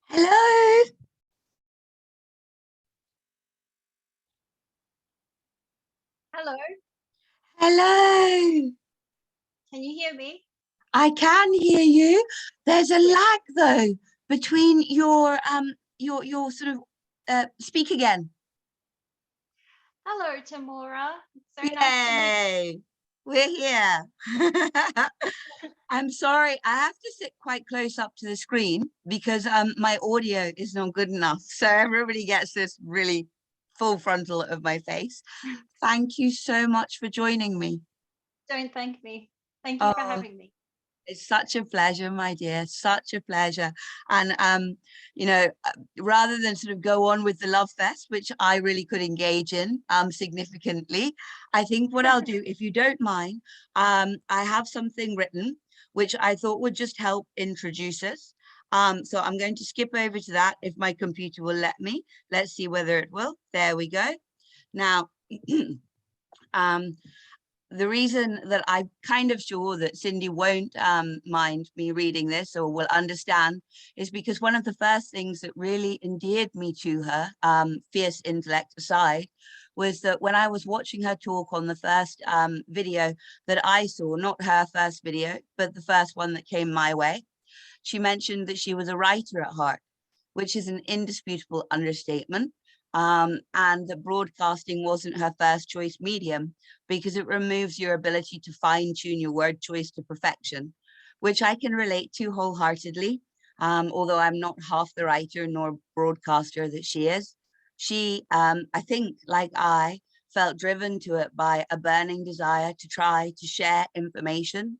Hello. Hello, Hello. can you hear me? I can hear you. There's a lag though between your sort of speak again. Hello, Tamora. It's so nice to meet Yay. We're here. I'm sorry, I have to sit quite close up to the screen because my audio is not good enough. So everybody gets this really full frontal of my face. you. Thank you so much for joining me. Don't thank me. Thank you for Oh, having me. it's such a pleasure, my dear, such a pleasure. And, rather than sort of go on with the love fest, which I really could engage in significantly, I think what I'll do, if you don't mind, I have something written, which I thought would just help introduce us. So I'm going to skip over to that if my computer will let me. Let's see whether it will. There we go. Now, um, the reason that I'm kind of sure that Cindy won't mind me reading this or will understand is because one of the first things that really endeared me to her, fierce intellect aside, was that when I was watching her talk on the first video that I saw, not her first video, but the first one that came my way, she mentioned that she was a writer at heart, which is an indisputable understatement. And that broadcasting wasn't her first choice medium because it removes your ability to fine tune your word choice to perfection, which I can relate to wholeheartedly. Although I'm not half the writer nor broadcaster that she is. She, I think, like I, felt driven to it by a burning desire to try to share information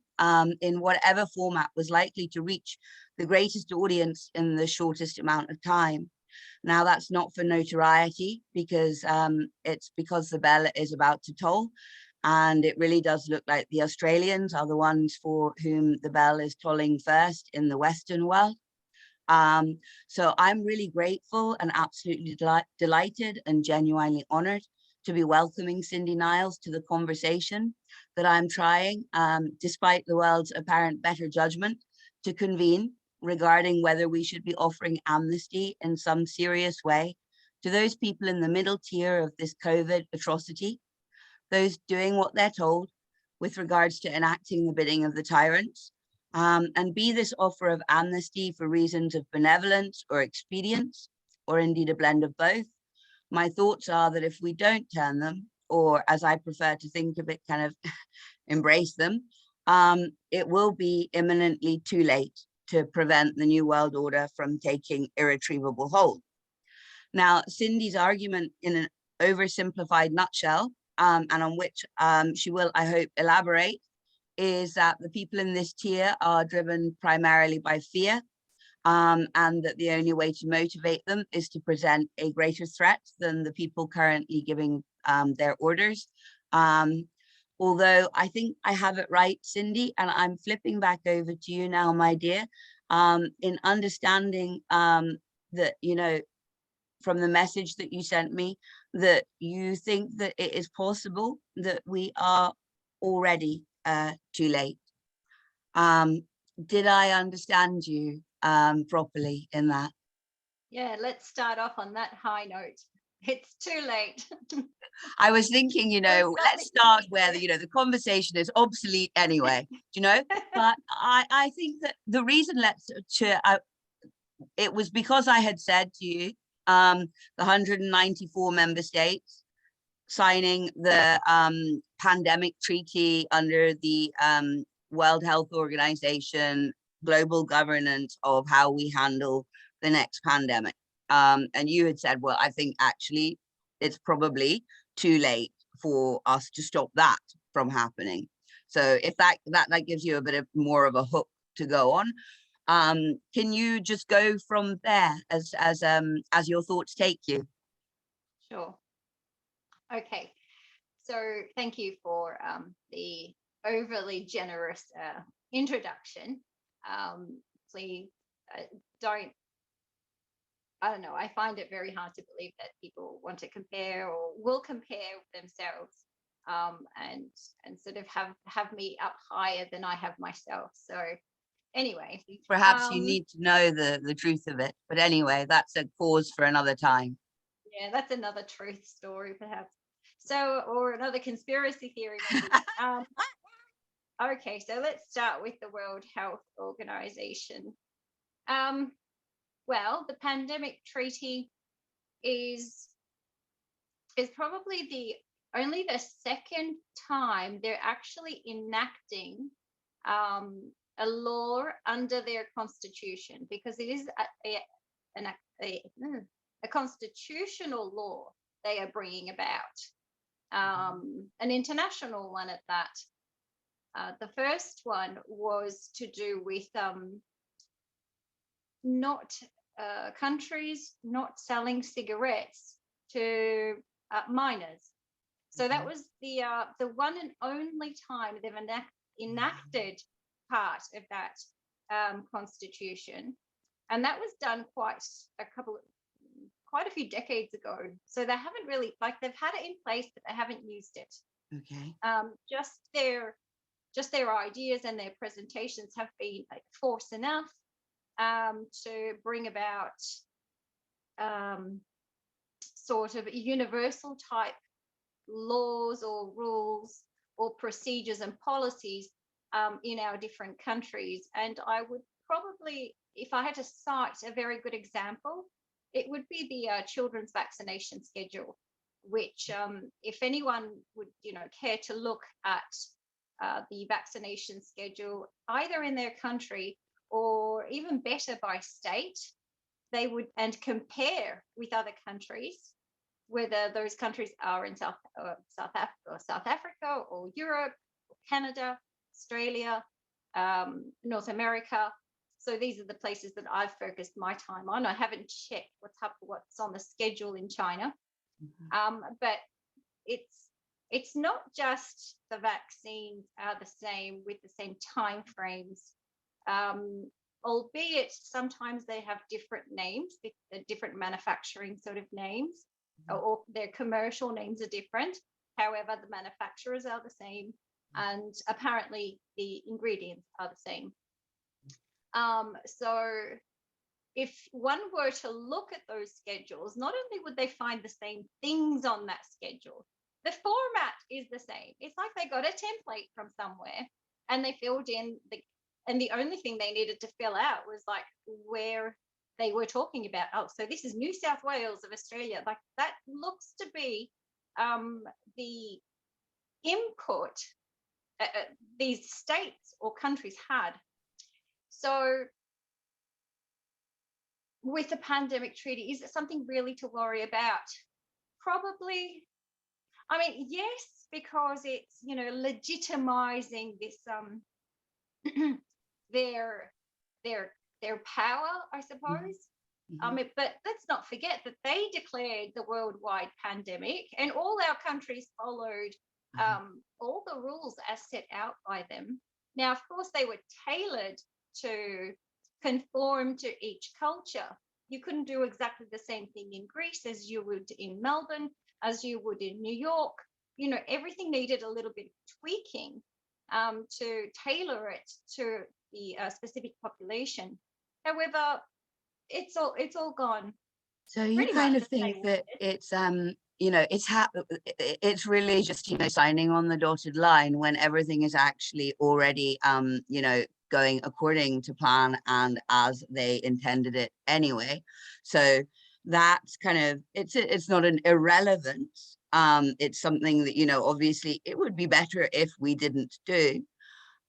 in whatever format was likely to reach the greatest audience in the shortest amount of time. Now, that's not for notoriety because it's because the bell is about to toll. And it really does look like the Australians are the ones for whom the bell is tolling first in the Western world. So I'm really grateful and absolutely delighted and genuinely honored to be welcoming Cindy Niles to the conversation that I'm trying, despite the world's apparent better judgment, to convene regarding whether we should be offering amnesty in some serious way to those people in the middle tier of this COVID atrocity, those doing what they're told with regards to enacting the bidding of the tyrants, and be this offer of amnesty for reasons of benevolence or expedience, or indeed a blend of both. My thoughts are that if we don't turn them, or as I prefer to think of it, kind of embrace them, it will be imminently too late to prevent the New World Order from taking irretrievable hold. Now, Cindy's argument in an oversimplified nutshell, and on which she will, I hope, elaborate, is that the people in this tier are driven primarily by fear, and that the only way to motivate them is to present a greater threat than the people currently giving their orders. Although I think I have it right, Cindy, and I'm flipping back over to you now, my dear, in understanding that, from the message that you sent me, that you think that it is possible that we are already too late. Did I understand you properly in that? Yeah, let's start off on that high note. It's too late. I was thinking, let's start where the conversation is obsolete anyway, but I think that the reason it was because I had said to you, the 194 member states signing the pandemic treaty under the World Health Organization, global governance of how we handle the next pandemic. And you had said, well, I think actually it's probably too late for us to stop that from happening. So if that gives you a bit of more of a hook to go on, can you just go from there as your thoughts take you? Sure. Okay. So thank you for the overly generous introduction. Please I don't know, I find it very hard to believe that people want to compare or will compare themselves, and sort of have me up higher than I have myself. So Anyway, Perhaps you need to know the truth of it. But anyway, that's a cause for another time. yeah, that's another truth story, perhaps. So, or another conspiracy theory, maybe. Okay, so let's start with the World Health Organization. Well, the pandemic treaty is probably only the second time they're actually enacting a law under their constitution, because it is a constitutional law they are bringing about, an international one at that. The first one was to do with not countries not selling cigarettes to minors. So that was the one and only time they've enacted part of that constitution, and that was done quite a few decades ago. So they haven't really, like, they've had it in place, but they haven't used it. Okay. Just their ideas and their presentations have been like force enough to bring about sort of universal type laws or rules or procedures and policies in our different countries. And I would probably, if I had to cite a very good example, it would be the children's vaccination schedule, which if anyone would, care to look at the vaccination schedule, either in their country or even better by state, they would, and compare with other countries, whether those countries are in South Africa or Europe, or Canada, Australia, North America. So these are the places that I've focused my time on. I haven't checked what's on the schedule in China, but it's not just the vaccines are the same with the same time frames, albeit sometimes they have different names, different manufacturing sort of names, or their commercial names are different. However, the manufacturers are the same, and apparently the ingredients are the same. So if one were to look at those schedules, not only would they find the same things on that schedule, the format is the same. It's like they got a template from somewhere and they filled in and the only thing they needed to fill out was like where they were talking about. Oh, so this is New South Wales of Australia. Like that looks to be the input these states or countries had. So with the pandemic treaty, is it something really to worry about? Probably. I mean, yes, because it's, legitimizing this their power, I suppose. But let's not forget that they declared the worldwide pandemic, and all our countries followed all the rules as set out by them. Now, of course, they were tailored to conform to each culture. You couldn't do exactly the same thing in Greece as you would in Melbourne, as you would in New York. Everything needed a little bit of tweaking to tailor it to the specific population. However, it's all gone. So you kind of think that it's it's really just signing on the dotted line when everything is actually already going according to plan and as they intended it anyway. So that's kind of it's not an irrelevance. It's something that obviously it would be better if we didn't do.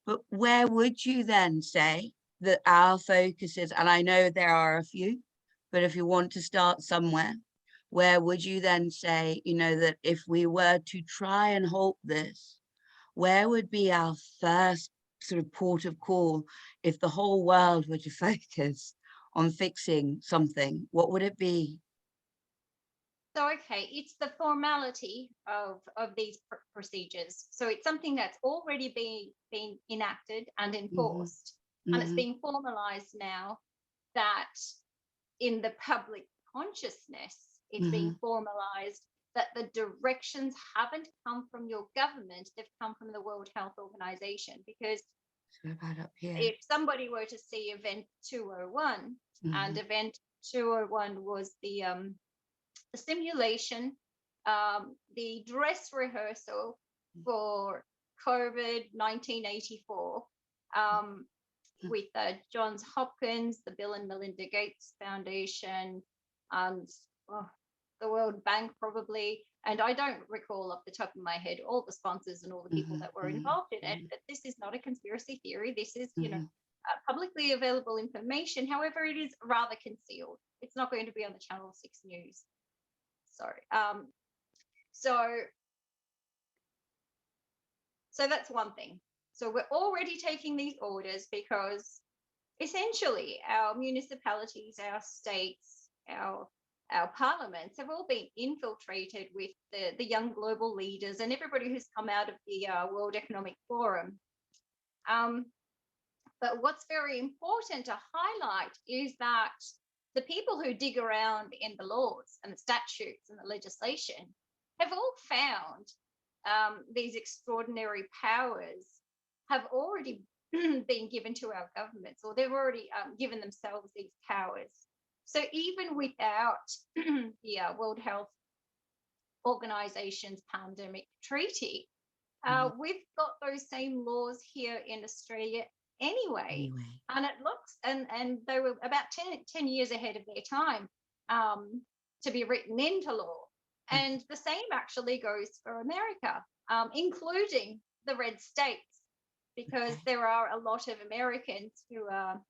But where would you then say that our focus is? And I know there are a few, but if you want to start somewhere, where would you then say, that if we were to try and halt this, where would be our first sort of port of call if the whole world were to focus on fixing something? What would it be? So, okay, it's the formality of these procedures. So it's something that's already been enacted and enforced, and it's being formalized now that in the public consciousness, it's being formalized that the directions haven't come from your government, they've come from the World Health Organization, because So about up here. If somebody were to see event 201, and event 201 was the simulation, the dress rehearsal for COVID 1984, with Johns Hopkins, the Bill and Melinda Gates Foundation, and the World Bank probably. And I don't recall off the top of my head all the sponsors and all the people that were involved in it. But this is not a conspiracy theory. This is, you know, publicly available information. However, it is rather concealed. It's not going to be on the Channel 6 News. Sorry. So that's one thing. So we're already taking these orders because essentially our municipalities, our states, our parliaments have all been infiltrated with the young global leaders and everybody who's come out of the World Economic Forum. But what's very important to highlight is that the people who dig around in the laws and the statutes and the legislation have all found these extraordinary powers have already been given to our governments, or they've already given themselves these powers. So even without the World Health Organization's pandemic treaty, we've got those same laws here in Australia anyway. And it looks, and they were about 10 years ahead of their time to be written into law. And the same actually goes for America, including the red states, because there are a lot of Americans who are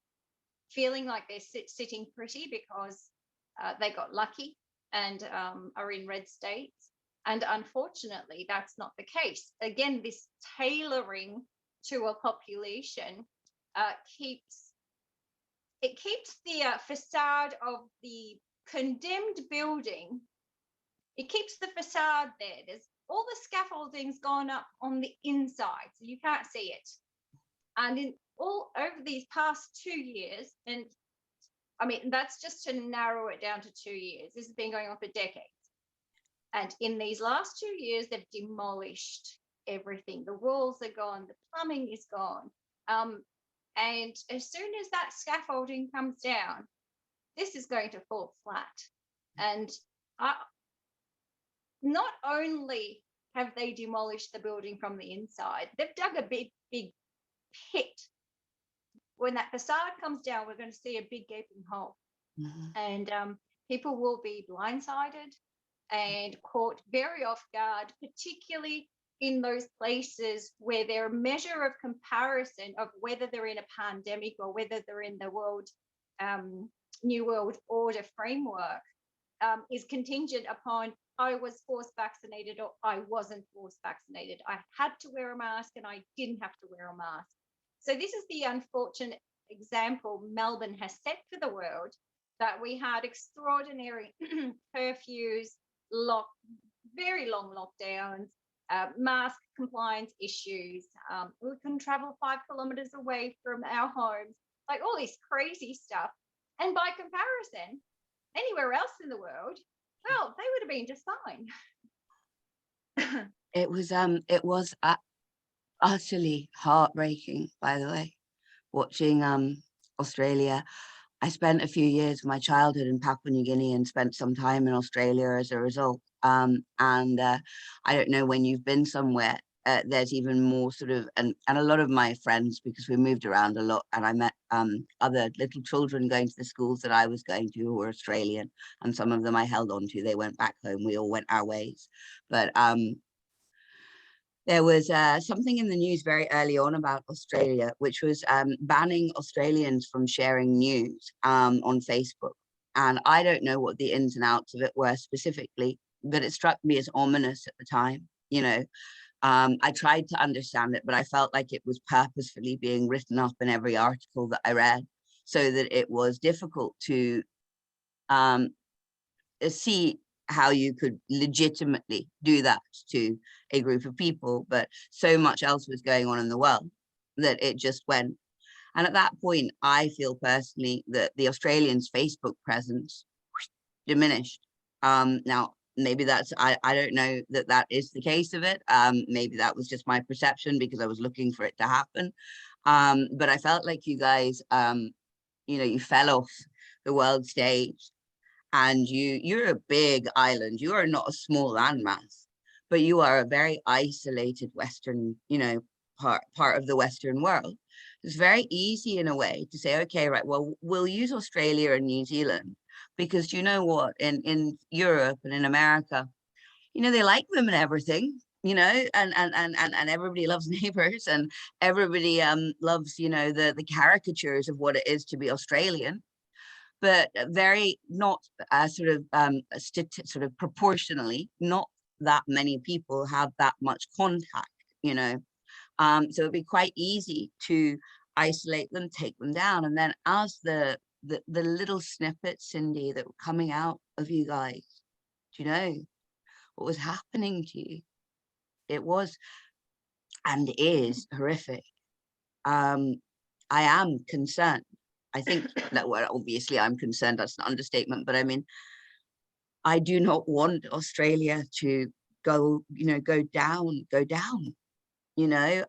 feeling like they're sitting pretty because they got lucky and are in red states. And unfortunately, that's not the case. Again, this tailoring to a population keeps the facade of the condemned building. It keeps the facade there. There's all the scaffolding's gone up on the inside, so you can't see it. And in all over these past 2 years, and I mean, that's just to narrow it down to 2 years. This has been going on for decades. And in these last 2 years, they've demolished everything. The walls are gone, the plumbing is gone. And as soon as that scaffolding comes down, this is going to fall flat. And not only have they demolished the building from the inside, they've dug a big pit. When that facade comes down, we're going to see a big gaping hole. And people will be blindsided and caught very off guard, particularly in those places where their measure of comparison of whether they're in a pandemic or whether they're in the New World Order framework is contingent upon I was forced vaccinated or I wasn't forced vaccinated. I had to wear a mask and I didn't have to wear a mask. So this is the unfortunate example Melbourne has set for the world, that we had extraordinary curfews, very long lockdowns, mask compliance issues. We couldn't travel 5 kilometers away from our homes, like all this crazy stuff. And by comparison, anywhere else in the world, well, they would have been just fine. It was utterly heartbreaking, by the way, watching Australia. I spent a few years of my childhood in Papua New Guinea and spent some time in Australia as a result. And I don't know, when you've been somewhere, there's even more sort of, and a lot of my friends, because we moved around a lot, and I met other little children going to the schools that I was going to who were Australian, and some of them I held on to. They went back home. We all went our ways. But there was something in the news very early on about Australia, which was banning Australians from sharing news on Facebook. And I don't know what the ins and outs of it were specifically, but it struck me as ominous at the time. You know, I tried to understand it, but I felt like it was purposefully being written up in every article that I read, so that it was difficult to see how you could legitimately do that to a group of people. But so much else was going on in the world that it just went. And at that point, I feel personally that the Australians' Facebook presence diminished. Now, maybe that's, I don't know that that is the case of it. Maybe that was just my perception because I was looking for it to happen. But I felt like you guys, you know, you fell off the world stage, and you're a big island. You are not a small landmass, but you are a very isolated Western, you know, part of the Western world. It's very easy in a way to say, okay, right, well, we'll use Australia and New Zealand because you know what, in Europe and in America, you know, they like them and everything, you know, and everybody loves neighbors, and everybody loves, you know, the caricatures of what it is to be Australian, but very not sort of proportionally, not that many people have that much contact, you know. So it'd be quite easy to isolate them, take them down, and then as the little snippets, Cindy, that were coming out of you guys, do you know what was happening to you? It was and is horrific. I am concerned. I think that, well, obviously I'm concerned, that's an understatement, but I mean, I do not want Australia to go, you know, go down, you know.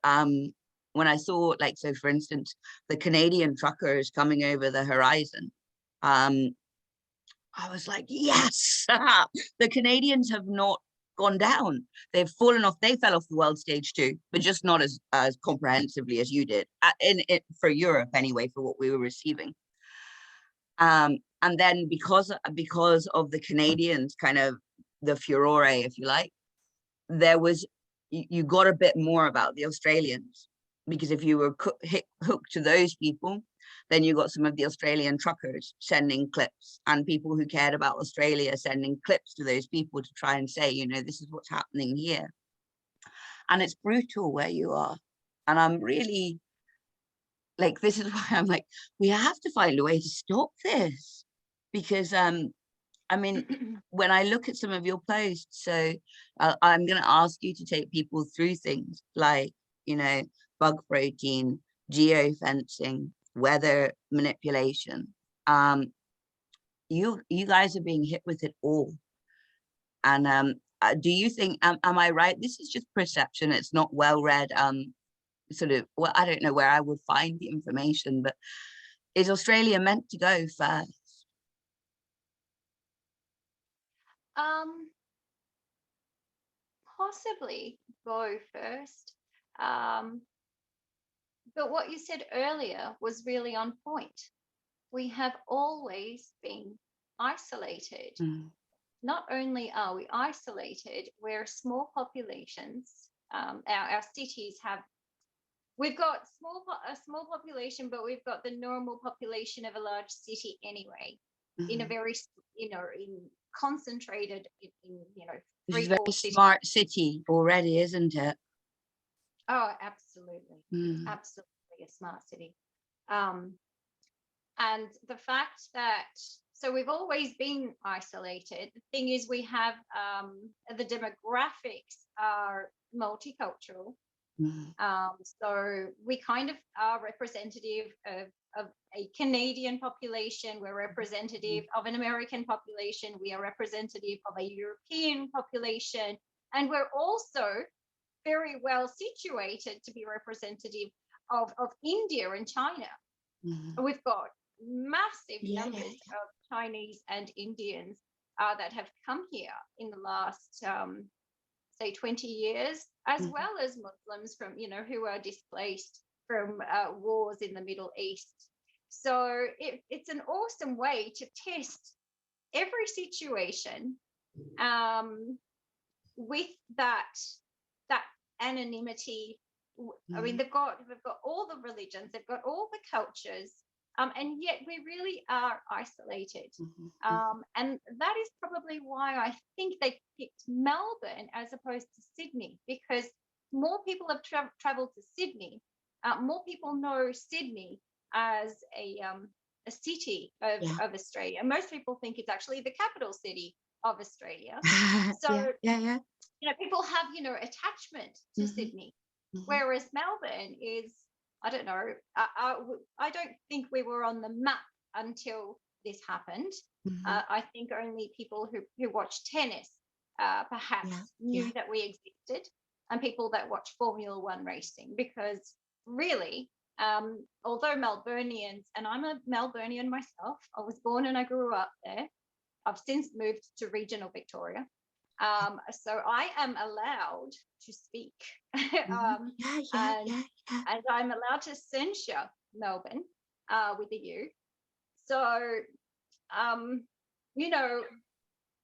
When I saw, like, so for instance, the Canadian truckers coming over the horizon, um, I was like, yes, the Canadians have not gone down. They've fallen off. They fell off the world stage too, but just not as comprehensively as you did for Europe anyway, for what we were receiving. And then because of the Canadians, kind of the furore, if you like, there was, you got a bit more about the Australians, because if you were hooked to those people, then you got some of the Australian truckers sending clips, and people who cared about Australia sending clips to those people to try and say, you know, this is what's happening here. And it's brutal where you are. And I'm really like, this is why I'm like, we have to find a way to stop this, because I mean, when I look at some of your posts, so I'm going to ask you to take people through things like, you know, bug protein, geo fencing, weather manipulation. You guys are being hit with it all. And do you think, am I right? This is just perception. It's not well read. Sort of, well, I don't know where I would find the information, but is Australia meant to go first? Possibly go first. But what you said earlier was really on point. We have always been isolated. Mm. Not only are we isolated, we're small populations. Our cities have, we've got a small population, but we've got the normal population of a large city anyway, in a very, you know, in concentrated in you know, Which is a 3 very 4 cities. smart city already, isn't it? Oh, absolutely. Absolutely a smart city. And the fact that, so we've always been isolated. The thing is, we have the demographics are multicultural. So we kind of are representative of a Canadian population. We're representative of an American population. We are representative of a European population. And we're also very well situated to be representative of India and China. We've got massive numbers of Chinese and Indians that have come here in the last say 20 years, as well as Muslims from, you know, who are displaced from wars in the Middle East. So it's an awesome way to test every situation with that anonymity. I mean, we've got all the religions, they've got all the cultures, and yet we really are isolated. And that is probably why I think they picked Melbourne as opposed to Sydney, because more people have traveled to Sydney. More people know Sydney as a city of Australia. Most people think it's actually the capital city of Australia. So, you know, people have, you know, attachment to Sydney, whereas Melbourne is, I don't know, I don't think we were on the map until this happened. I think only people who watch tennis perhaps knew that we existed, and people that watch Formula One racing, because really although Melburnians, and I'm a Melburnian myself, I was born and I grew up there. I've since moved to regional Victoria. So I am allowed to speak. Mhm. And Yeah. and I'm allowed to censure Melbourne with a U. So, um, you know,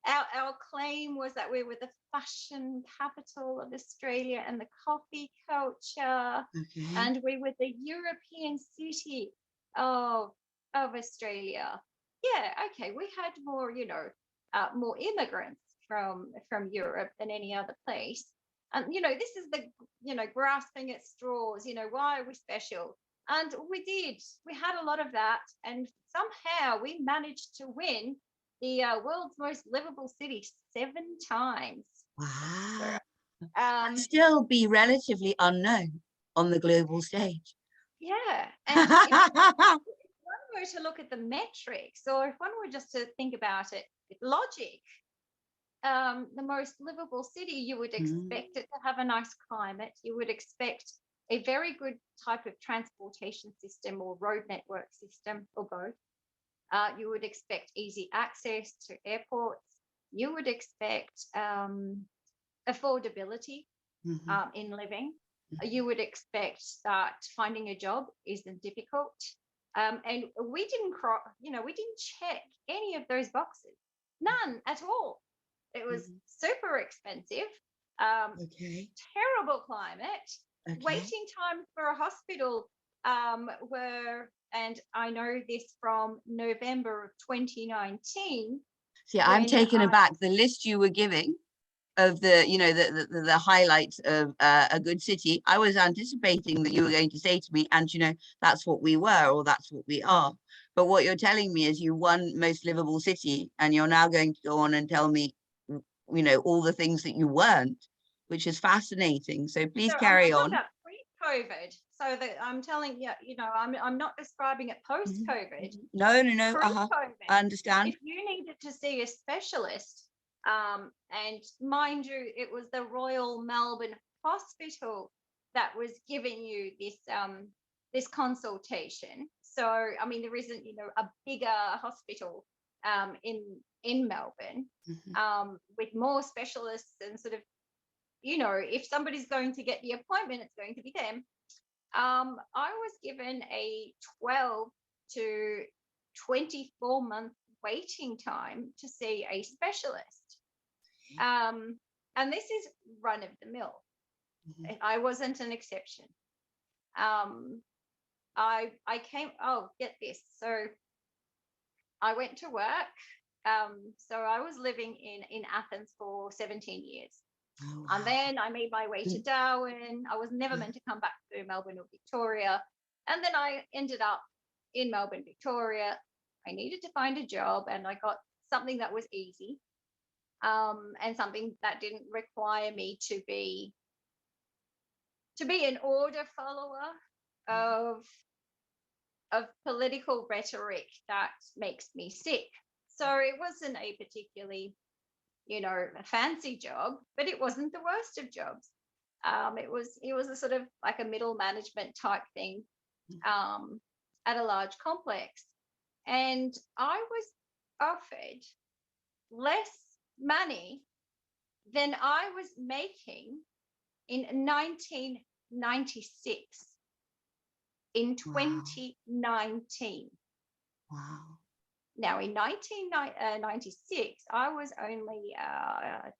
our claim was that we were the fashion capital of Australia and the coffee culture, Okay. and we were the European city of Australia. Yeah, okay, we had more, more immigrants from Europe than any other place. And this is the grasping at straws. Why are we special? And we had a lot of that, and somehow we managed to win the world's most livable city 7 times. So, Wow. And um, still be relatively unknown on the global stage. yeah. And if one were to look at the metrics, or if one were just to think about it with logic, the most livable city, you would Mm, expect it to have a nice climate. You would expect a very good type of transportation system or road network system, or both. You would expect easy access to airports. You would expect affordability mhm, in living. mhm. You would expect that finding a job isn't difficult. And we didn't check any of those boxes, none at all. It was Mhm. super expensive, um, Okay. terrible climate, Okay. waiting times for a hospital were, and I know this from November of 2019, See, I'm when taken I, aback. The list you were giving of the highlights of a good city, I was anticipating that you were going to say to me, and that's what we were, or that's what we are. But what you're telling me is you won most livable city, and you're now going to go on and tell me, all the things that you weren't, which is fascinating. So so please I'm carry talking on. about pre-COVID. So that I'm telling you, I'm not describing it Mhm, post-COVID. mhm. No, no, no. Pre-COVID, I understand. if you needed to see a specialist, and mind you, it was the Royal Melbourne Hospital that was giving you this consultation. So I mean, there isn't a bigger hospital in Melbourne Mhm. with more specialists, and sort of if somebody's going to get the appointment, it's going to be them. I was given a 12 to 24-month waiting time to see a specialist. Um, and this is run of the mill. Mhm. I wasn't an exception. Um, I came, oh, get this. So I went to work. So I was living in Athens for 17 years. Oh, And wow. then I made my way to Mm, Darwin. I was never meant to come back to Melbourne or Victoria. And then I ended up in Melbourne, Victoria. I needed to find a job, and I got something that was easy, and something that didn't require me to be an order follower mm, of political rhetoric that makes me sick. So it wasn't a particularly a fancy job, but it wasn't the worst of jobs. It was a sort of like a middle management type thing, mm. at a large complex, and I was offered less money than I was making in 1996 in Wow. 2019. Wow. Now, in 1996, I was only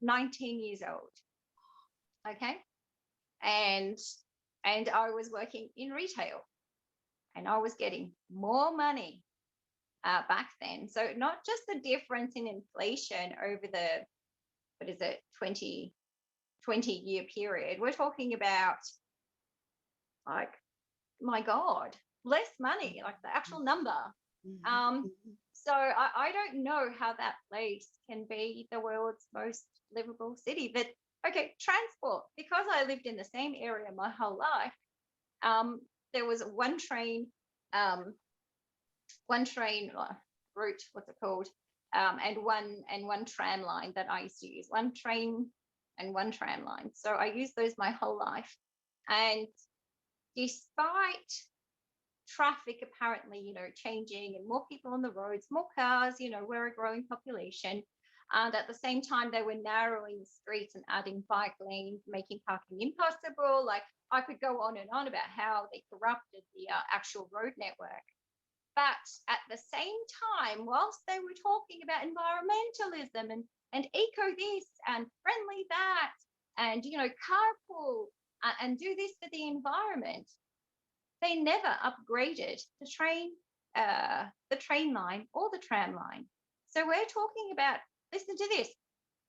19 years old. Okay, and I was working in retail, and I was getting more money back then. So not just the difference in inflation over the, what is it, 20 year period. We're talking about, like, my God, less money, like the actual number. Mhm, Um, mhm. so I don't know how that place can be the world's most livable city. But okay, transport, because I lived in the same area my whole life. Um, there was um, one train route, what's it called, and one tram line that I used to use. One train and one tram line. So I used those my whole life, and despite traffic apparently, you know, changing and more people on the roads, more cars, you know, we're a growing population. And at the same time, they were narrowing the streets and adding bike lanes, making parking impossible. Like, I could go on and on about how they corrupted the actual road network. But at the same time, whilst they were talking about environmentalism and eco this and friendly that, and, you know, carpool and do this for the environment, they never upgraded the train line or the tram line. So we're talking about, listen to this.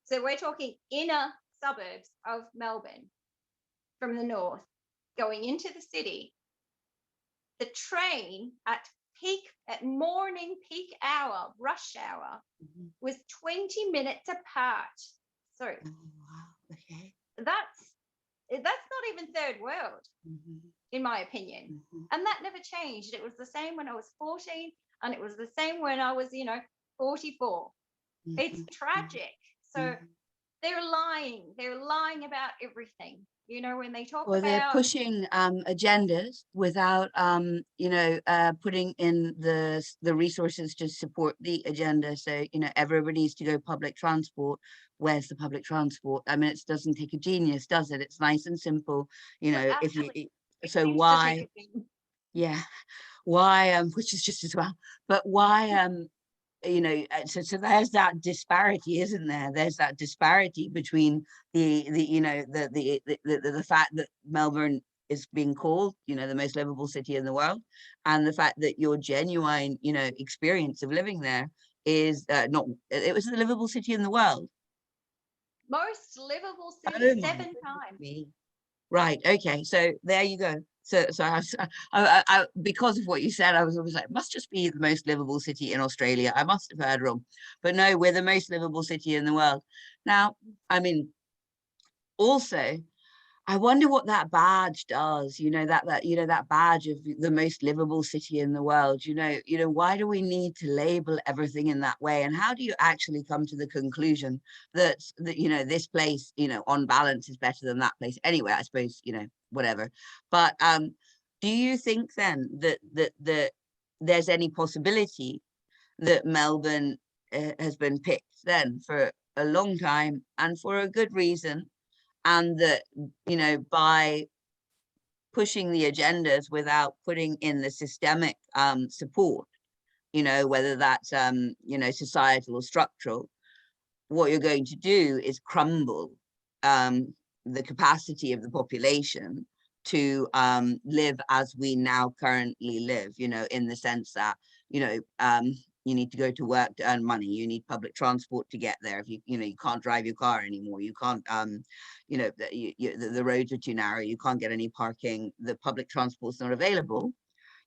So we're talking inner suburbs of Melbourne from the north going into the city. The train at morning peak hour, rush hour, was 20 minutes apart. So Oh, wow. Okay. that's not even third world, in my opinion. And that never changed. It was the same when I was 14, and it was the same when I was, you know, 44. It's tragic. So they're lying. They're lying about everything. You know, when they talk Or they're about pushing agendas without, you know, putting in the resources to support the agenda. So, you know, everybody needs to go public transport. Where's the public transport? I mean, it doesn't take a genius, does it? It's nice and simple. You know, if you, actually, it so seems to take why, a thing. yeah, why, which is just as well, but why, you know, so there's that disparity, isn't there? There's that disparity between the you know, the fact that Melbourne is being called, you know, the most livable city in the world, and the fact that your genuine, you know, experience of living there is not, it was the livable city in the world. Most livable city Oh my 7 times. me. Right. Okay. So there you go. So because of what you said, I was always like, it must just be the most livable city in Australia. I must have heard wrong, but no, we're the most livable city in the world. Now, I mean, also, I wonder what that badge does. You know, you know, that badge of the most livable city in the world. You know, why do we need to label everything in that way? And how do you actually come to the conclusion that you know, this place, you know, on balance is better than that place? Anyway, I suppose, you know, whatever. But do you think then that there's any possibility that Melbourne has been picked then for a long time and for a good reason? And that, you know, by pushing the agendas without putting in the systemic support, you know, whether that's, you know, societal or structural, what you're going to do is crumble the capacity of the population to live as we now currently live, you know, in the sense that, you know, you need to go to work to earn money. You need public transport to get there. If you know, you can't drive your car anymore. You can't, you know, the roads are too narrow. You can't get any parking. The public transport's not available.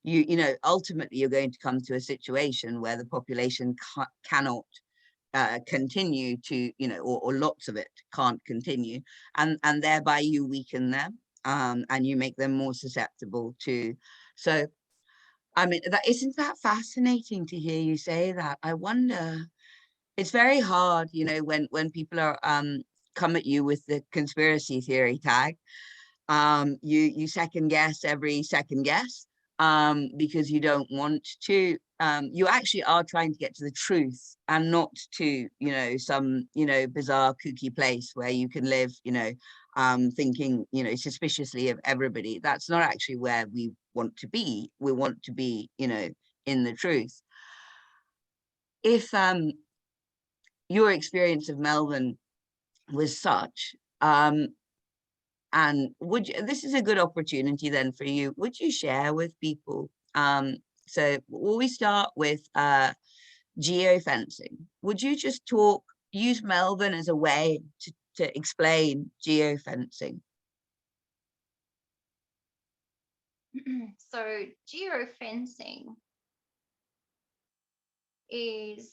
You know, ultimately, you're going to come to a situation where the population cannot continue to, you know, or lots of it can't continue, and thereby you weaken them, and you make them more susceptible to. So I mean, isn't that fascinating to hear you say that? I wonder, it's very hard, you know, when people are come at you with the conspiracy theory tag. You second guess every second guess, because you don't want to, you actually are trying to get to the truth and not to, you know, some, you know, bizarre kooky place where you can live, you know, thinking, you know, suspiciously of everybody. That's not actually where we want to be. We want to be, you know, in the truth. If your experience of Melbourne was such, and would you, this is a good opportunity then for you, would you share with people, so will we start with geo fencing? Would you just use Melbourne as a way to explain geo fencing? So geo fencing is,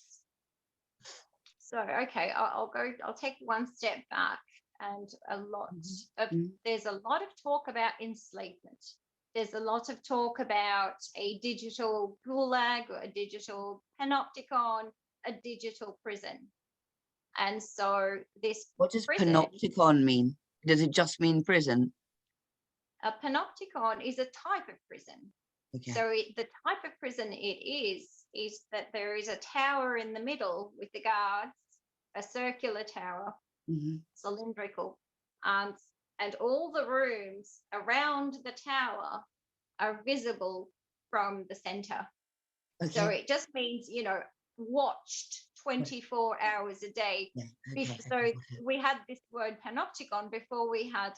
so okay, I'll take one step back. And there's a lot of talk about enslavement. There's a lot of talk about a digital gulag or a digital panopticon, a digital prison. And so this What does prison, panopticon mean? Does it just mean prison? a panopticon is a type of prison. Okay. So the type of prison it is that there is a tower in the middle with the guards, a circular tower, cylindrical, and all the rooms around the tower are visible from the center. Okay. So it just means, watched 24 hours a day. Yeah. Okay. So we had this word panopticon before we had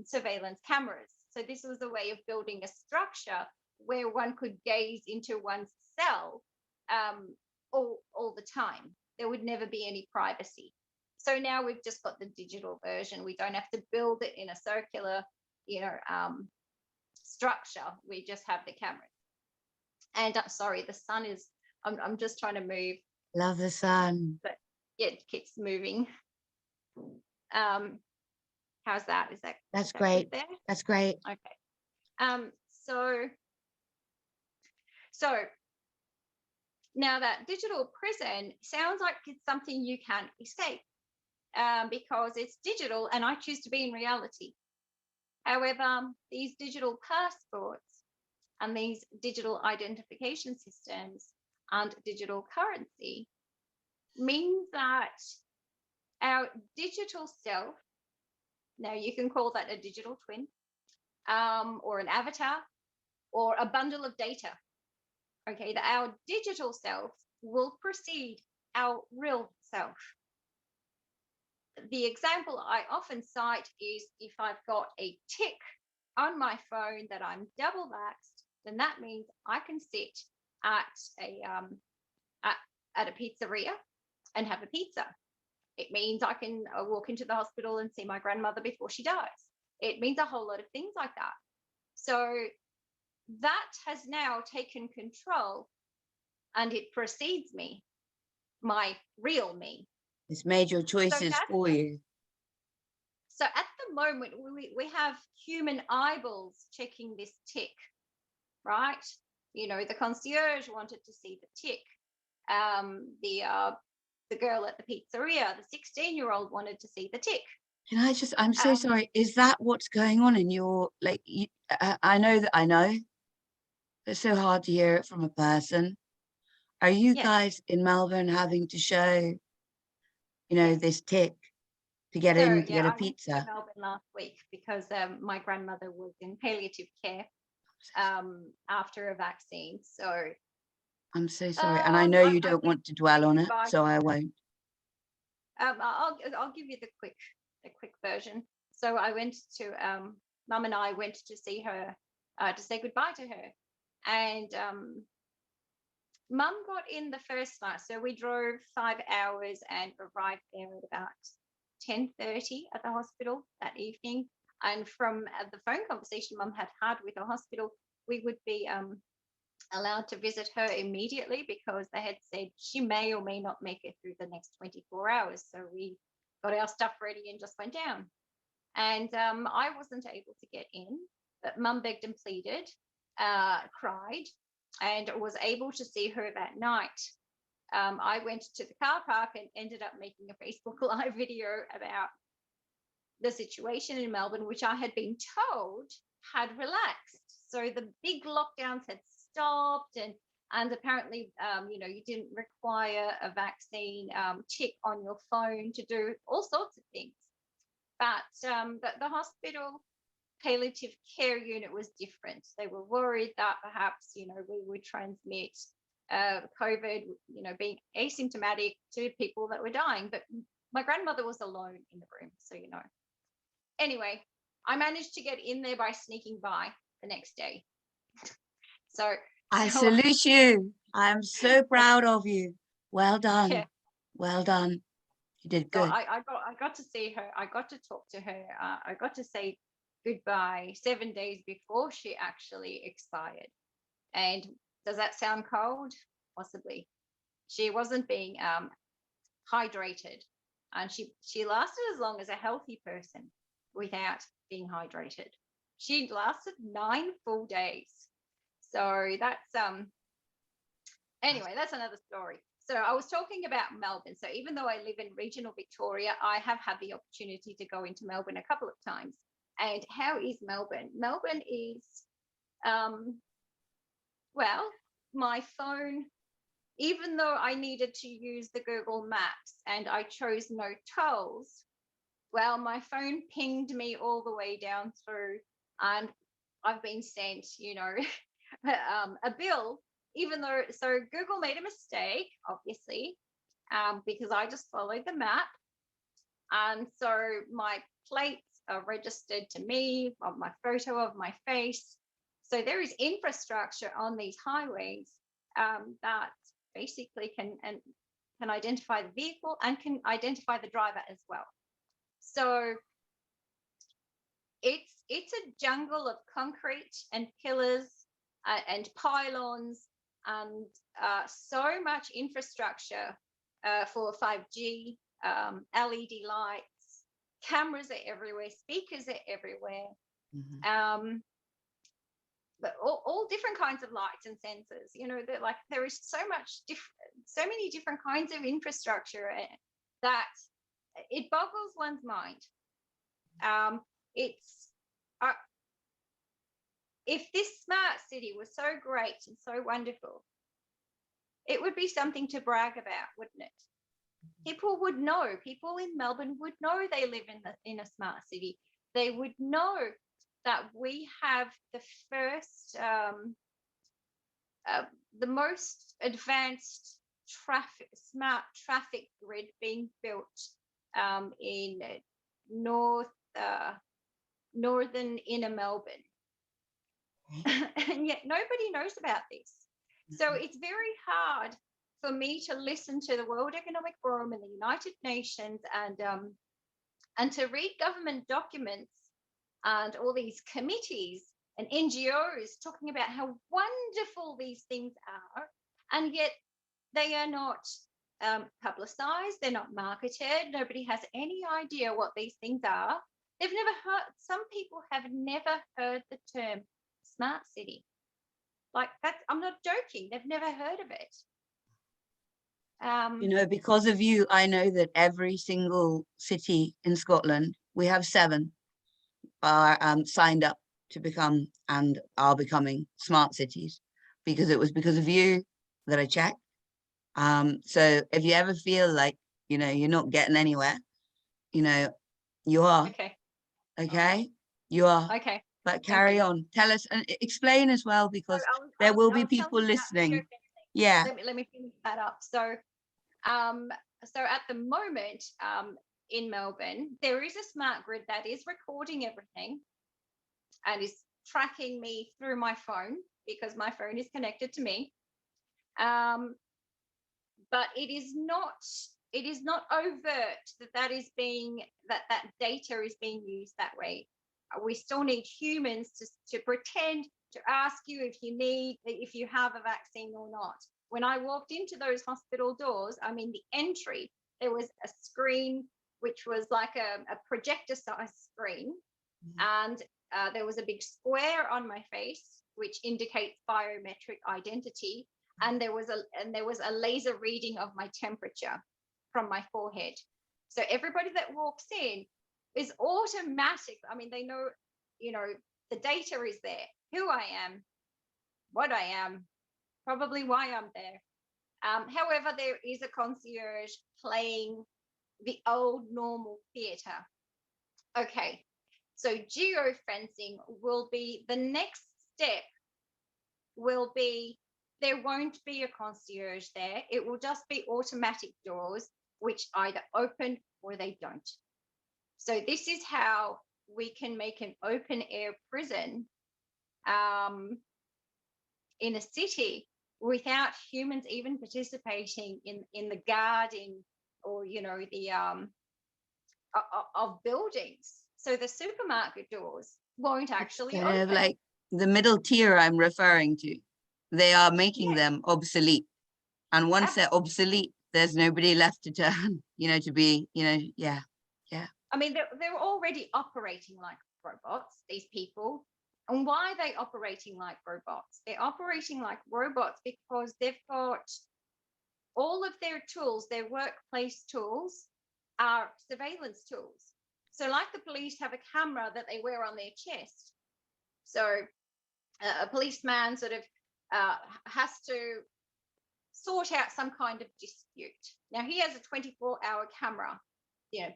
surveillance cameras. So this was a way of building a structure where one could gaze into one's cell all the time. There would never be any privacy. So now we've just got the digital version. We don't have to build it in a circular, structure. We just have the cameras. And sorry, the sun is, I'm just trying to move. Love the sun. But yeah, it keeps moving. How's that? That's great. There? That's great. Okay. So now that digital prison sounds like it's something you can't escape because it's digital and I choose to be in reality. However, these digital passports and these digital identification systems and digital currency means that our digital self, now you can call that a digital twin, or an avatar, or a bundle of data, okay, that our digital self will precede our real self. The example I often cite is if I've got a tick on my phone that I'm double vaxxed, then that means I can sit at a pizzeria and have a pizza. It means I can walk into the hospital and see my grandmother before she dies. It means a whole lot of things like that. So that has now taken control and it precedes me, my real me. It's made your choices for you. So at the moment, we have human eyeballs checking this tick, right? The concierge wanted to see the tick. The girl at the pizzeria, the 16-year-old wanted to see the tick. Can I'm so sorry. Is that what's going on in your, I know. It's so hard to hear it from a person. Are you guys in Melbourne having to show, this tick to get in to get a pizza? I went to Melbourne last week because my grandmother was in palliative care after a vaccine. So I'm so sorry, and I know you don't want to dwell on it, so I won't. I'll give you the quick version. So I went to Mum and I went to see her to say goodbye to her, and Mum got in the first night. So we drove 5 hours and arrived there at about 10:30 at the hospital that evening. And from the phone conversation Mum had with the hospital, we would be allowed to visit her immediately because they had said she may or may not make it through the next 24 hours. So we got our stuff ready and just went down. And I wasn't able to get in, but Mum begged and pleaded, cried, and was able to see her that night. I went to the car park and ended up making a Facebook Live video about the situation in Melbourne, which I had been told had relaxed. So the big lockdowns had stopped, and apparently, you didn't require a vaccine tick on your phone to do all sorts of things. But the hospital palliative care unit was different. They were worried that perhaps, we would transmit COVID, being asymptomatic to people that were dying. But my grandmother was alone in the room, so Anyway, I managed to get in there by sneaking by the next day. So I salute you. I'm so proud of you. Well done. Yeah. Well done. You did good. So I got to see her. I got to talk to her. I got to say goodbye 7 days before she actually expired. And does that sound cold? Possibly. She wasn't being hydrated, and she lasted as long as a healthy person without being hydrated. She lasted 9 full days. So that's anyway, that's another story. So I was talking about Melbourne. So even though I live in regional Victoria, I have had the opportunity to go into Melbourne a couple of times. And how is Melbourne? Melbourne is Well, my phone, even though I needed to use the Google Maps and I chose no tolls, well, my phone pinged me all the way down through, and I've been sent, a bill, even though, so Google made a mistake, obviously, because I just followed the map. And so my plates are registered to me, of my photo of my face. So there is infrastructure on these highways that basically can identify the vehicle and can identify the driver as well. So it's a jungle of concrete and pillars and pylons and so much infrastructure for 5G, LED lights, cameras are everywhere, speakers are everywhere. But all different kinds of lights and sensors, like there is so many different kinds of infrastructure that it boggles one's mind. It's if this smart city was so great and so wonderful, it would be something to brag about, wouldn't it? People would know. People in Melbourne would know they live in a smart city. They would know that we have the first, the most advanced smart traffic grid being built in northern inner Melbourne. And yet nobody knows about this. So it's very hard for me to listen to the World Economic Forum and the United Nations and to read government documents and all these committees and NGOs talking about how wonderful these things are, and yet they are not publicized, they're not marketed, nobody has any idea what these things are. They've never heard, some people have never heard the term smart city. Like that, I'm not joking, they've never heard of it. Because of you, I know that every single city in Scotland, we have 7, are signed up to become and are becoming smart cities, because it was because of you that I checked. So if you ever feel like, you're not getting anywhere, you are. Okay. You are. Okay. But carry on. Tell us and explain as well, because there will be people listening. Yeah. Let me finish that up. So at the moment, in Melbourne, there is a smart grid that is recording everything and is tracking me through my phone, because my phone is connected to me. But it is not overt that data is being used that way. We still need humans to pretend to ask you if you have a vaccine or not. When I walked into those hospital doors, the entry, there was a screen which was like a projector size screen, and there was a big square on my face which indicates biometric identity, and there was a laser reading of my temperature from my forehead. So everybody that walks in is automatic. They know, the data is there, who I am, what I am, probably why I'm there. However, there is a concierge playing the old normal theatre. Okay, so geo fencing will be the next step. Will be, there won't be a concierge there. It will just be automatic doors which either open or they don't. So this is how we can make an open air prison in a city without humans even participating in the guarding or the of buildings. So the supermarket doors won't actually kind open. of like the middle tier I'm referring to. They are making them obsolete, and once they're obsolete, there's nobody left to turn, to be, yeah. They're already operating like robots, these people. And why are they operating like robots? They're operating like robots because they've got all of their tools, their workplace tools are surveillance tools. So like the police have a camera that they wear on their chest. So a policeman sort of has to sort out some kind of dispute. Now he has a 24-hour camera,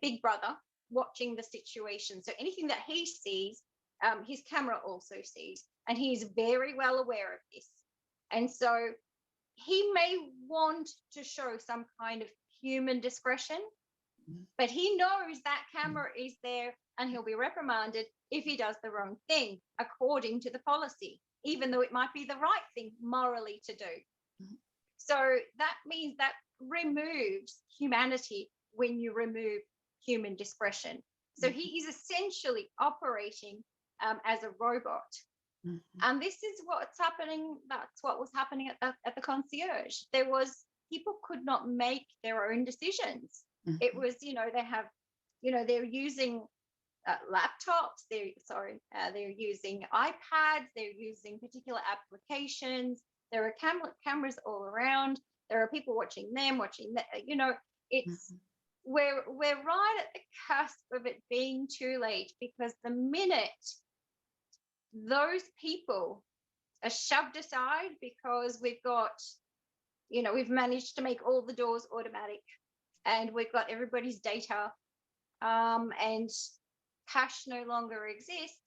big brother, watching the situation. So anything that he sees, his camera also sees, and he's very well aware of this. And so he may want to show some kind of human discretion, but he knows that camera is there and he'll be reprimanded if he does the wrong thing according to the policy, even though it might be the right thing morally to do. So that means that removes humanity when you remove human discretion. So he is essentially operating as a robot. And this is what's happening. That's what was happening at the concierge. People could not make their own decisions. It was, they have, they're using laptops. They're using iPads. They're using particular applications. There are cameras all around. There are people watching them, watching that. It's we're right at the cusp of it being too late, because the minute those people are shoved aside, because we've got, we've managed to make all the doors automatic, and we've got everybody's data, and cash no longer exists,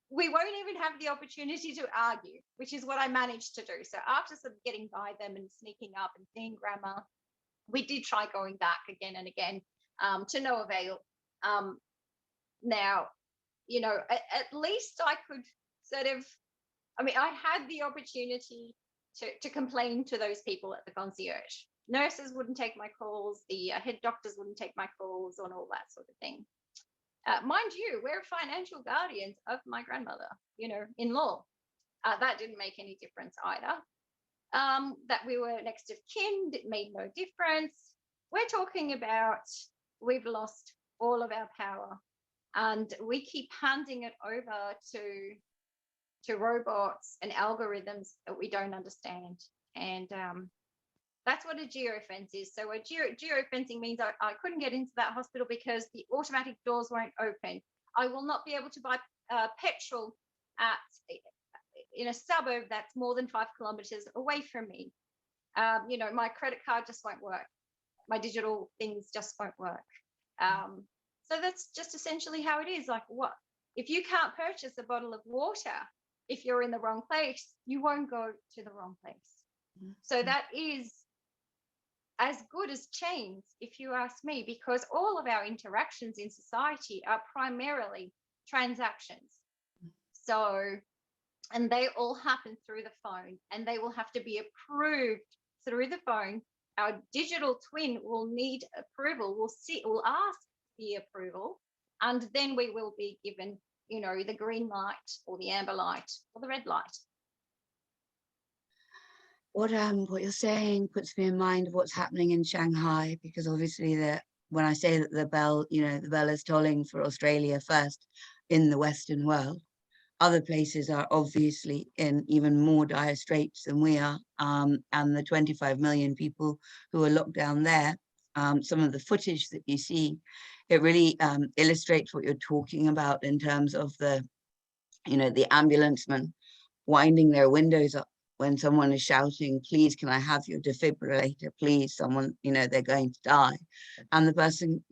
we won't even have the opportunity to argue, which is what I managed to do. So after sort of getting by them and sneaking up and seeing grandma, we did try going back again and again, to no avail. Now, at least I could sort of, I had the opportunity to complain to those people at the concierge. Nurses wouldn't take my calls, the head doctors wouldn't take my calls, and all that sort of thing. Mind you, we're financial guardians of my grandmother, in law. That didn't make any difference either. That we were next of kin, it made no difference. We're talking about we've lost all of our power, and we keep handing it over to robots and algorithms that we don't understand. And that's what a geofence is. So a geofencing means I couldn't get into that hospital because the automatic doors won't open. I will not be able to buy petrol in a suburb that's more than 5 kilometers away from me. My credit card just won't work. My digital things just won't work. So that's just essentially how it is. Like, what if you can't purchase a bottle of water if you're in the wrong place? You won't go to the wrong place. So that is as good as chains, if you ask me, because all of our interactions in society are primarily transactions. So, and they all happen through the phone, and they will have to be approved through the phone. Our digital twin will need approval. We'll ask the approval, and then we will be given, the green light or the amber light or the red light. What you're saying puts me in mind of what's happening in Shanghai, because obviously when I say that the bell is tolling for Australia first in the Western world, other places are obviously in even more dire straits than we are, and the 25 million people who are locked down there. Some of the footage that you see, it really illustrates what you're talking about in terms of the ambulancemen winding their windows up when someone is shouting, "Please, can I have your defibrillator? Please, someone, they're going to die." And the person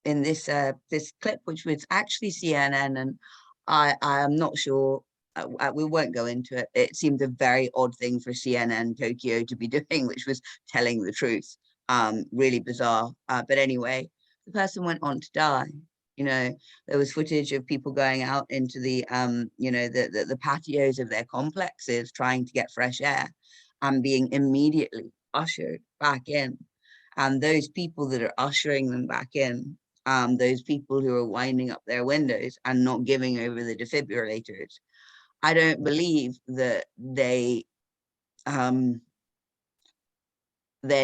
in this clip, which was actually CNN, and I am not sure, we won't go into it. It seemed a very odd thing for CNN Tokyo to be doing, which was telling the truth. Really bizarre. But anyway, the person went on to die. There was footage of people going out into the patios of their complexes trying to get fresh air and being immediately ushered back in. And those people that are ushering them back in, those people who are winding up their windows and not giving over the defibrillators, I don't believe that they're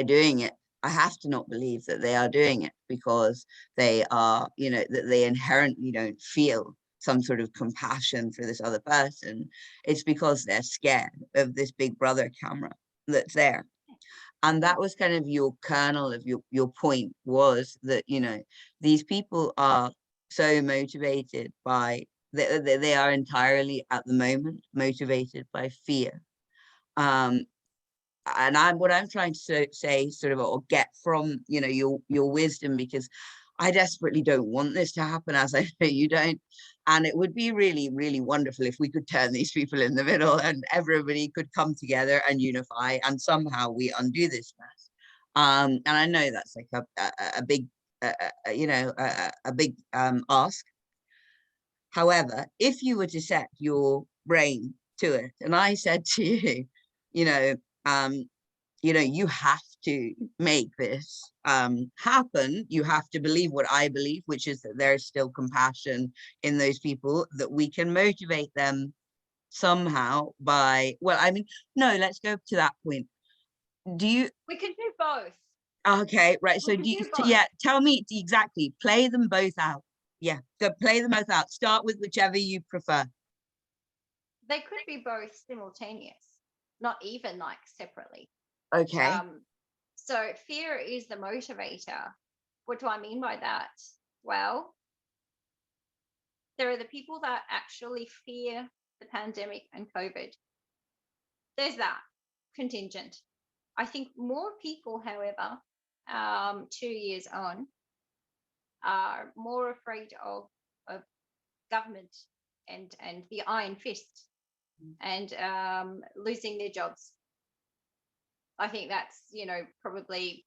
doing it. I have to not believe that they are doing it because they are, that they inherently don't feel some sort of compassion for this other person. It's because they're scared of this big brother camera that's there. And that was kind of your kernel of your point, was that, these people are so motivated by they are entirely at the moment motivated by fear. And what I'm trying to say, sort of, or get from, you know, your wisdom, because I desperately don't want this to happen, as I know you don't. And it would be really, really wonderful if we could turn these people in the middle and everybody could come together and unify, and somehow we undo this mess. And I know that's like a big, you know, a big ask. However, if you were to set your brain to it, and I said to you, you know, you have to make this happen. You have to believe what I believe, which is that there's still compassion in those people, that we can motivate them somehow by, well, I mean, no, let's go to that point. Do you? We can do both. Okay, right. So We can do both. yeah, tell me exactly. Play them both out. Yeah, go play them both out. Start with whichever you prefer. They could be both simultaneous, not even like separately. Okay. So fear is the motivator. What do I mean by that? Well, there are the people that actually fear the pandemic and COVID. There's that contingent. I think more people, however, 2 years on, are more afraid of government and the iron fist and losing their jobs. I think that's, probably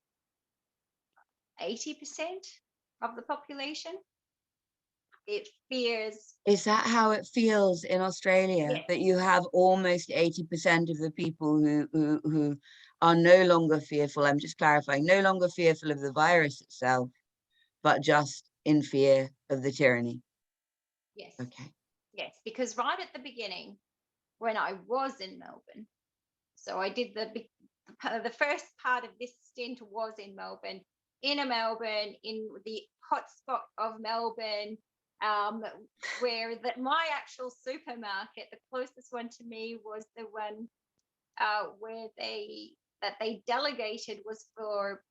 80% of the population. It fears. Is that how it feels in Australia? Yes. That you have almost 80% of the people who are no longer fearful? I'm just clarifying, no longer fearful of the virus itself, but just in fear of the tyranny. Yes. Okay. Yes, because right at the beginning, when I was in Melbourne, so I did the first part of this stint was in Melbourne, in the hotspot of Melbourne, where my actual supermarket, the closest one to me, was the one where they delegated was for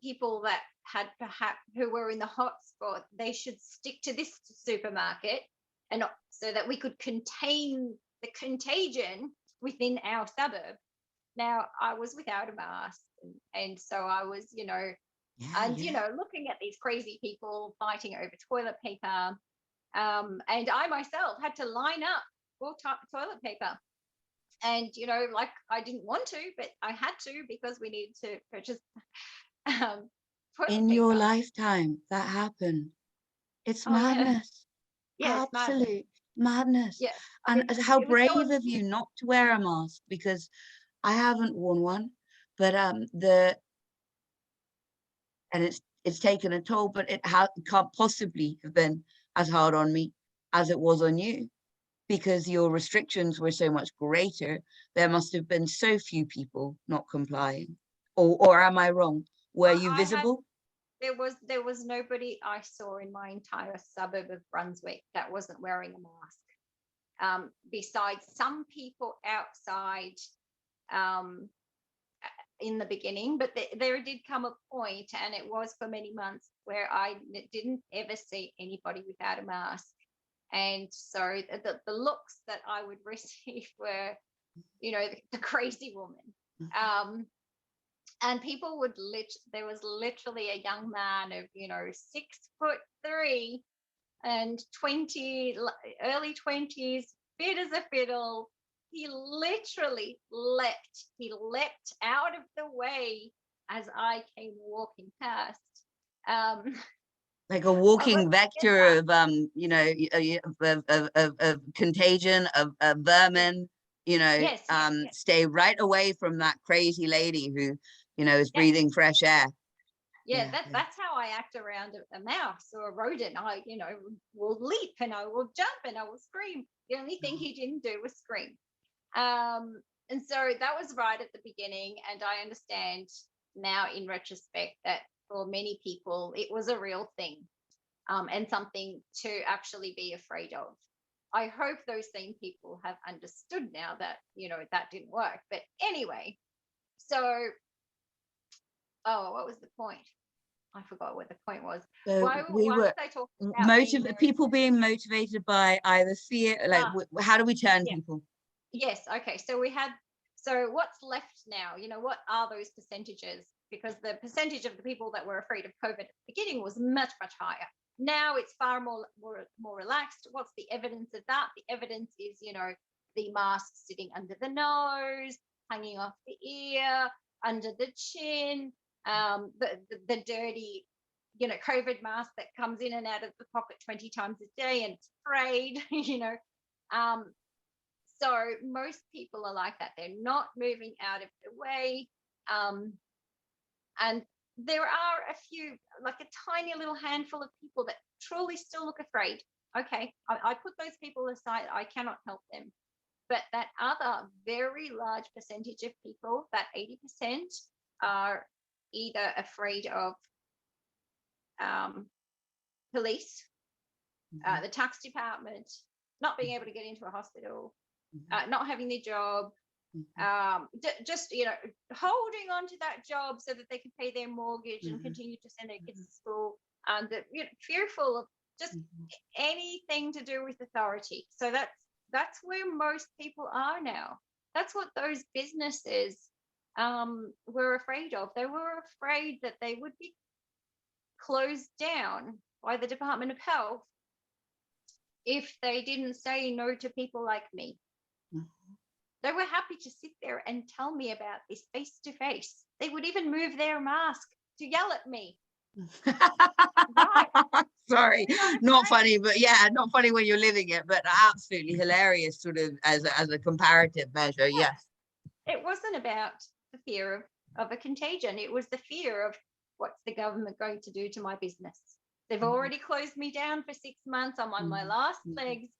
people that had perhaps who were in the hotspot. They should stick to this supermarket, and so that we could contain the contagion within our suburb. Now I was without a mask, and so I was, looking at these crazy people fighting over toilet paper, and I myself had to line up for toilet paper. And like, I didn't want to, but I had to, because we needed to purchase toilet In paper. your lifetime, that happened. It's madness. Yeah. Absolute madness. Yeah. And how brave of you not to wear a mask, because I haven't worn one, but it's taken a toll, but it can't possibly have been as hard on me as it was on you, because your restrictions were so much greater. There must have been so few people not complying, or am I wrong? Were you visible? There was nobody I saw in my entire suburb of Brunswick that wasn't wearing a mask. Besides some people outside in the beginning, but there did come a point, and it was for many months, where I didn't ever see anybody without a mask. And so the looks that I would receive were, the crazy woman. And people would there was literally a young man of, 6'3" and early 20s, fit as a fiddle. He literally leapt out of the way as I came walking past. Like a walking vector of of contagion, of vermin, yes. Stay right away from that crazy lady who is breathing fresh air. Yeah, that's how I act around a mouse or a rodent. I will leap, and I will jump, and I will scream. The only thing he didn't do was scream. And so that was right at the beginning, and I understand now in retrospect that for many people it was a real thing, and something to actually be afraid of. I hope those same people have understood now that that didn't work. But anyway, so what was the point? I forgot what the point was. So Why we was were I talking about being very people being motivated by either fear, like how do we turn yeah. people? Yes. Okay. So what's left now? You know, what are those percentages? Because the percentage of the people that were afraid of COVID at the beginning was much, much higher. Now it's far more relaxed. What's the evidence of that? The evidence is, you know, the mask sitting under the nose, hanging off the ear, under the chin, the dirty, you know, COVID mask that comes in and out of the pocket 20 times a day and it's frayed, you know. So most people are like that. They're not moving out of the way. And there are a few, like a tiny little handful of people that truly still look afraid. Okay, I put those people aside. I cannot help them. But that other very large percentage of people, that 80%, are either afraid of police, the tax department, not being able to get into a hospital, not having their job, just, you know, holding on to that job so that they can pay their mortgage and continue to send their kids to school, and you know, fearful of just anything to do with authority. So that's where most people are now. That's what those businesses were afraid of. They were afraid that they would be closed down by the Department of Health if they didn't say no to people like me. They were happy to sit there and tell me about this face to face. They would even move their mask to yell at me. Right. Sorry, not funny, but yeah, not funny when you're living it, but absolutely hilarious, sort of as a comparative measure. Yeah. Yes. It wasn't about the fear of a contagion. It was the fear of what's the government going to do to my business. They've already closed me down for 6 months. I'm on my last legs.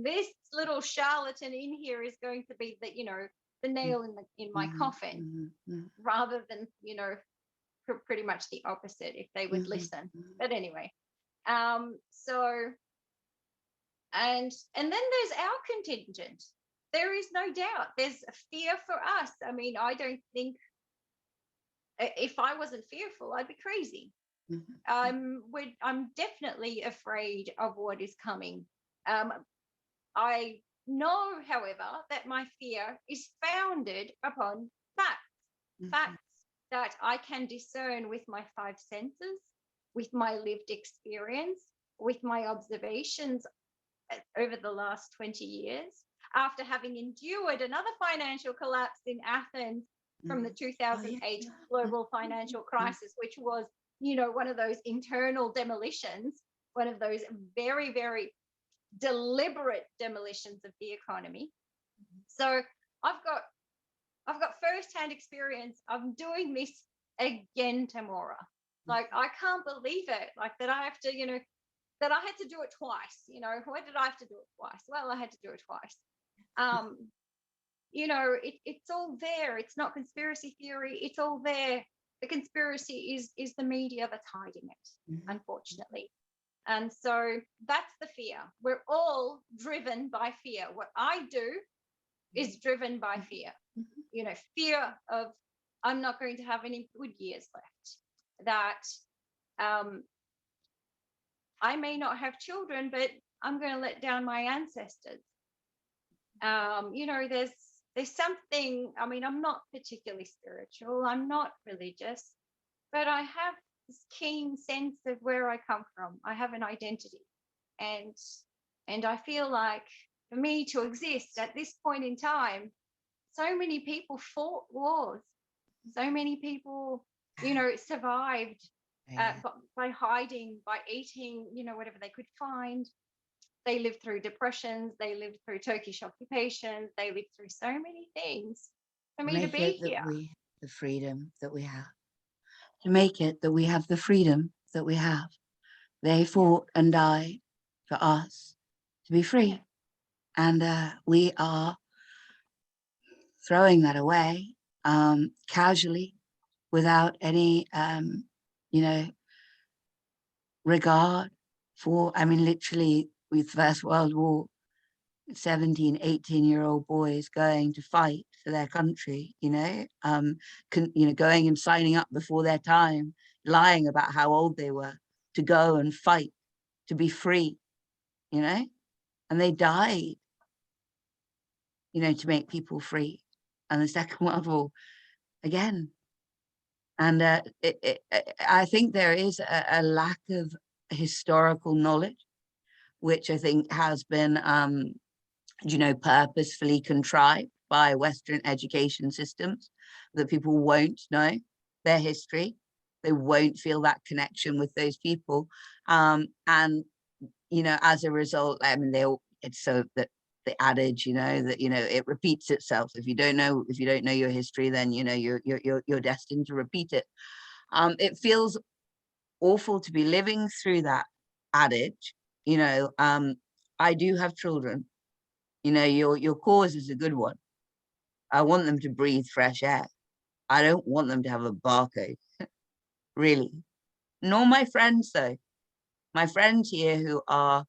This little charlatan in here is going to be the, you know, the nail in my coffin, rather than, you know, pretty much the opposite if they would listen. But anyway, so and then there's our contingent. There is no doubt there's a fear for us. I mean, I don't think, if I wasn't fearful, I'd be crazy. I'm definitely afraid of what is coming. I know, however, that my fear is founded upon facts that I can discern with my 5 senses, with my lived experience, with my observations over the last 20 years, after having endured another financial collapse in Athens from the 2008 global financial crisis, which was, you know, one of those internal demolitions, one of those very, very deliberate demolitions of the economy. So I've got first-hand experience. I'm doing this again tomorrow. Like, I can't believe it. Like, that I have to, you know, that I had to do it twice. You know, why did I have to do it twice? Well, I had to do it twice. You know, it's all there. It's not conspiracy theory. It's all there. The conspiracy is the media that's hiding it, unfortunately. And so that's the fear. We're all driven by fear. What I do is driven by fear. You know, fear of I'm not going to have any good years left. That I may not have children, but I'm going to let down my ancestors. You know, there's something. I mean, I'm not particularly spiritual. I'm not religious, but I have this keen sense of where I come from. I have an identity, and I feel like for me to exist at this point in time, so many people fought wars, so many people, you know, survived by hiding, by eating, you know, whatever they could find. They lived through depressions, they lived through Turkish occupations, they lived through so many things. For me to be here, the freedom that we have. To make it that we have the freedom that we have. They fought and died for us to be free. And we are throwing that away casually, without any, you know, regard for, I mean, literally with First World War, 17, 18-year-old boys going to fight for their country, you know, going and signing up before their time, lying about how old they were, to go and fight, to be free, you know, and they died, you know, to make people free. And the Second World War again. And I think there is a lack of historical knowledge, which I think has been, you know, purposefully contrived by Western education systems, that people won't know their history. They won't feel that connection with those people. And, you know, as a result, I mean, it's so that the adage, you know, that, you know, it repeats itself. If you don't know your history, then, you know, you're destined to repeat it. It feels awful to be living through that adage. You know, I do have children. You know, your cause is a good one. I want them to breathe fresh air. I don't want them to have a barcode, really. Nor my friends, though. My friends here who are,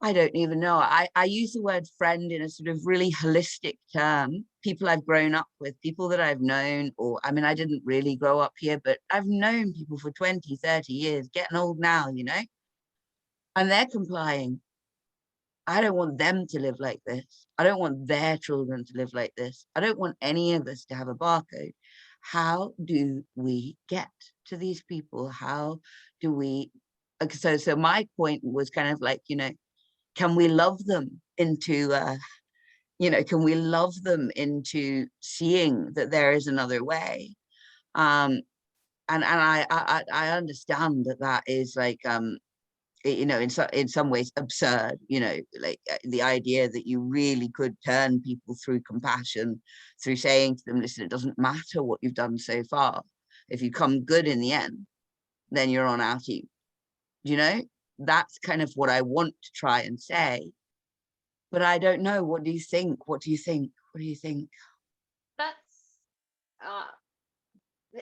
I don't even know. I use the word friend in a sort of really holistic term. People I've grown up with, people that I've known, or, I mean, I didn't really grow up here, but I've known people for 20, 30 years, getting old now, you know, and they're complying. I don't want them to live like this. I don't want their children to live like this. I don't want any of us to have a barcode. How do we get to these people? How do we, so my point was kind of like, you know, can we love them into, you know, can we love them into seeing that there is another way? And I understand that that is like, you know, in some ways absurd, you know, like the idea that you really could turn people through compassion, through saying to them, listen, it doesn't matter what you've done so far. If you come good in the end, then you're on our team. You know, that's kind of what I want to try and say. But I don't know. What do you think? What do you think? What do you think? That's uh,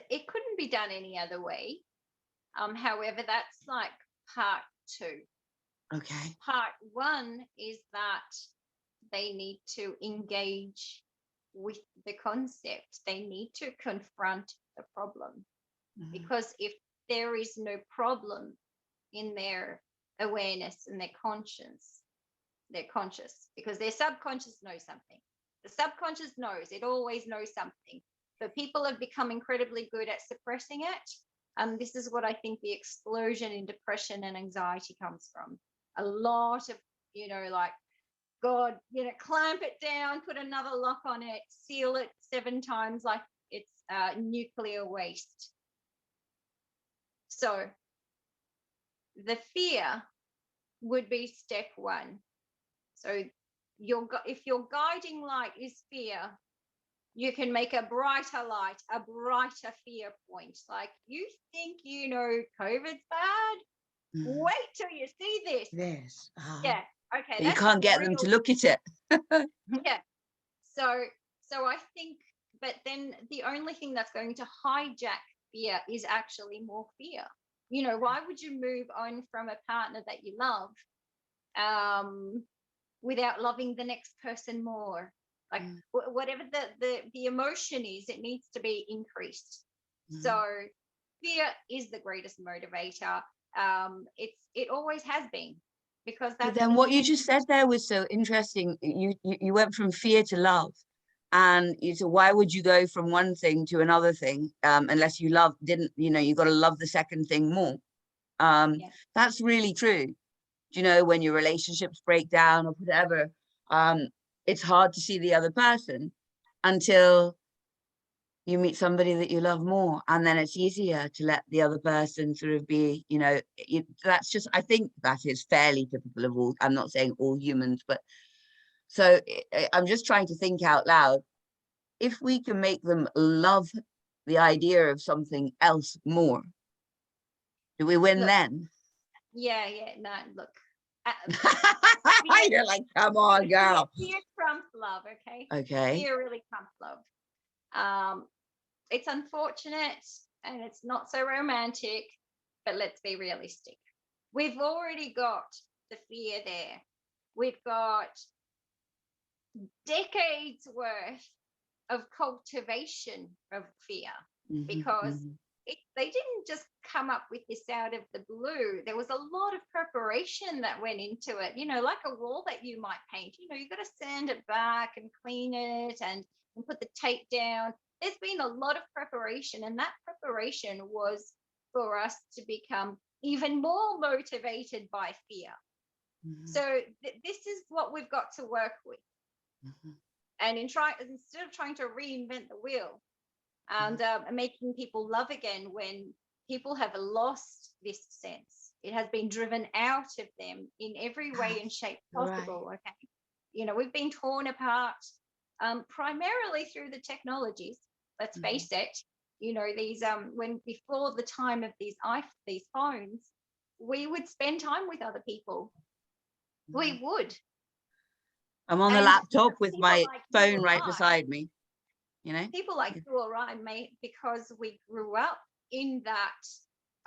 it couldn't be done any other way. However, that's like part two. Okay. Part one is that they need to engage with the concept. They need to confront the problem. Because if there is no problem in their awareness and their conscience, they're conscious because their subconscious knows something. The subconscious knows, it always knows something. But people have become incredibly good at suppressing it. This is what I think the explosion in depression and anxiety comes from. A lot of, you know, like, God, you know, clamp it down, put another lock on it, seal it 7 times like it's nuclear waste. So the fear would be step one. So if your guiding light is fear, you can make a brighter light, a brighter fear point. Like, you think you know COVID's bad? Wait till you see this. Yes. Yeah. Okay. But you That's can't get real. them to look at it. Yeah. So I think, but then the only thing that's going to hijack fear is actually more fear. You know, why would you move on from a partner that you love without loving the next person more? Like, whatever the emotion is, it needs to be increased. So fear is the greatest motivator. It always has been, because But that's then the what you human. just said there was so interesting. You went from fear to love. And you said, why would you go from one thing to another thing unless you you know, you got to love the second thing more. Yeah. That's really true. You know, when your relationships break down or whatever, it's hard to see the other person until you meet somebody that you love more, and then it's easier to let the other person sort of be, you know, that's just, I think that is fairly typical of all, I'm not saying all humans, but so I'm just trying to think out loud. If we can make them love the idea of something else more, do we win Look, then? yeah, no, look. You're like, come on, girl. Fear trumps love, okay? Okay. Fear really trumps love. It's unfortunate and it's not so romantic, but let's be realistic. We've already got the fear there. We've got decades worth of cultivation of fear, because they didn't just come up with this out of the blue. There was a lot of preparation that went into it, like a wall that you might paint. You've got to sand it back and clean it and put the tape down. There's been a lot of preparation, and that preparation was for us to become even more motivated by fear. So this is what we've got to work with. And instead of trying to reinvent the wheel and making people love again when people have lost this sense, it has been driven out of them in every way and shape possible. Right. Okay, we've been torn apart primarily through the technologies. Let's face it. These when before the time of these phones, we would spend time with other people. We would. I'm on the laptop with my phone right beside me. People like you or I because we grew up in that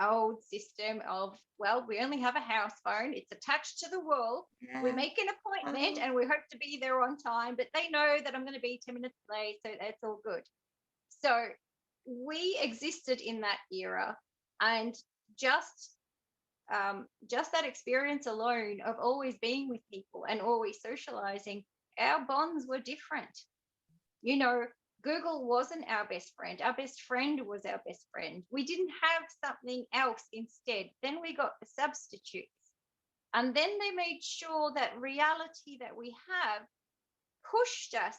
old system of, well, we only have a house phone. It's attached to the wall. Yeah. We make an appointment and we hope to be there on time, but they know that I'm going to be 10 minutes late, so that's all good. So we existed in that era, and just that experience alone of always being with people and always socializing, our bonds were different. Google wasn't our best friend. Our best friend was our best friend. We didn't have something else instead. Then we got the substitutes. And then they made sure that reality that we have pushed us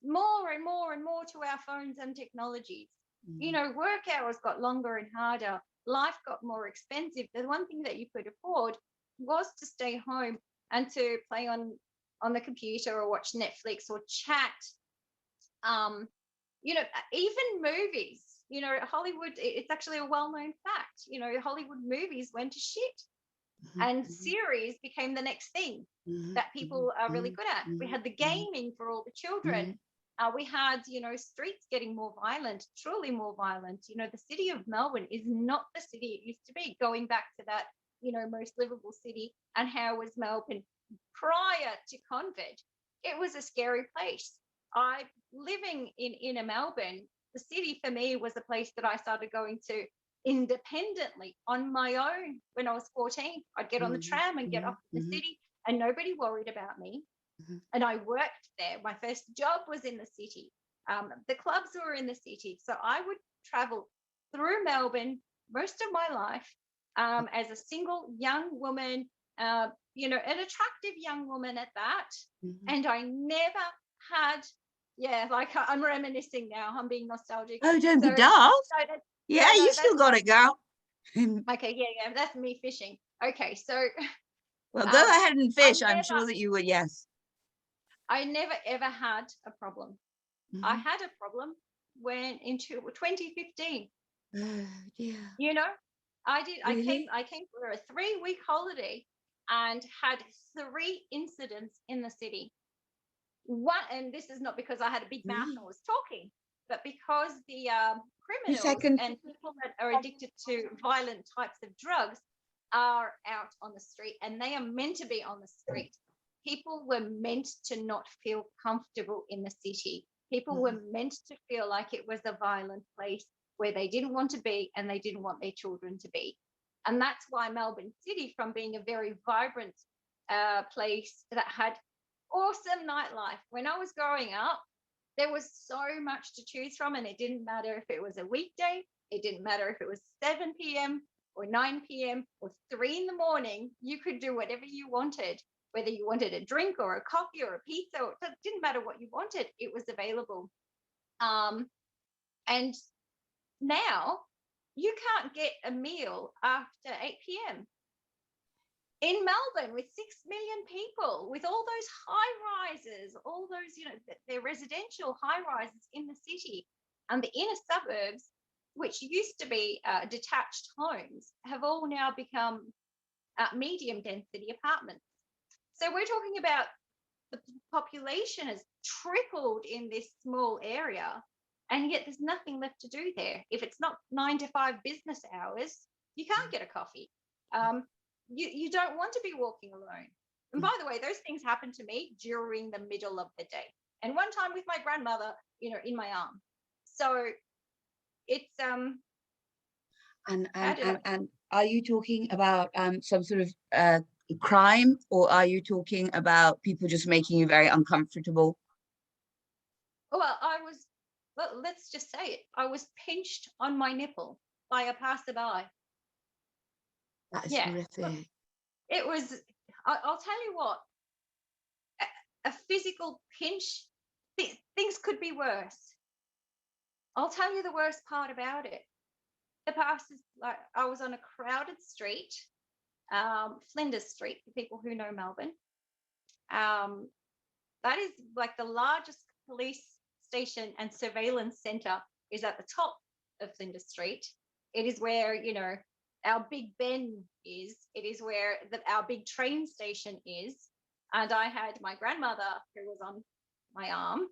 more and more and more to our phones and technologies. Work hours got longer and harder. Life got more expensive. The one thing that you could afford was to stay home and to play on the computer or watch Netflix or chat. Even movies, Hollywood, it's actually a well-known fact, Hollywood movies went to shit and series became the next thing that people are really good at. We had the gaming for all the children. We had, streets getting more violent, truly more violent. The city of Melbourne is not the city it used to be, going back to that, most livable city. And how was Melbourne prior to COVID? It was a scary place. Living in a Melbourne, the city for me was a place that I started going to independently on my own when I was 14. I'd get on the tram and get off in the city, and nobody worried about me. And I worked there. My first job was in the city. The clubs were in the city. So I would travel through Melbourne most of my life as a single young woman, an attractive young woman at that. And I never had, I'm reminiscing now. I'm being nostalgic. Oh, don't be daft. You still got it, girl. Okay, yeah, that's me fishing. Okay, so. Well, go ahead and fish. I'm sure that you would, yes. I never ever had a problem. I had a problem when into 2015. Oh, dear. I did. Really? I came for a 3-week holiday and had 3 incidents in the city. One, and this is not because I had a big mouth and was talking, but because the criminals and people that are addicted to violent types of drugs are out on the street, and they are meant to be on the street. People were meant to not feel comfortable in the city. People were meant to feel like it was a violent place where they didn't want to be and they didn't want their children to be. And that's why Melbourne City, from being a very vibrant place that had awesome nightlife, when I was growing up, there was so much to choose from, and it didn't matter if it was a weekday, it didn't matter if it was 7 p.m. or 9 p.m. or 3 in the morning, you could do whatever you wanted. Whether you wanted a drink or a coffee or a pizza, it didn't matter what you wanted, it was available. And now you can't get a meal after 8 p.m. in Melbourne with 6 million people, with all those high rises, all those, they're residential high rises in the city. And the inner suburbs, which used to be detached homes, have all now become medium density apartments. So we're talking about the population has tripled in this small area, and yet there's nothing left to do there. If it's not 9 to 5 business hours, you can't get a coffee. You don't want to be walking alone. And by the way, those things happen to me during the middle of the day. And one time with my grandmother, in my arm. So it's And How did I? are you talking about some sort of crime, or are you talking about people just making you very uncomfortable? Well, well, let's just say it. I was pinched on my nipple by a passerby. That is Yeah, look, horrific. it was, I'll tell you what, a physical pinch, things could be worse. I'll tell you the worst part about it. The passers, like, I was on a crowded street, Flinders Street, for people who know Melbourne. Um, that is like the largest police station and surveillance centre is at the top of Flinders Street. It is where, our Big Ben is. It is where our big train station is. And I had my grandmother who was on my arm,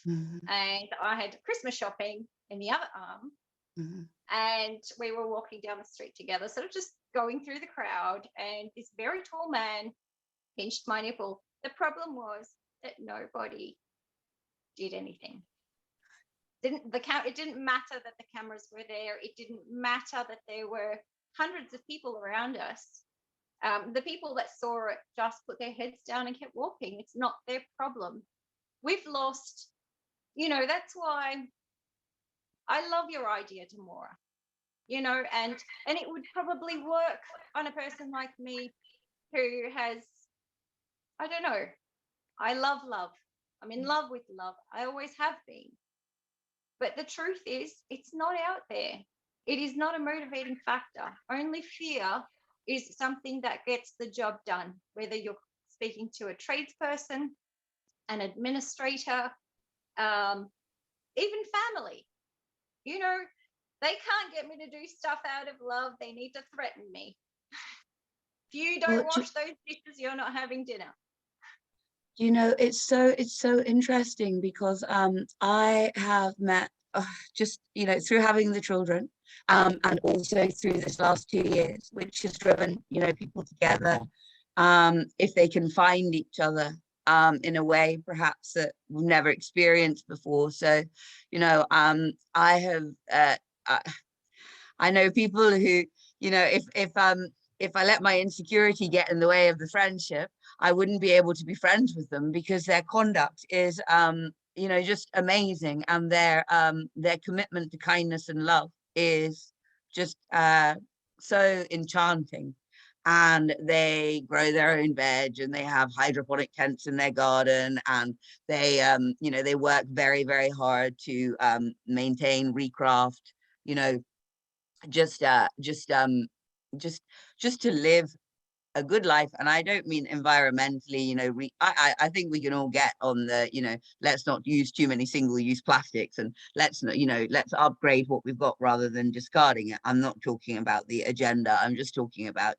Mhm, and I had Christmas shopping in the other arm. mhm. And we were walking down the street together, sort of just going through the crowd. And this very tall man pinched my nipple. The problem was that nobody did anything. It didn't matter that the cameras were there. It didn't matter that there were hundreds of people around us. The people that saw it just put their heads down and kept walking. It's not their problem. We've lost, that's why I love your idea, Tamora. And it would probably work on a person like me who has, I don't know, I love love. I'm in love with love. I always have been. But the truth is, it's not out there. It is not a motivating factor. Only fear is something that gets the job done, whether you're speaking to a tradesperson, an administrator, even family. You know, they can't get me to do stuff out of love. They need to threaten me. If you Well, don't wash those dishes, you're not having dinner. it's so interesting because I have met just through having the children, and also through this last 2 years, which has driven people together, if they can find each other in a way perhaps that we've never experienced before. So I have I, I know people who, if I let my insecurity get in the way of the friendship, I wouldn't be able to be friends with them because their conduct is just amazing, and their commitment to kindness and love is just so enchanting. And they grow their own veg, and they have hydroponic tents in their garden, and they work very, very hard to maintain, recraft, you know, just just to live a good life. And I don't mean environmentally, I think we can all get on the, let's not use too many single-use plastics, and let's not, let's upgrade what we've got rather than discarding it. I'm not talking about the agenda. I'm just talking about,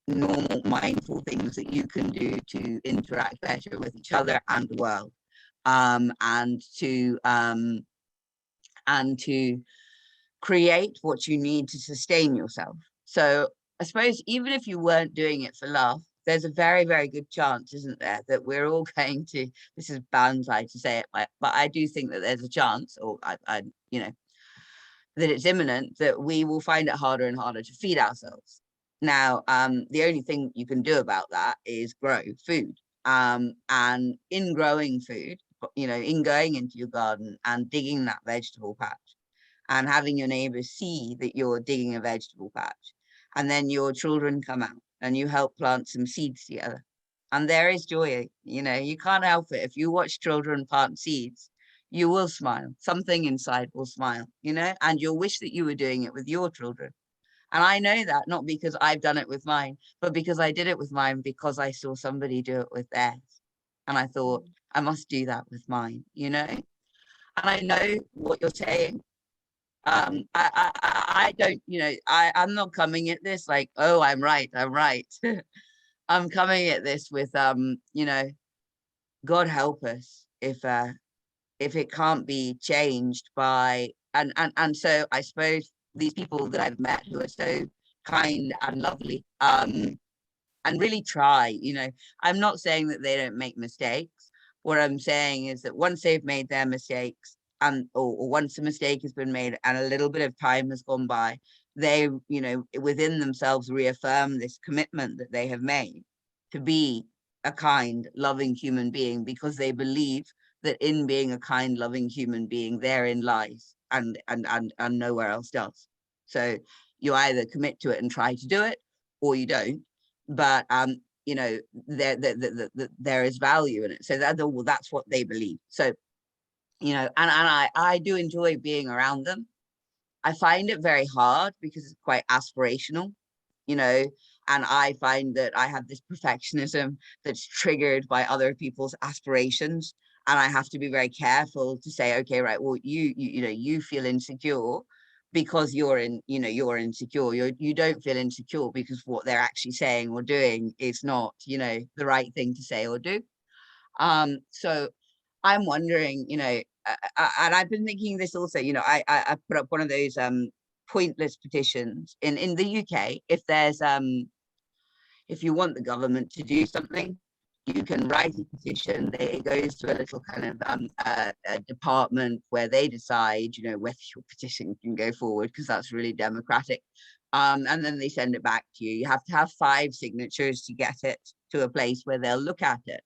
normal mindful things that you can do to interact better with each other and the world, and to create what you need to sustain yourself. So I suppose even if you weren't doing it for love, there's a very, very good chance, isn't there, that we're all going to, this is banzai to say it, but I do think that there's a chance, or that it's imminent, that we will find it harder and harder to feed ourselves. Now, the only thing you can do about that is grow food. And in growing food, in going into your garden and digging that vegetable patch, and having your neighbors see that you're digging a vegetable patch, and then your children come out and you help plant some seeds together, and there is joy. You can't help it. If you watch children plant seeds, you will smile. Something inside will smile, and you'll wish that you were doing it with your children. And I know that not because I've done it with mine, but because I did it with mine because I saw somebody do it with theirs, and I thought, I must do that with mine. And I know what you're saying. I don't, I'm not coming at this like, oh, I'm right. I'm coming at this with, God help us if it can't be changed by, and so I suppose these people that I've met who are so kind and lovely, and really try, I'm not saying that they don't make mistakes. What I'm saying is that once they've made their mistakes, or once a mistake has been made and a little bit of time has gone by, they, you know, within themselves reaffirm this commitment that they have made to be a kind, loving human being, because they believe that in being a kind, loving human being, therein lies, and nowhere else does. So you either commit to it and try to do it, or you don't. But you know, there is value in it. So well, that's what they believe. So, you know, and I do enjoy being around them. I find it very hard because it's quite aspirational, you know, and I find that I have this perfectionism that's triggered by other people's aspirations. And I have to be very careful to say, okay, right, well, you know, you feel insecure because you're you're insecure. You don't feel insecure because what they're actually saying or doing is not, you know, the right thing to say or do. So I'm wondering, you know, and I've been thinking this also, you know, I put up one of those pointless petitions in the UK. If you want the government to do something, you can write a petition. It goes to a little kind of a department where they decide, you know, whether your petition can go forward, because that's really democratic. And then they send it back to you. You have to have 5 signatures to get it to a place where they'll look at it.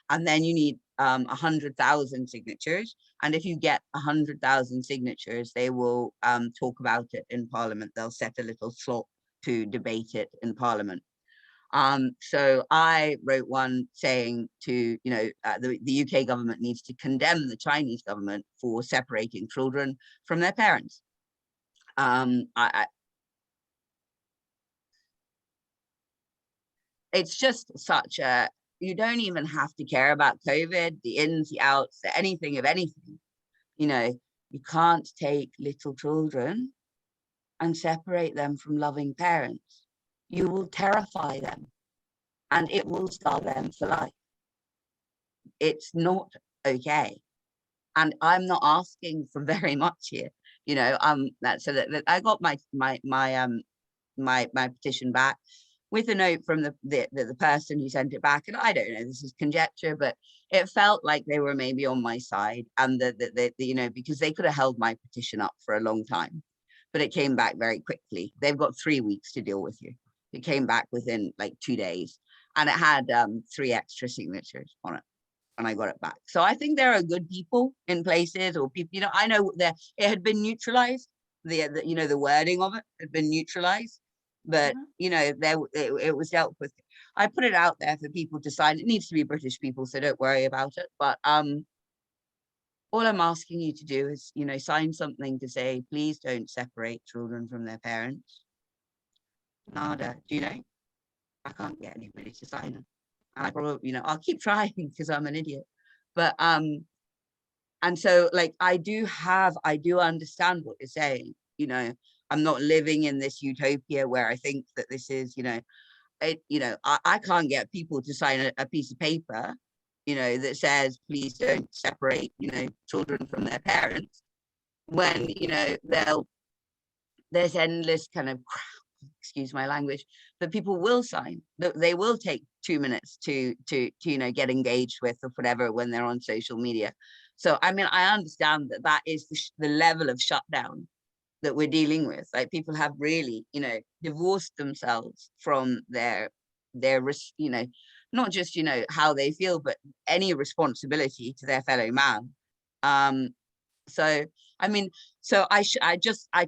And then you need 100,000 signatures. And if you get 100,000 signatures, they will talk about it in Parliament. They'll set a little slot to debate it in Parliament. So I wrote one saying to, you know, the UK government needs to condemn the Chinese government for separating children from their parents. It's just such a, you don't even have to care about COVID, the ins, the outs, anything of anything. You know, you can't take little children and separate them from loving parents. You will terrify them and it will scar them for life. It's not okay. And I'm not asking for very much here, you know. That I got my petition back with a note from the person who sent it back. And I don't know, this is conjecture, but it felt like they were maybe on my side, and you know, because they could have held my petition up for a long time, but it came back very quickly. They've got 3 weeks to deal with you. It came back within like 2 days, and it had 3 extra signatures on it, and I got it back. So I think there are good people in places, or people, you know, I know that it had been neutralized. The you know, the wording of it had been neutralized, but you know, it was dealt with. I put it out there for people to sign. It needs to be British people, so don't worry about it. But all I'm asking you to do is, you know, sign something to say, please don't separate children from their parents. Nada, do you know? I can't get anybody to sign them. I probably, you know, I'll keep trying because I'm an idiot. But and so, like, I do understand what you're saying. You know, I'm not living in this utopia where I think that this is, you know, you know, I can't get people to sign a piece of paper, you know, that says, please don't separate, you know, children from their parents, when, you know, there's endless kind of, excuse my language, that people will sign, that they will take 2 minutes to you know, get engaged with or whatever when they're on social media. So I mean, I understand that that is the level of shutdown that we're dealing with. Like, people have really, you know, divorced themselves from their you know, not just, you know, how they feel, but any responsibility to their fellow man. So I mean, so I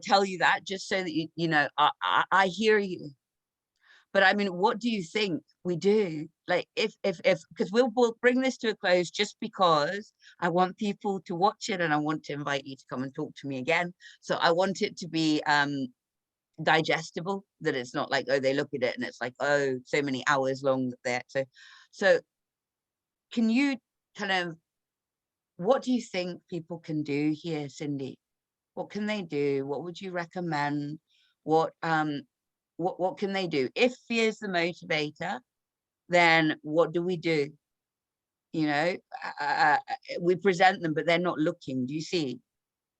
tell you that just so that you know, I hear you. But I mean, what do you think we do? Like, if because we'll bring this to a close, just because I want people to watch it, and I want to invite you to come and talk to me again. So I want it to be digestible, that it's not like, oh, they look at it and it's like, oh, so many hours long there. So can you kind of, what do you think people can do here, Cindy? What can they do? What would you recommend? What can they do? If fear is the motivator, then what do we do? You know, we present them, but they're not looking. Do you see?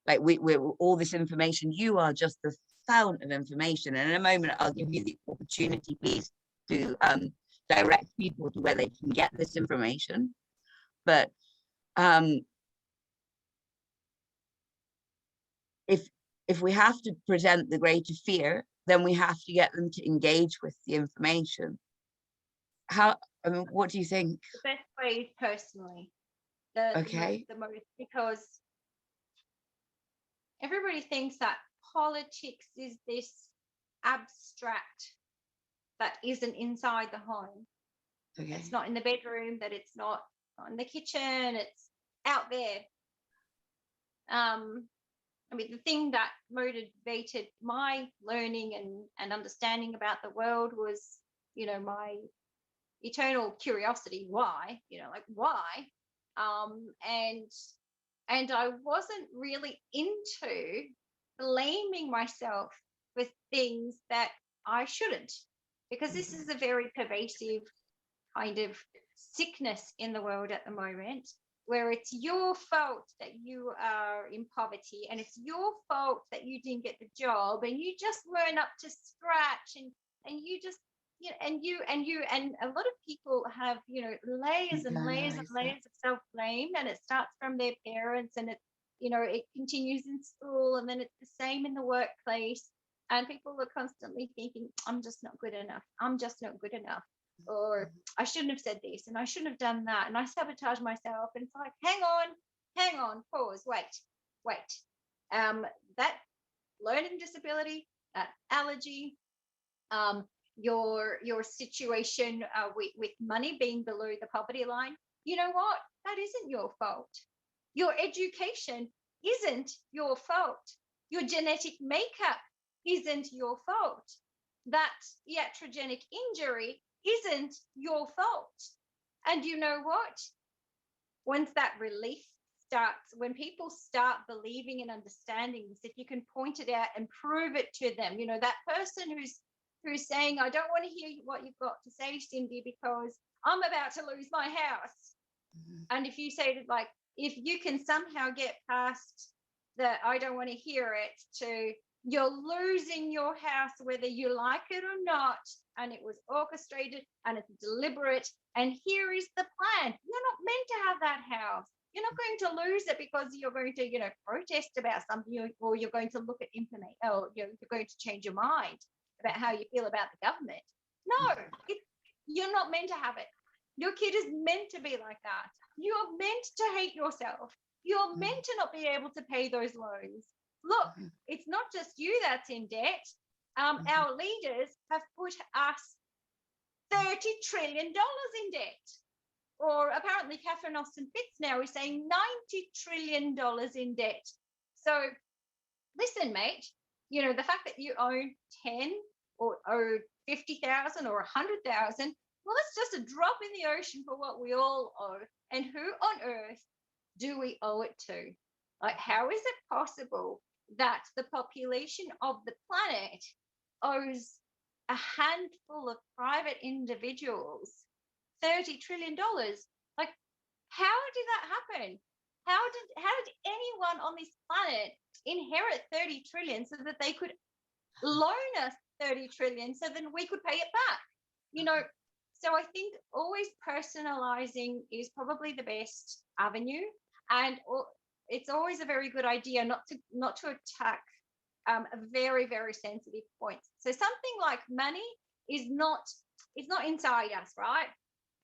Like, we're all this information. You are just the fount of information. And in a moment, I'll give you the opportunity, please, to direct people to where they can get this information. But if if we have to present the greater fear, then we have to get them to engage with the information. I mean, what do you think? The best way is personally, Okay. the most, because everybody thinks that politics is this abstract that isn't inside the home. Okay. It's not in the bedroom, that it's not in the kitchen, it's out there. I mean, the thing that motivated my learning and understanding about the world was, my eternal curiosity. Why? Like, why? And I wasn't really into blaming myself for things that I shouldn't, because this is a very pervasive kind of sickness in the world at the moment, where it's your fault that you are in poverty, and it's your fault that you didn't get the job, and you just weren't up to scratch, and you just, and a lot of people have, layers and layers and layers of self-blame, and it starts from their parents, and it continues in school, and then it's the same in the workplace, and people are constantly thinking, I'm just not good enough, I'm just not good enough, or I shouldn't have said this, and I shouldn't have done that, and I sabotage myself. And it's like, hang on, pause, wait. That learning disability, that allergy, your situation with money being below the poverty line, you know what? That isn't your fault. Your education isn't your fault. Your genetic makeup isn't your fault. That iatrogenic injury isn't your fault. And you know what? Once that relief starts, when people start believing and understanding this, if you can point it out and prove it to them, that person who's saying, I don't want to hear what you've got to say, Cindy, because I'm about to lose my house. And if you say it like, if you can somehow get past that, I don't want to hear it, to you're losing your house whether you like it or not, and it was orchestrated and it's deliberate, and here is the plan. You're not meant to have that house. You're not going to lose it because you're going to protest about something, or you're going to look at information, or you're going to change your mind about how you feel about the government. No, you're not meant to have it. Your kid is meant to be like that. You're meant to hate yourself. You're meant to not be able to pay those loans. Look, it's not just you that's in debt. Our leaders have put us $30 trillion in debt. Or apparently Catherine Austin-Fitts now is saying $90 trillion in debt. So listen, mate, the fact that you owe 10 or owe 50,000 or 100,000, well, it's just a drop in the ocean for what we all owe. And who on earth do we owe it to? Like, how is it possible that the population of the planet owes a handful of private individuals $30 trillion? Like, how did that happen? How did anyone on this planet inherit 30 trillion so that they could loan us 30 trillion so then we could pay it back? So I think always personalizing is probably the best avenue, and it's always a very good idea not to attack a very, very sensitive point. So something like money is not inside us, right?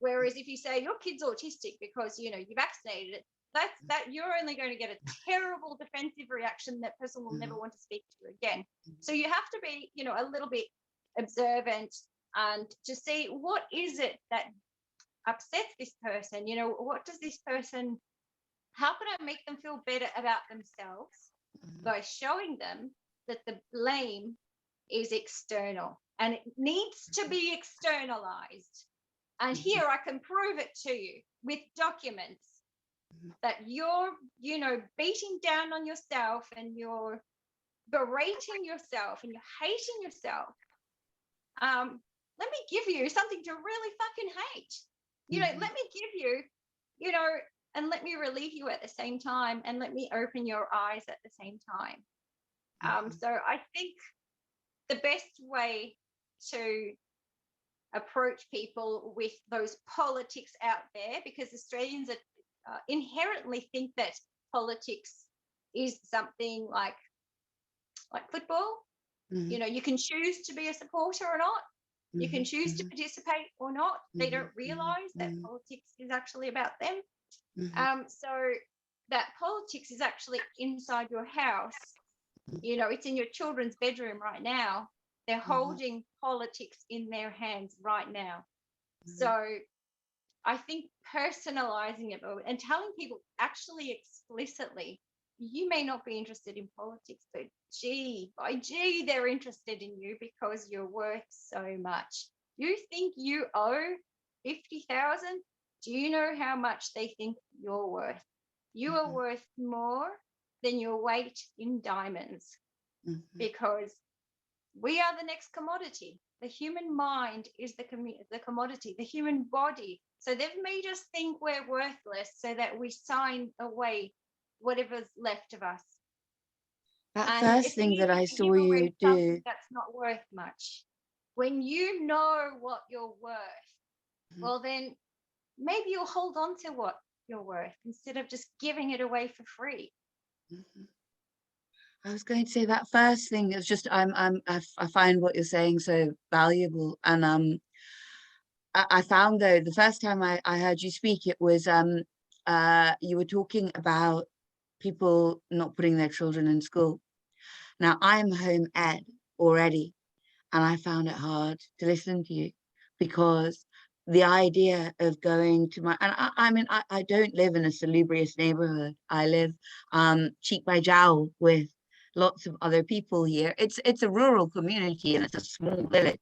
Whereas if you say your kid's autistic because you vaccinated it, that you're only going to get a terrible defensive reaction. That person will never want to speak to you again. So you have to be, a little bit observant and to see what is it that upsets this person. What does this person? How can I make them feel better about themselves by showing them that the blame is external and it needs to be externalized? And here I can prove it to you with documents that you're, beating down on yourself and you're berating yourself and you're hating yourself. Let me give you something to really fucking hate. Let me give you, and let me relieve you at the same time, and let me open your eyes at the same time. So I think the best way to approach people with those politics out there, because Australians inherently think that politics is something like like football. Mhm. You know, you can choose to be a supporter or not. You can Mhm. choose to Mhm. participate or not. They Mhm. don't realize that Mhm. politics is actually about them. Mhm. So that politics is actually inside your house. You know, it's in your children's bedroom right now. They're Mhm. holding politics in their hands right now. Mhm. So I think personalizing it and telling people actually explicitly, you may not be interested in politics, but by gee, they're interested in you because you're worth so much. You think you owe 50,000? Do you know how much they think you're worth? You are Mhm. worth more than your weight in diamonds, Mhm. because we are the next commodity. The human mind is the commodity, the human body. So they've made us think we're worthless so that we sign away whatever's left of us. That And first it's thing that easy I to saw give you away something do. that's not worth much. When you know what you're worth, Mhm. well, then maybe you'll hold on to what you're worth instead of just giving it away for free. Mhm. I was going to say that first thing is just I find what you're saying so valuable, and I found though the first time I heard you speak, it was you were talking about people not putting their children in school. Now I'm home ed already, and I found it hard to listen to you because the idea of going to my, and I mean I don't live in a salubrious neighborhood. I live cheek by jowl with lots of other people here. It's a rural community and it's a small village,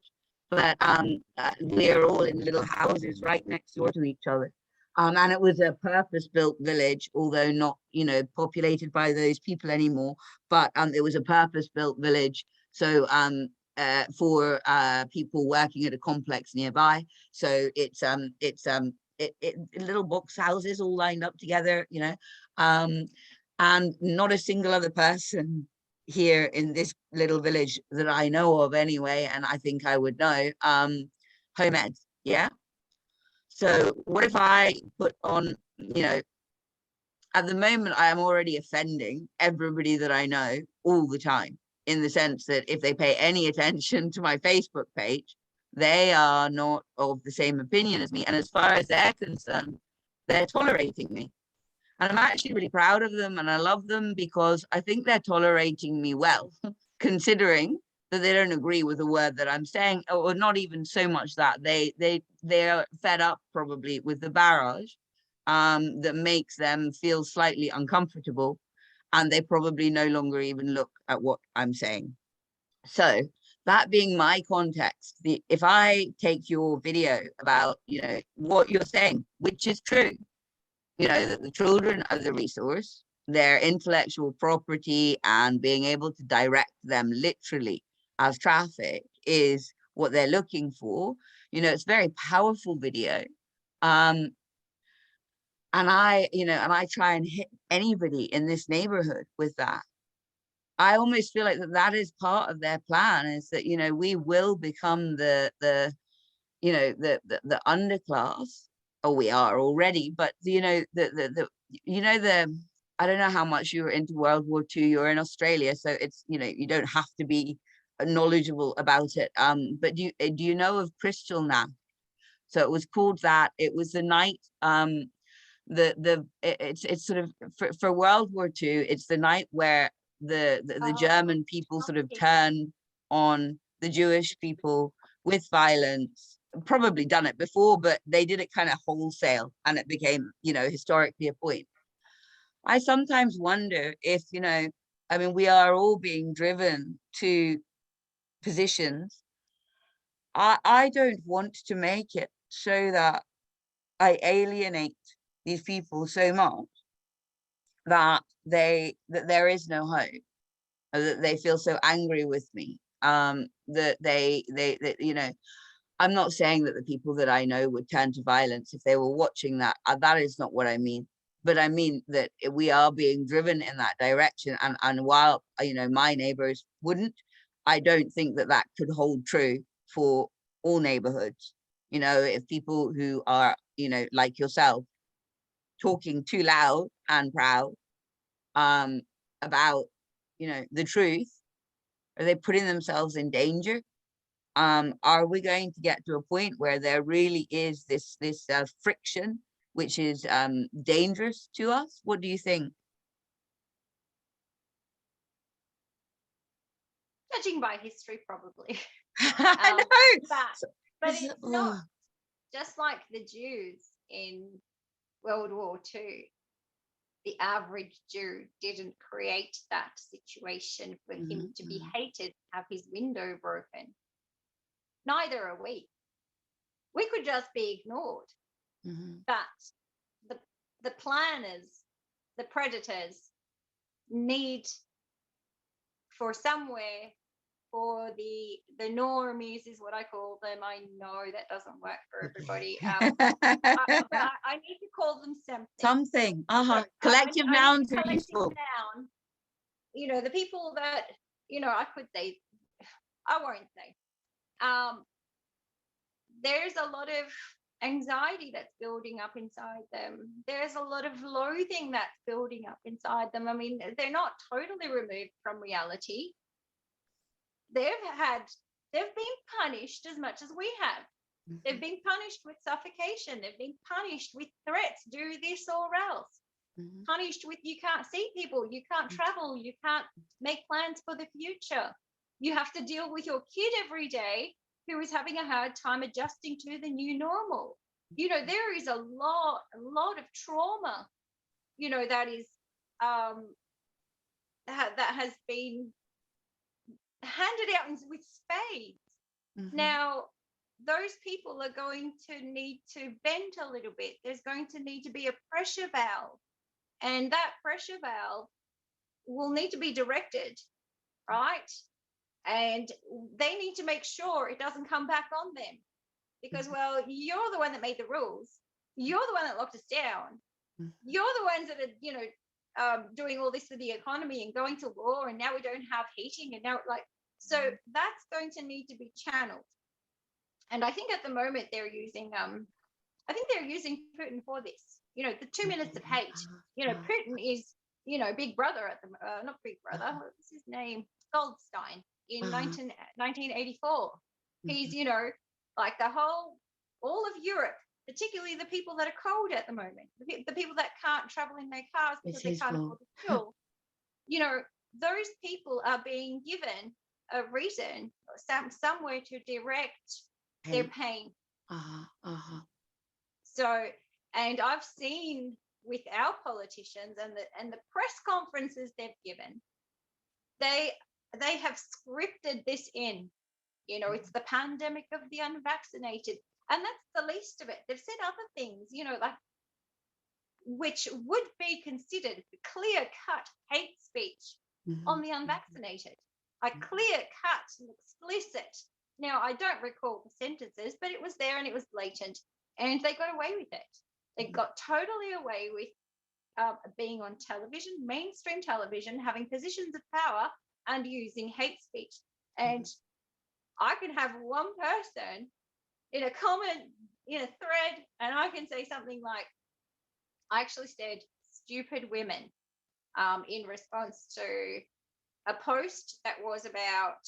but we're all in little houses right next door to each other. And it was a purpose-built village, although not, you know, populated by those people anymore. But it was a purpose-built village. So for people working at a complex nearby. So it's little box houses all lined up together, you know, and not a single other person here in this little village that I know of anyway, and I think I would know, home ed. Yeah. So what if I put on, you know, at the moment I am already offending everybody that I know all the time, in the sense that if they pay any attention to my Facebook page, they are not of the same opinion as me. And as far as they're concerned, they're tolerating me. And I'm actually really proud of them and I love them because I think they're tolerating me well, considering that they don't agree with the word that I'm saying, or not even so much that they're fed up probably with the barrage that makes them feel slightly uncomfortable, and they probably no longer even look at what I'm saying. So that being my context, if I take your video about, you know, what you're saying, which is true, you know, that the children are the resource, their intellectual property, and being able to direct them literally as traffic is what they're looking for. You know, it's a very powerful video. Um, and I try and hit anybody in this neighborhood with that. I almost feel like that is part of their plan, is that, you know, we will become you know, the underclass, or we are already, but you know, you know, I don't know how much you were into World War II. You're in Australia, so it's, you know, you don't have to be knowledgeable about it. But do you know of Kristallnacht? So it was called that. It was the night, it's sort of for World War II, it's the night where the Oh, German people sort of shocking. turned on the Jewish people with violence. Probably done it before, but they did it kind of wholesale, and it became, you know, historically a point. I sometimes wonder if, you know, I mean, we are all being driven to positions. I don't want to make it so that I alienate these people so much that there is no hope, or that they feel so angry with me, that they you know, I'm not saying that the people that I know would turn to violence if they were watching that. That is not what I mean. But I mean that we are being driven in that direction. And while, you know, my neighbors wouldn't, I don't think that that could hold true for all neighborhoods. You know, if people who are, you know, like yourself, talking too loud and proud um, about, you know, the truth, Are they putting themselves in danger? Are we going to get to a point where there really is this friction, which is dangerous to us? What do you think? Judging by history, probably. I know. But it's not just like the Jews in World War II. The average Jew didn't create that situation for him to be hated, have his window broken. Neither are we. We could just be ignored. But the planners, the predators, need for somewhere for the normies, is what I call them. I know that doesn't work for everybody. But I need to call them something. Something. Collective nouns are useful. Noun. You know, the people that, you know, I won't say. There's a lot of anxiety that's building up inside them. There's a lot of loathing that's building up inside them. I mean, they're not totally removed from reality. They've been punished as much as we have. They've been punished with suffocation. They've been punished with threats, do this or else. Punished with, you can't see people, you can't travel, you can't make plans for the future. You have to deal with your kid every day who is having a hard time adjusting to the new normal. You know, there is a lot of trauma, you know, that is that has been handed out with spades. Now, those people are going to need to bend a little bit. There's going to need to be a pressure valve, and that pressure valve will need to be directed, right? And they need to make sure it doesn't come back on them, because, well, you're the one that made the rules. You're the one that locked us down. You're the ones that are, you know, doing all this for the economy and going to war, and now we don't have heating, and now, like, so that's going to need to be channeled. And I think at the moment they're using Putin for this. You know, the 2 minutes of hate. You know, Putin is, you know, Big Brother at the not Big Brother. What's his name? Goldstein in 1984. He's, you know, like all of Europe, particularly the people that are cold at the moment, the people that can't travel in their cars because they can't afford the fuel. You know, those people are being given a reason, somewhere to direct their pain. So, and I've seen with our politicians and the press conferences they've given, they have scripted this in. You know, it's the pandemic of the unvaccinated, and that's the least of it. They've said other things, you know, like, which would be considered clear-cut hate speech on the unvaccinated, like clear-cut and explicit. Now, I don't recall the sentences, but it was there and it was blatant, and they got away with it. They got totally away with being on television, mainstream television, having positions of power and using hate speech. And I can have one person in a comment, in a thread, and I can say something like, I actually said stupid women in response to a post that was about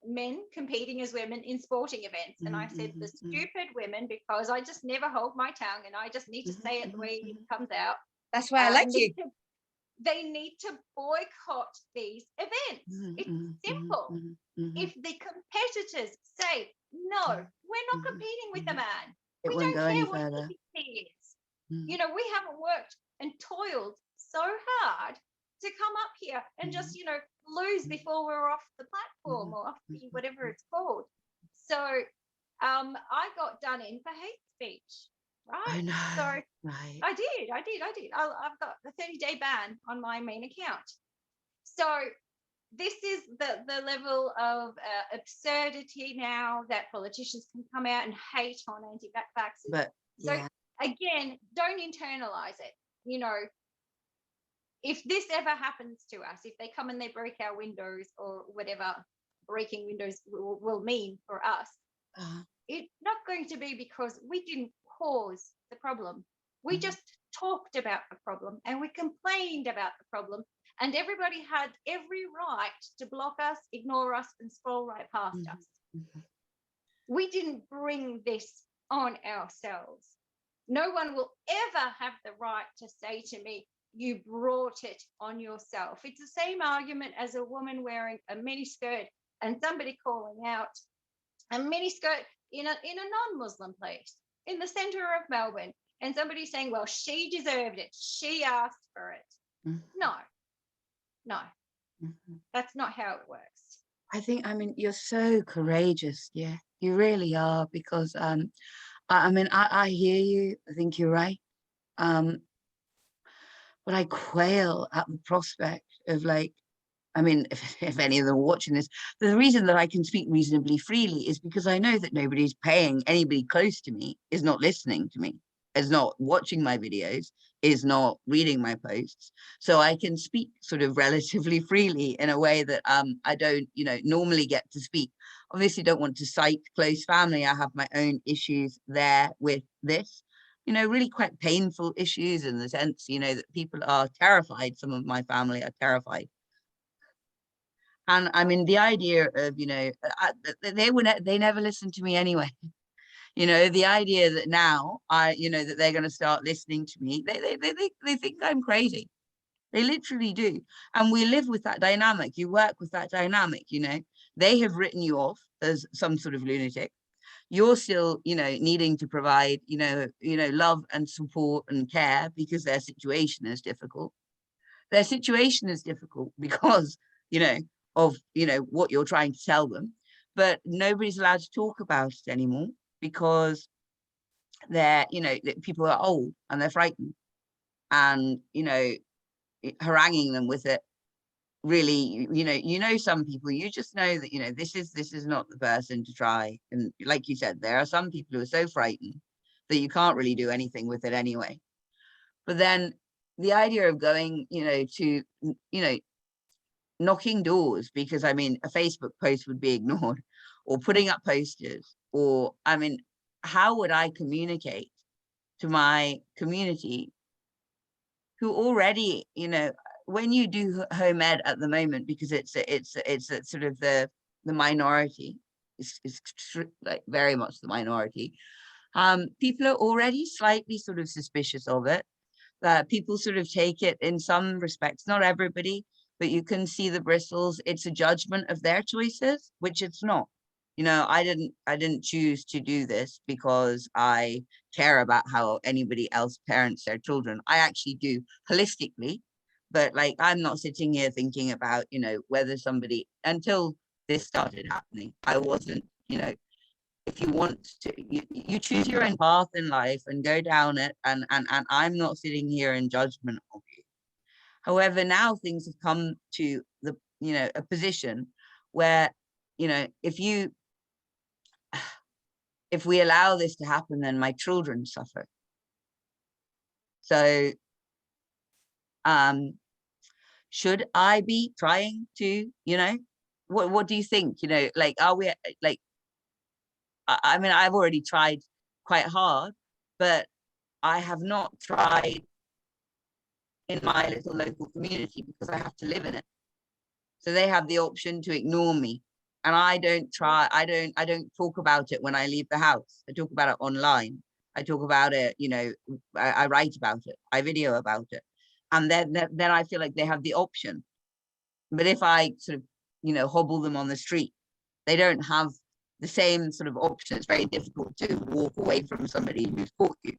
men competing as women in sporting events. And I said the stupid women, because I just never hold my tongue and I just need to say it the way it comes out. That's why I like you. They need to boycott these events. It's simple. If the competitors say, no, we're not competing with the man, we don't care what he is. You know, we haven't worked and toiled so hard to come up here and just, you know, lose before we're off the platform or off the whatever it's called. So I got done in for hate speech, right? I know. So right. I did. I've got the 30-day ban on my main account. So this is the level of absurdity now that politicians can come out and hate on anti-vaxxers. But so again, don't internalize it. You know, if this ever happens to us, if they come and they break our windows or whatever breaking windows will mean for us, it's not going to be because we didn't cause the problem. We just talked about the problem and we complained about the problem And everybody had every right to block us, ignore us, and scroll right past us. We didn't bring this on ourselves. No one will ever have the right to say to me, you brought it on yourself. It's the same argument as a woman wearing a miniskirt and somebody calling out a miniskirt in a non-Muslim place in the center of Melbourne, and somebody saying, well, she deserved it. She asked for it. No, that's not how it works. I think, I mean, you're so courageous. Yeah, you really are, because I mean, I hear you. I think you're right. But I quail at the prospect of, like, I mean, if any of them are watching this, the reason that I can speak reasonably freely is because I know that nobody's paying, anybody close to me is not listening to me, is not watching my videos, is not reading my posts. So I can speak sort of relatively freely in a way that I don't, normally get to speak. Obviously don't want to cite close family. I have my own issues there with this, really quite painful issues, in the sense, that people are terrified. Some of my family are terrified. And I mean, the idea of, they never listened to me anyway. The idea that now that they're going to start listening to me, they think I'm crazy. They literally do. And we live with that dynamic. You work with that dynamic, they have written you off as some sort of lunatic. You're still, needing to provide, love and support and care, because their situation is difficult. Their situation is difficult because, of, what you're trying to tell them, but nobody's allowed to talk about it anymore, because they're, people are old and they're frightened, and, haranguing them with it. Really, some people, you just know that, this is not the person to try. And like you said, there are some people who are so frightened that you can't really do anything with it anyway. But then the idea of going, to, knocking doors, because I mean, a Facebook post would be ignored, or putting up posters, or, I mean, how would I communicate to my community who already, when you do home ed at the moment, because it's a sort of the minority, is like very much the minority. People are already slightly sort of suspicious of it. That people sort of take it in some respects, not everybody, but you can see the bristles. It's a judgment of their choices, which it's not. I didn't choose to do this because I care about how anybody else parents their children. I actually do holistically, but like, I'm not sitting here thinking about, whether somebody, until this started happening, I wasn't, if you want to, you choose your own path in life and go down it, and I'm not sitting here in judgment of you. However, now things have come to the, a position where, if we allow this to happen, then my children suffer. So should I be trying to, what do you think? Like, are we, like, I mean, I've already tried quite hard, but I have not tried in my little local community, because I have to live in it. So they have the option to ignore me. And I don't talk about it when I leave the house. I talk about it online. I talk about it, I write about it. I video about it. And then I feel like they have the option. But if I sort of, hobble them on the street, they don't have the same sort of option. It's very difficult to walk away from somebody who's caught you.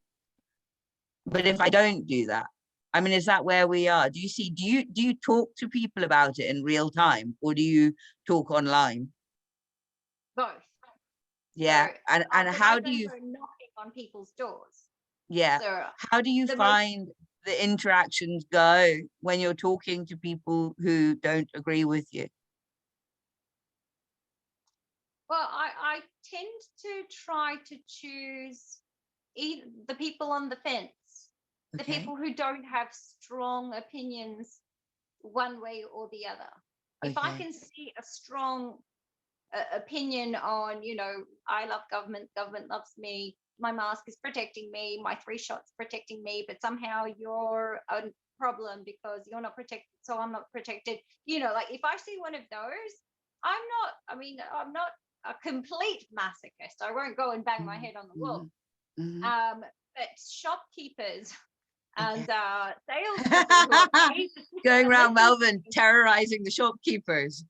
But if I don't do that, I mean, is that where we are? Do you talk to people about it in real time, or do you talk online? Both. Yeah. So, and how do you, knocking on people's doors? yeah, So how do you find the interactions go when you're talking to people who don't agree with you? Well, I tend to try to choose the people on the fence, the people who don't have strong opinions one way or the other. If I can see a strong opinion on, I love government loves me, my mask is protecting me, my 3 shots protecting me, but somehow you're problem because you're not protected, so I'm not protected. Like if I see one of those, I'm not a complete masochist. I won't go and bang my head on the wall. But shopkeepers and salespeople who are paid going around Melbourne terrorizing the shopkeepers.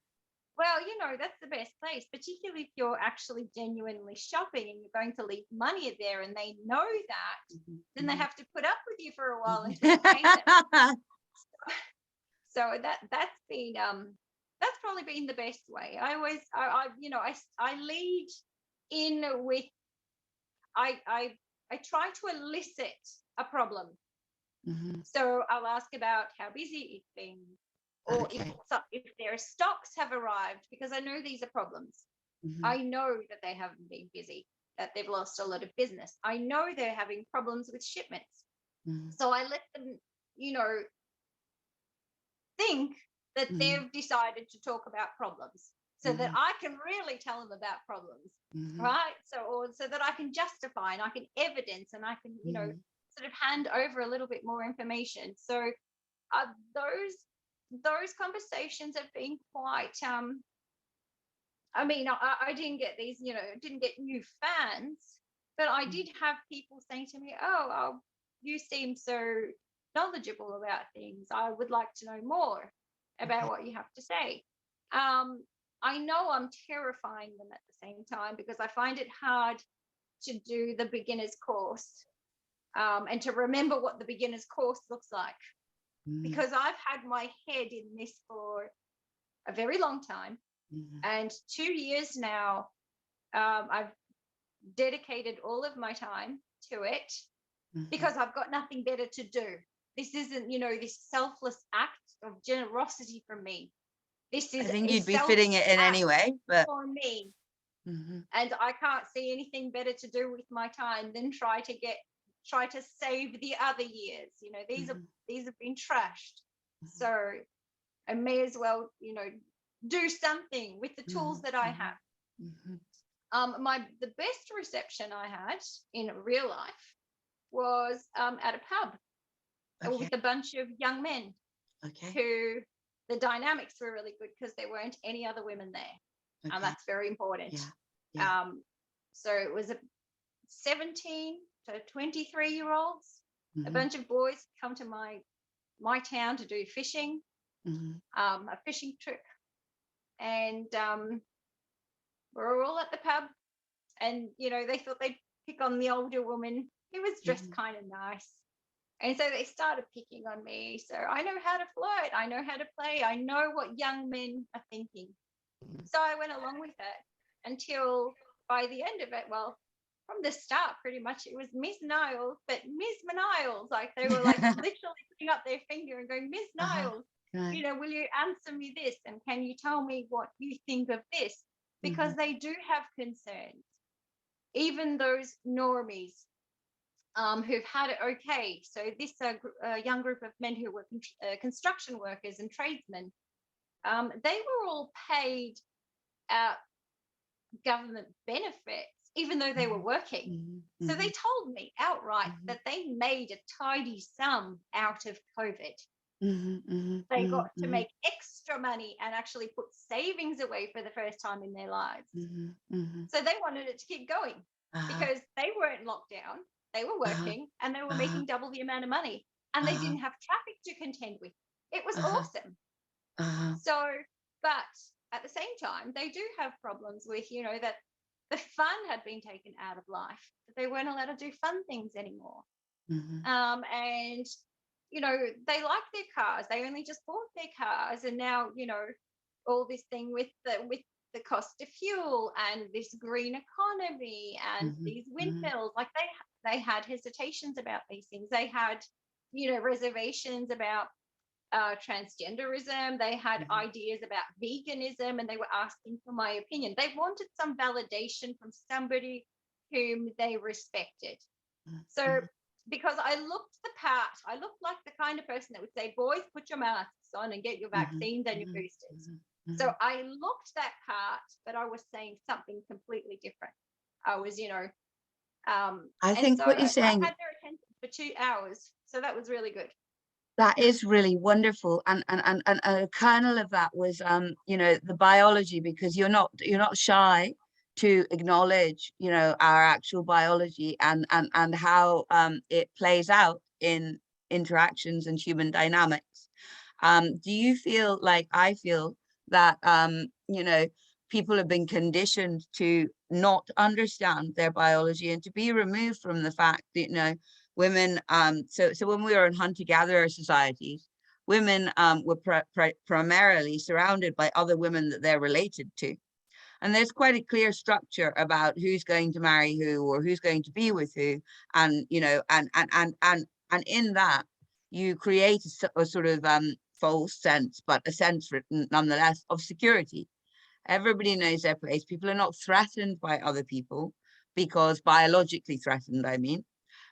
Well, that's the best place, particularly if you're actually genuinely shopping and you're going to leave money there and they know that, then they have to put up with you for a while until you pay them. So that's been that's probably been the best way. I always I lead in with I try to elicit a problem. So I'll ask about how busy it's been, or if their stocks have arrived, because I know these are problems. I know that they haven't been busy, that they've lost a lot of business. I know they're having problems with shipments. So I let them, think that they've decided to talk about problems so that I can really tell them about problems, right? So that I can justify and I can evidence and I can, sort of hand over a little bit more information. So those conversations have been quite I didn't get these, didn't get new fans, but I did have people saying to me, oh, you seem so knowledgeable about things. I would like to know more about what you have to say. I know I'm terrifying them at the same time because I find it hard to do the beginner's course and to remember what the beginner's course looks like. Because I've had my head in this for a very long time. And 2 years now, I've dedicated all of my time to it because I've got nothing better to do. This isn't, this selfless act of generosity from me. This is I think you'd be fitting it in anyway, but for me. And I can't see anything better to do with my time than try to save the other years. These have been trashed. So I may as well, do something with the tools that I have. The best reception I had in real life was at a pub with a bunch of young men who the dynamics were really good because there weren't any other women there. And that's very important. So it was a 17 to 23-year-olds, a bunch of boys come to my town to do fishing, a fishing trip. And we're all at the pub and, they thought they'd pick on the older woman who was dressed kind of nice. And so they started picking on me. So I know how to flirt. I know how to play. I know what young men are thinking. So I went along with it until by the end of it, well, from the start, pretty much it was Miss Niles, but Miss Niles, like they were like literally putting up their finger and going, Miss Niles, will you answer me this? And can you tell me what you think of this? Because they do have concerns. Even those normies who've had it okay. So this young group of men who were construction workers and tradesmen, they were all paid government benefits, even though they were working. So they told me outright that they made a tidy sum out of COVID. They got to make extra money and actually put savings away for the first time in their lives. So they wanted it to keep going because they weren't locked down. They were working and they were making double the amount of money and they didn't have traffic to contend with. It was awesome. So, but at the same time, they do have problems with, that the fun had been taken out of life. They weren't allowed to do fun things anymore. And they like their cars. They only just bought their cars, and now all this thing with the cost of fuel and this green economy and these windmills. Like they had hesitations about these things. They had reservations about transgenderism. They had ideas about veganism, and they were asking for my opinion. They wanted some validation from somebody whom they respected. So because I looked the part, I looked like the kind of person that would say, boys, put your masks on and get your vaccines and your boosters. So I looked that part, but I was saying something completely different. I was, I think what you're saying, I had their attention for 2 hours. So that was really good. That is really wonderful, and a kernel of that was, you know, the biology, because you're not shy to acknowledge, you know, our actual biology and how it plays out in interactions and human dynamics. Do you feel like I feel that, you know, people have been conditioned to not understand their biology and to be removed from the fact that, you know, women, so when we were in hunter-gatherer societies, women were primarily surrounded by other women that they're related to. And there's quite a clear structure about who's going to marry who or who's going to be with who. And, you know, and in that, you create a sort of false sense, but a sense nonetheless of security. Everybody knows their place. People are not threatened by other people, because biologically threatened, I mean,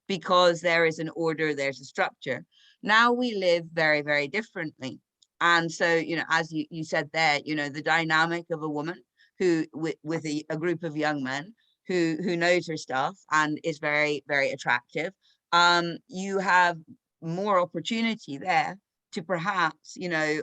because there is an order, there's a structure. Now we live very, very differently. And so, you know, as you said there, you know, the dynamic of a woman who with a group of young men who knows her stuff and is very, very attractive, you have more opportunity there to perhaps, you know,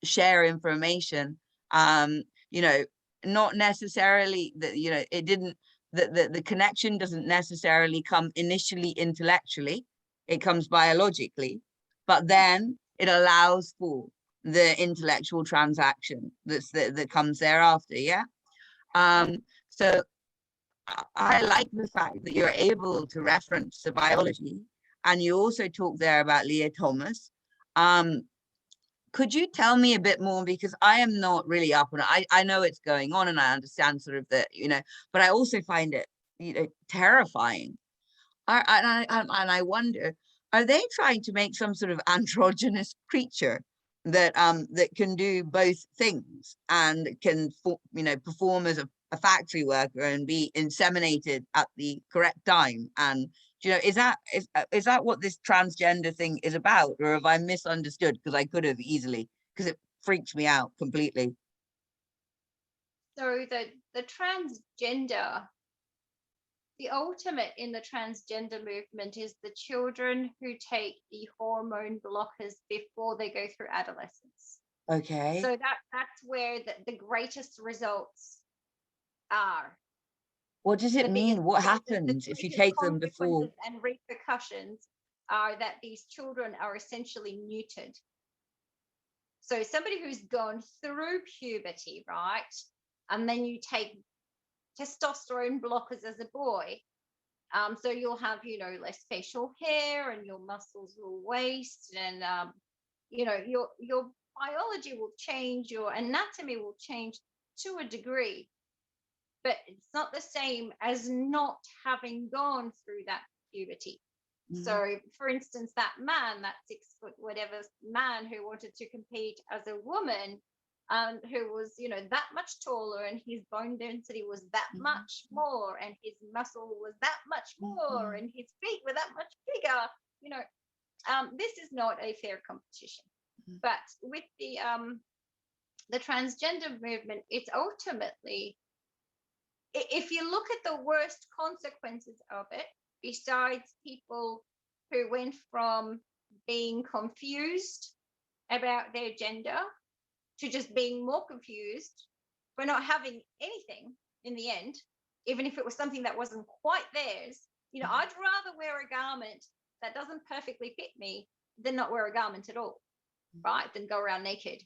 share information, you know, not necessarily that, you know, it didn't, the connection doesn't necessarily come initially intellectually, it comes biologically, but then it allows for the intellectual transaction that comes thereafter. Yeah. So I like the fact that you're able to reference the biology, and you also talk there about Leah Thomas. Could you tell me a bit more, because I am not really up on it. I know it's going on and I understand sort of the, you know, but I also find it, you know, terrifying. And I wonder, are they trying to make some sort of androgynous creature that can do both things and can, you know, perform as a factory worker and be inseminated at the correct time? And you know, is that what this transgender thing is about, or have I misunderstood? Because I could have easily, because it freaks me out completely. So the transgender, the ultimate in the transgender movement is the children who take the hormone blockers before they go through adolescence. Okay. So that's where the greatest results are. What does it mean? What The happens if you greatest take them before? consequences and repercussions are that these children are essentially neutered. So somebody who's gone through puberty, right? And then you take testosterone blockers as a boy. So you'll have, you know, less facial hair and your muscles will waste, and you know, your biology will change, your anatomy will change to a degree, but it's not the same as not having gone through that puberty. So, for instance, that man, that 6 foot whatever man who wanted to compete as a woman, who was, you know, that much taller, and his bone density was that much more, and his muscle was that much more, and his feet were that much bigger. You know, this is not a fair competition. But with the transgender movement, it's ultimately, if you look at the worst consequences of it, besides people who went from being confused about their gender to just being more confused for not having anything in the end, even if it was something that wasn't quite theirs. You know, I'd rather wear a garment that doesn't perfectly fit me than not wear a garment at all, right? Than go around naked.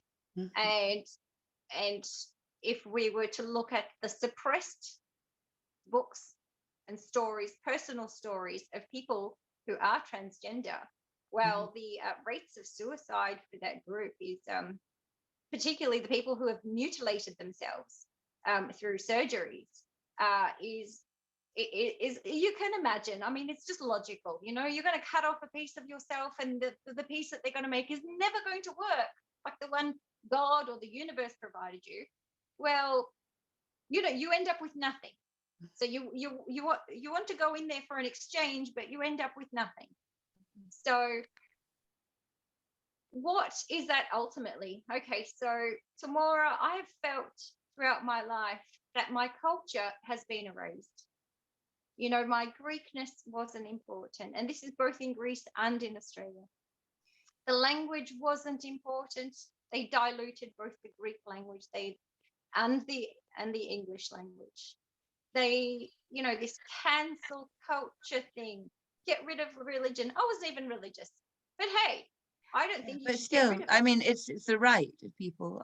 And if we were to look at the suppressed books and stories, personal stories of people who are transgender, well, the rates of suicide for that group is, particularly the people who have mutilated themselves through surgeries, is you can imagine. I mean, it's just logical. You know, you're going to cut off a piece of yourself, and the piece that they're going to make is never going to work like the one God or the universe provided you. Well, you know, you end up with nothing. So you want to go in there for an exchange, but you end up with nothing. So what is that ultimately? Okay, so Tamora, I have felt throughout my life that my culture has been erased. You know, my Greekness wasn't important, and this is both in Greece and in Australia. The language wasn't important. They diluted both the Greek language and the English language. They, you know, this cancel culture thing, get rid of religion. I wasn't even religious, but hey, I don't think you But should get rid still, of I it. mean, it's the right of people.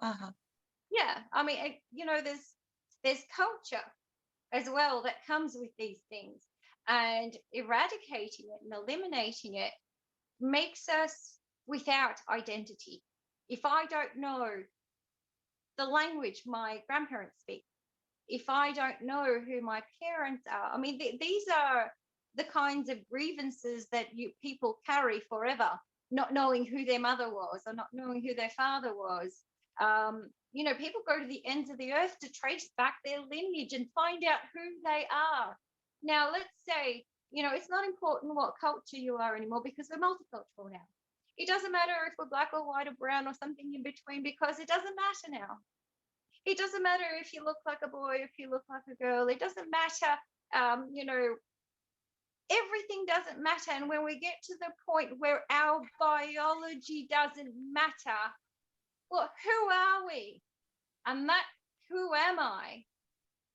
Yeah, I mean, you know, there's culture as well that comes with these things, and eradicating it and eliminating it makes us without identity. If I don't know the language my grandparents speak, if I don't know who my parents are, I mean, these are the kinds of grievances that people carry forever, not knowing who their mother was or not knowing who their father was. You know, people go to the ends of the earth to trace back their lineage and find out who they are. Now, let's say, you know, it's not important what culture you are anymore because we're multicultural now. It doesn't matter if we're black or white or brown or something in between because it doesn't matter now. It doesn't matter if you look like a boy, if you look like a girl. It doesn't matter. You know, everything doesn't matter. And when we get to the point where our biology doesn't matter, well, who are we? And that, who am I?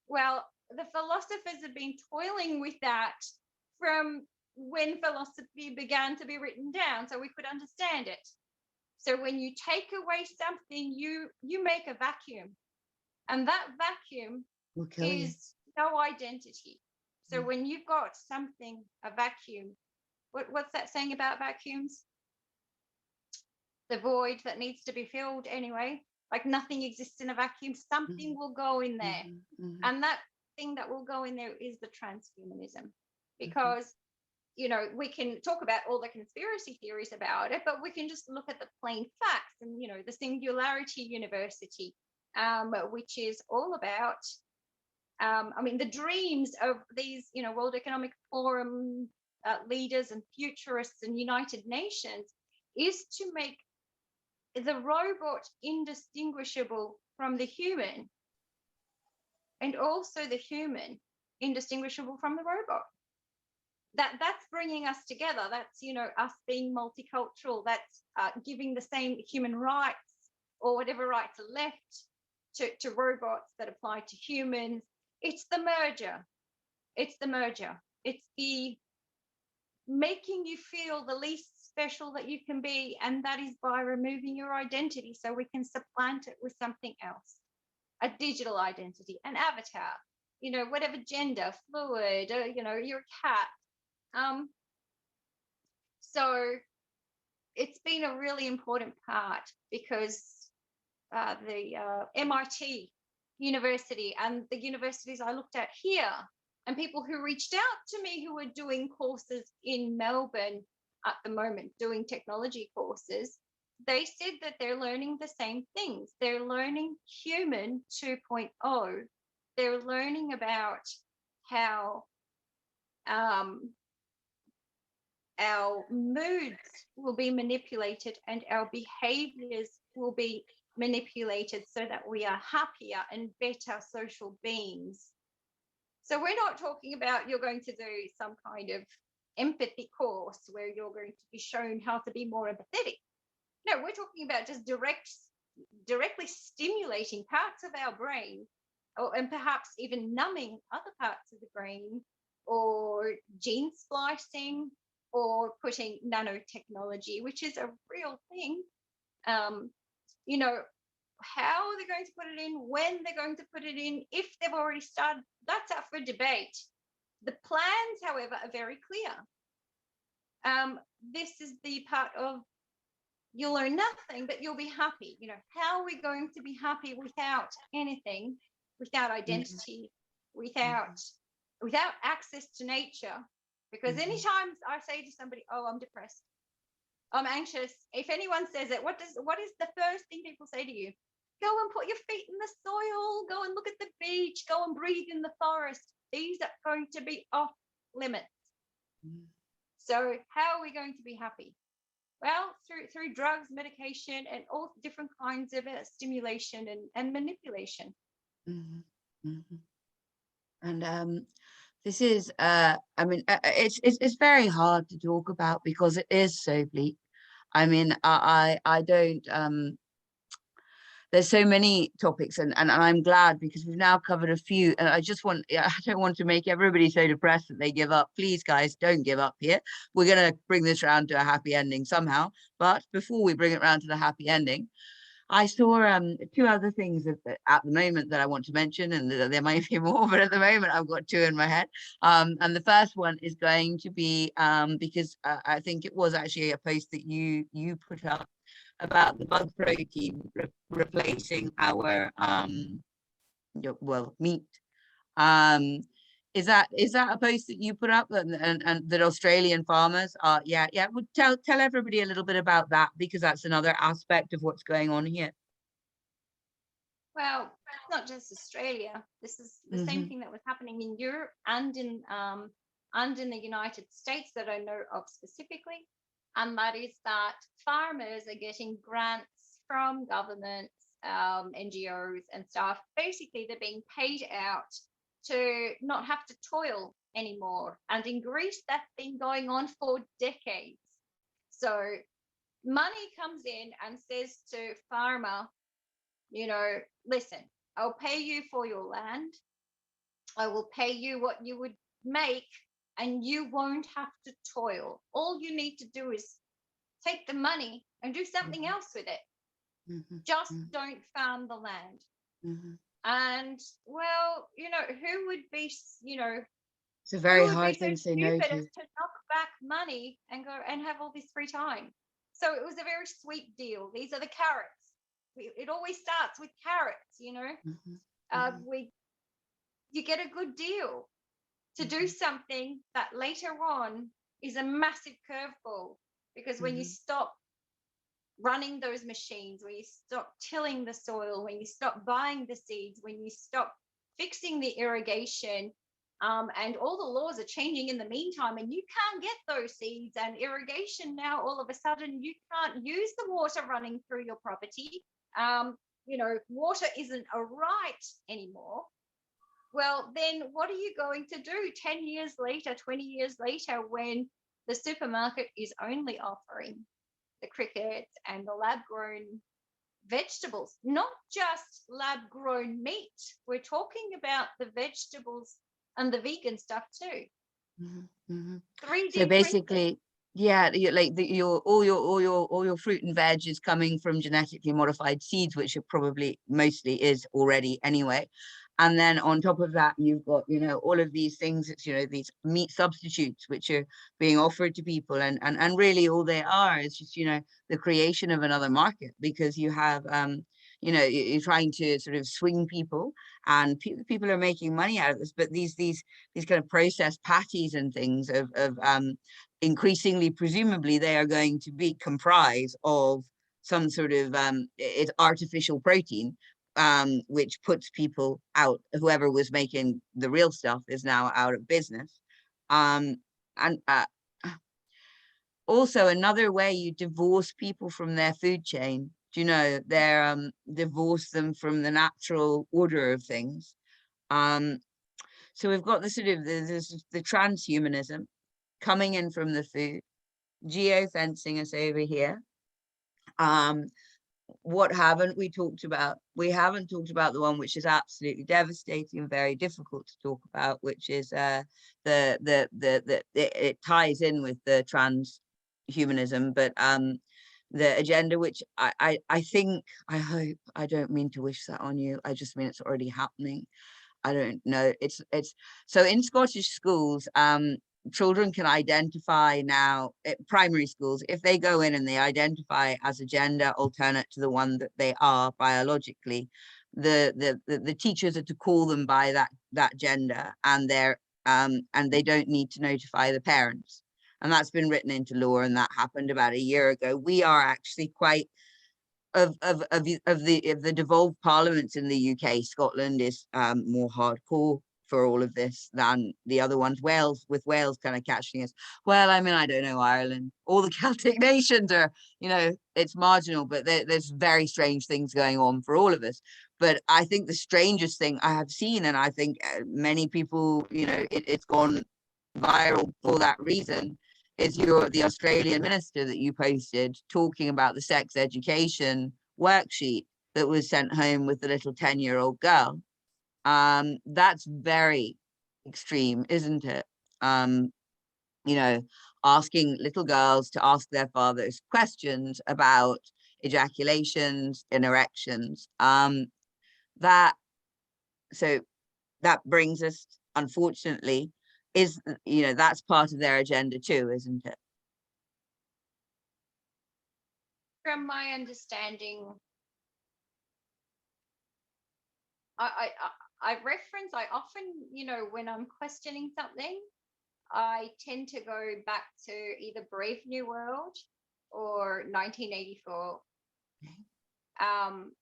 Well, the philosophers have been toiling with that from when philosophy began to be written down so we could understand it. So when you take away something, you make a vacuum. And that vacuum is no identity. So when you've got something, a vacuum, what's that saying about vacuums? The void that needs to be filled anyway. Like nothing exists in a vacuum. Something will go in there. And that thing that will go in there is the transhumanism. Because, you know, we can talk about all the conspiracy theories about it, but we can just look at the plain facts and, you know, the Singularity University, which is all about, I mean, the dreams of these, you know, World Economic Forum leaders and futurists and United Nations is to make the robot indistinguishable from the human, and also the human indistinguishable from the robot. That's bringing us together. That's, you know, us being multicultural. That's giving the same human rights or whatever rights are left to robots that apply to humans. It's the merger. It's the merger. It's the making you feel the least special that you can be, and that is by removing your identity so we can supplant it with something else, a digital identity, an avatar, you know, whatever gender, fluid, you know, you're a cat. So it's been a really important part because the MIT University and the universities I looked at here, and people who reached out to me who were doing courses in Melbourne at the moment, doing technology courses, they said that they're learning the same things. They're learning human 2.0. They're learning about how our moods will be manipulated and our behaviors will be manipulated so that we are happier and better social beings. So we're not talking about you're going to do some kind of empathy course where you're going to be shown how to be more empathetic. No, we're talking about just directly stimulating parts of our brain, and perhaps even numbing other parts of the brain, or gene splicing, or putting nanotechnology, which is a real thing. You know, how they're going to put it in, when they're going to put it in, if they've already started, that's up for debate. The plans, however, are very clear. This is the part of you'll learn nothing, but you'll be happy. You know, how are we going to be happy without anything, without identity, without access to nature? Because anytime I say to somebody, oh, I'm depressed, I'm anxious, if anyone says it, what is the first thing people say to you? Go and put your feet in the soil, go and look at the beach, go and breathe in the forest. These are going to be off limits. So how are we going to be happy? Well, through drugs, medication, and all different kinds of stimulation and manipulation. And this is, I mean, it's very hard to talk about because it is so bleak. I mean, I don't, there's so many topics, and I'm glad because we've now covered a few, and I don't want to make everybody so depressed that they give up. Please, guys, don't give up here. We're going to bring this round to a happy ending somehow. But before we bring it round to the happy ending, I saw two other things at the moment that I want to mention, and there might be more, but at the moment I've got two in my head. And the first one is going to be because I think it was actually a post that you put up about the bug protein replacing our meat. Is that a post that you put up, and that Australian farmers are would tell everybody a little bit about that, because that's another aspect of what's going on here. Well, it's not just Australia. This is the same thing that was happening in Europe and in the United States that I know of specifically. And that is that farmers are getting grants from governments, NGOs and stuff. Basically, they're being paid out to not have to toil anymore. And in Greece, that's been going on for decades. So money comes in and says to farmer, listen, I'll pay you for your land. I will pay you what you would make, and you won't have to toil. All you need to do is take the money and do something else with it. Just don't farm the land. And well, who would be, it's a very hard thing to say no to. To knock back money and go and have all this free time. So it was a very sweet deal. These are the carrots. It always starts with carrots, you get a good deal to do something that later on is a massive curveball, because when you stop running those machines, when you stop tilling the soil, when you stop buying the seeds, when you stop fixing the irrigation, and all the laws are changing in the meantime, and you can't get those seeds and irrigation now, all of a sudden you can't use the water running through your property. Water isn't a right anymore. Well, then what are you going to do 10 years later, 20 years later, when the supermarket is only offering the crickets and the lab-grown vegetables, not just lab-grown meat? We're talking about the vegetables and the vegan stuff too. 3D so basically, all your fruit and veg is coming from genetically modified seeds, which are probably mostly is already anyway. And then on top of that, you've got, all of these things, it's, these meat substitutes, which are being offered to people. And really all they are is just, the creation of another market, because you have, you're trying to sort of swing people, and people are making money out of this. But these kind of processed patties and things of increasingly, presumably, they are going to be comprised of some sort of it's artificial protein, which puts people out. Whoever was making the real stuff is now out of business. And also another way you divorce people from their food chain, they're divorce them from the natural order of things. So we've got the sort of the transhumanism coming in from the food. Geo fencing us over here. What haven't we talked about? We haven't talked about the one which is absolutely devastating and very difficult to talk about, which is it ties in with the transhumanism, but the agenda, which I think, I hope, I don't mean to wish that on you, I just mean it's already happening. I don't know. It's so in Scottish schools, children can identify now at primary schools, if they go in and they identify as a gender alternate to the one that they are biologically, the teachers are to call them by that gender, and they don't need to notify the parents. And that's been written into law, and that happened about a year ago. We are actually quite of the devolved parliaments in the UK. Scotland is more hardcore for all of this than the other ones. Wales kind of catching us. Well, I mean, I don't know, Ireland, all the Celtic nations are, it's marginal, but there's very strange things going on for all of us. But I think the strangest thing I have seen, and I think, many people, it's gone viral for that reason, is the Australian minister that you posted talking about the sex education worksheet that was sent home with the little 10-year-old girl. That's very extreme, isn't it? You know, asking little girls to ask their fathers questions about ejaculations and erections. That brings us, unfortunately, is, that's part of their agenda too, isn't it? From my understanding, I often, when I'm questioning something, I tend to go back to either Brave New World or 1984.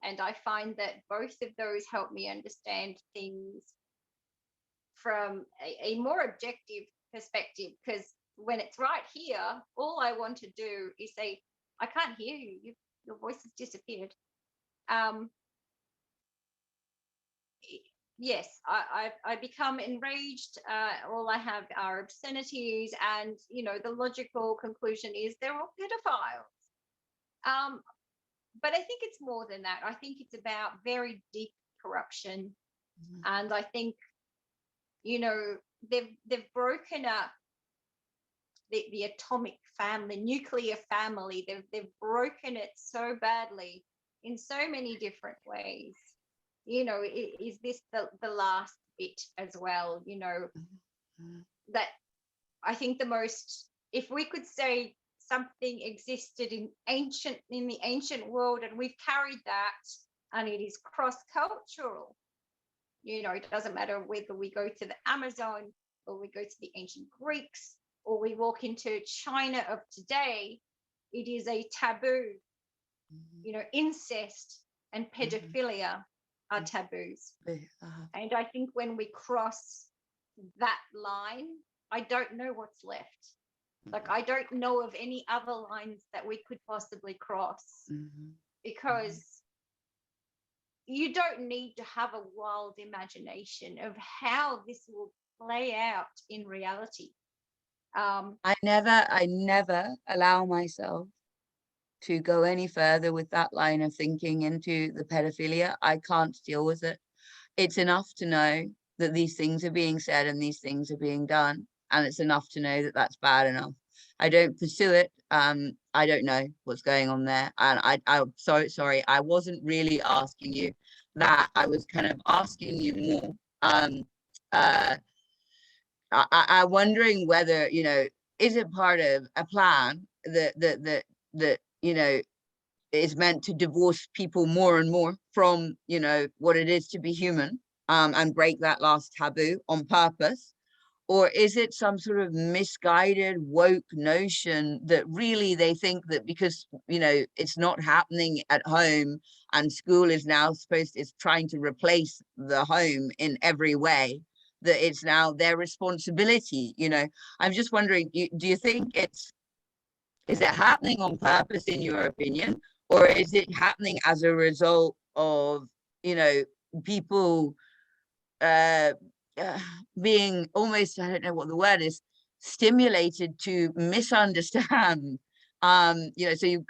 And I find that both of those help me understand things from a more objective perspective, because when it's right here, all I want to do is say, I can't hear you. Your voice has disappeared. Yes, I become enraged. All I have are obscenities, and the logical conclusion is they're all pedophiles. But I think it's more than that. I think it's about very deep corruption, and I think they've broken up the atomic family, nuclear family. They've broken it so badly in so many different ways. Is this the last bit as well? That I think the most, if we could say something existed in the ancient world, and we've carried that, and it is cross-cultural. It doesn't matter whether we go to the Amazon, or we go to the ancient Greeks, or we walk into China of today. It is a taboo. Incest and pedophilia are taboos. And I think when we cross that line, I don't know what's left. Like, I don't know of any other lines that we could possibly cross, because you don't need to have a wild imagination of how this will play out in reality. I never allow myself to go any further with that line of thinking into the pedophilia. I can't deal with it. It's enough to know that these things are being said and these things are being done, and it's enough to know that that's bad enough. I don't pursue it. I don't know what's going on there, and I'm sorry. I wasn't really asking you that. I was kind of asking you more. I'm wondering whether, is it part of a plan that is meant to divorce people more and more from, what it is to be human, and break that last taboo on purpose? Or is it some sort of misguided woke notion that really they think that because, it's not happening at home, and school is now is trying to replace the home in every way, that it's now their responsibility? I'm just wondering, do you think is it happening on purpose, in your opinion, or is it happening as a result of, people being almost, I don't know what the word is, stimulated to misunderstand? So you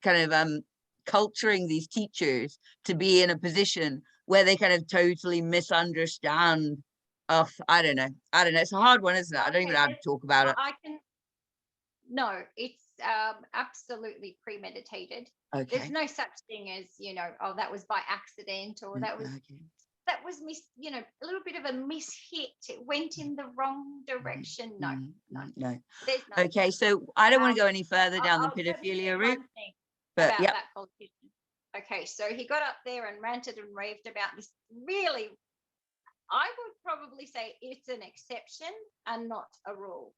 kind of culturing these teachers to be in a position where they kind of totally misunderstand. Oh, I don't know. It's a hard one, isn't it? I don't even know how to talk about it. No, it's absolutely premeditated. Okay. There's no such thing as, oh, that was by accident, or that was a little bit of a mishit. It went in the wrong direction. No. There's no. Okay, so I don't want to go any further down the pedophilia route. But about that politician. Okay, so he got up there and ranted and raved about this. Really, I would probably say it's an exception and not a rule.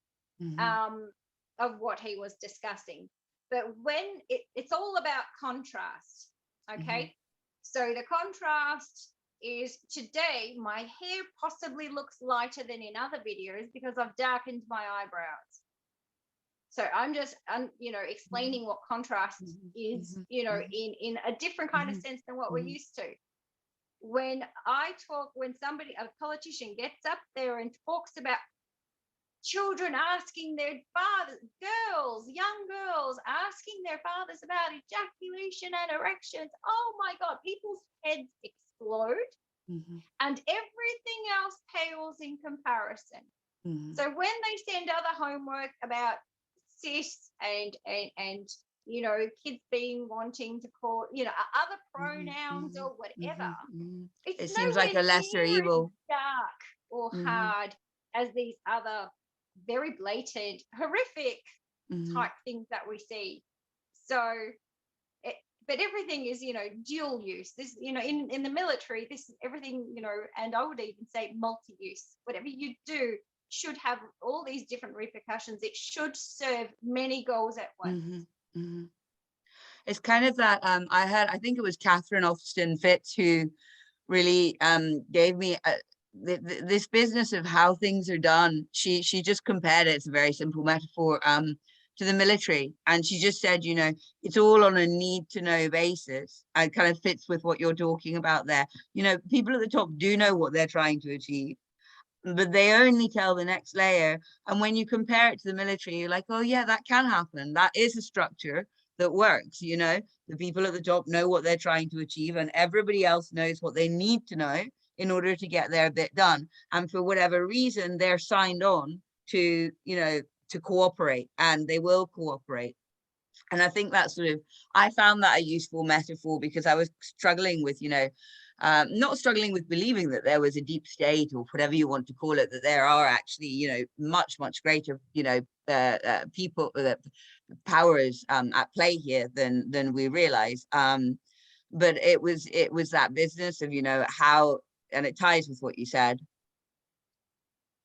Of what he was discussing. But when it's all about contrast, okay? So the contrast is, today my hair possibly looks lighter than in other videos because I've darkened my eyebrows. So I'm just explaining what contrast is, in a different kind of sense than what we're used to. When a politician gets up there and talks about children asking their fathers, young girls asking their fathers about ejaculation and erections. Oh my God, people's heads explode, and everything else pales in comparison. So when they send other homework about cis and you know, kids wanting to call, you know, other pronouns or whatever, it's it seems like a lesser evil, as dark or hard as these other very blatant, horrific type things that we see. So but everything is, you know, dual use. This, you know, in the military, this is everything, you know, and I would even say multi-use. Whatever you do should have all these different repercussions. It should serve many goals at once. It's kind of that I think it was Catherine Austin Fitz who really gave me this business of how things are done. She just compared it, it's a very simple metaphor, to the military, and she just said, you know, it's all on a need to know basis, and kind of fits with what you're talking about there. You know, people at the top do know what they're trying to achieve, but they only tell the next layer. And when you compare it to the military, you're like, oh yeah, that can happen. That is a structure that works. You know, the people at the top know what they're trying to achieve, and everybody else knows what they need to know in order to get their bit done. And for whatever reason, they're signed on to, you know, to cooperate, and they will cooperate. And I think that's sort of, I found that a useful metaphor, because I was struggling with, you know, not struggling with believing that there was a deep state, or whatever you want to call it, that there are actually, you know, much greater, you know, people, powers at play here than we realize. But it was that business of, you know, how, and it ties with what you said.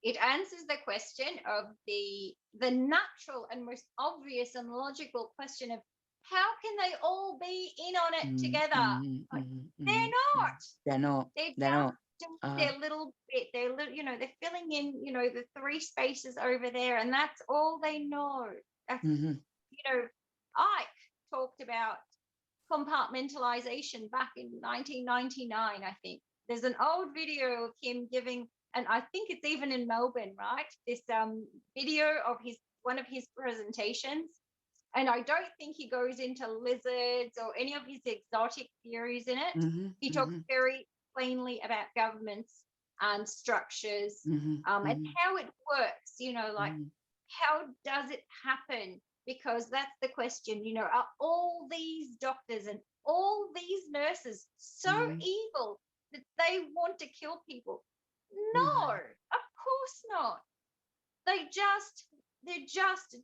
It answers the question of the natural and most obvious and logical question of how can they all be in on it together? They're not. They're not. They're not. Their little bit. They're little, you know, they're filling in, you know, the 3 spaces over there, and that's all they know. You know, Ike talked about compartmentalization back in 1999, I think. There's an old video of him giving, and I think it's even in Melbourne, right? This video of one of his presentations. And I don't think he goes into lizards or any of his exotic theories in it. He talks very plainly about governments and structures, and how it works, you know, like how does it happen? Because that's the question, you know, are all these doctors and all these nurses so evil that they want to kill people? No, of course not. They're just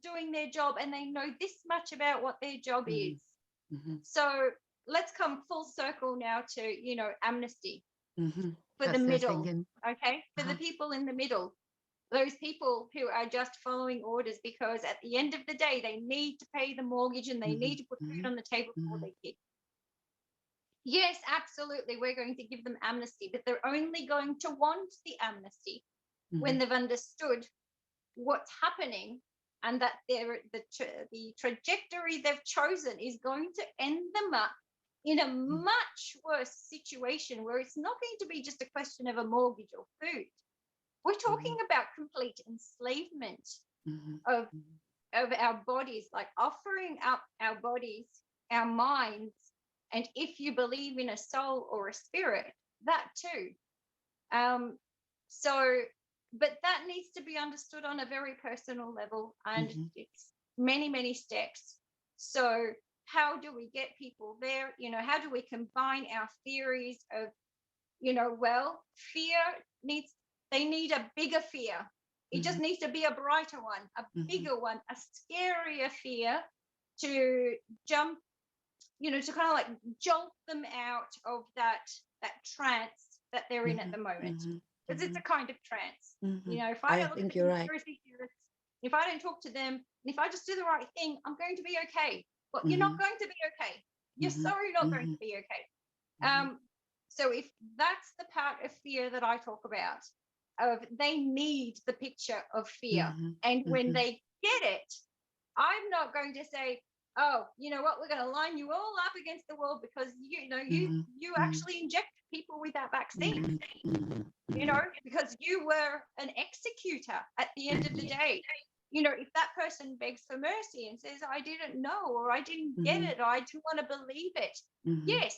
doing their job, and they know this much about what their job is. So let's come full circle now to, you know, Amnesty for the middle. Okay, for the people in the middle, those people who are just following orders because at the end of the day they need to pay the mortgage and they need to put food on the table for their kids. Yes, absolutely, we're going to give them amnesty, but they're only going to want the amnesty when they've understood what's happening, and that the trajectory they've chosen is going to end them up in a much worse situation, where it's not going to be just a question of a mortgage or food. We're talking about complete enslavement of our bodies, like offering up our bodies, our minds, and if you believe in a soul or a spirit, that too. But that needs to be understood on a very personal level, and it's many steps. So how do we get people there? You know, how do we combine our theories of, you know, well, they need a bigger fear. It just needs to be a brighter one, a bigger one, a scarier fear to jump, you know, to kind of like jolt them out of that trance that they're in at the moment. Because it's a kind of trance. You know, if I don't look at the conspiracy theorists, if I don't talk to them, and if I just do the right thing, I'm going to be okay. But you're not going to be okay. You're sorry not going to be okay. So if that's the part of fear that I talk about, of they need the picture of fear. And when they get it, I'm not going to say, oh, you know what, we're going to line you all up against the wall because you actually injected people without vaccines, you know, because you were an executor at the end of the day. You know, if that person begs for mercy and says, I didn't know, or I didn't get it, or I didn't want to believe it, yes,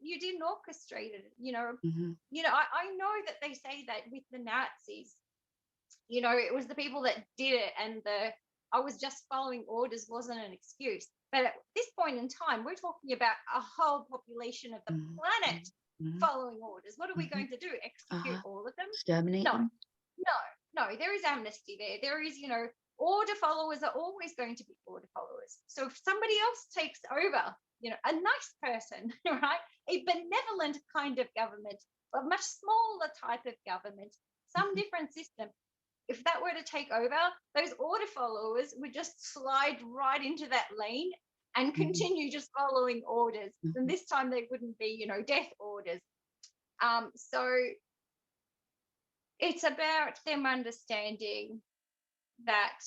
you didn't orchestrate it, you know. You know, I know that they say that with the Nazis, you know, it was the people that did it, and I was just following orders wasn't an excuse. But at this point in time, we're talking about a whole population of the planet following orders. What are we going to do? Execute all of them? Exterminate them? No, there is amnesty there. There is, you know, order followers are always going to be order followers. So if somebody else takes over, you know, a nice person, right, a benevolent kind of government, a much smaller type of government, some different system, if that were to take over, those order followers would just slide right into that lane and continue just following orders. And this time they wouldn't be, you know, death orders. So it's about them understanding that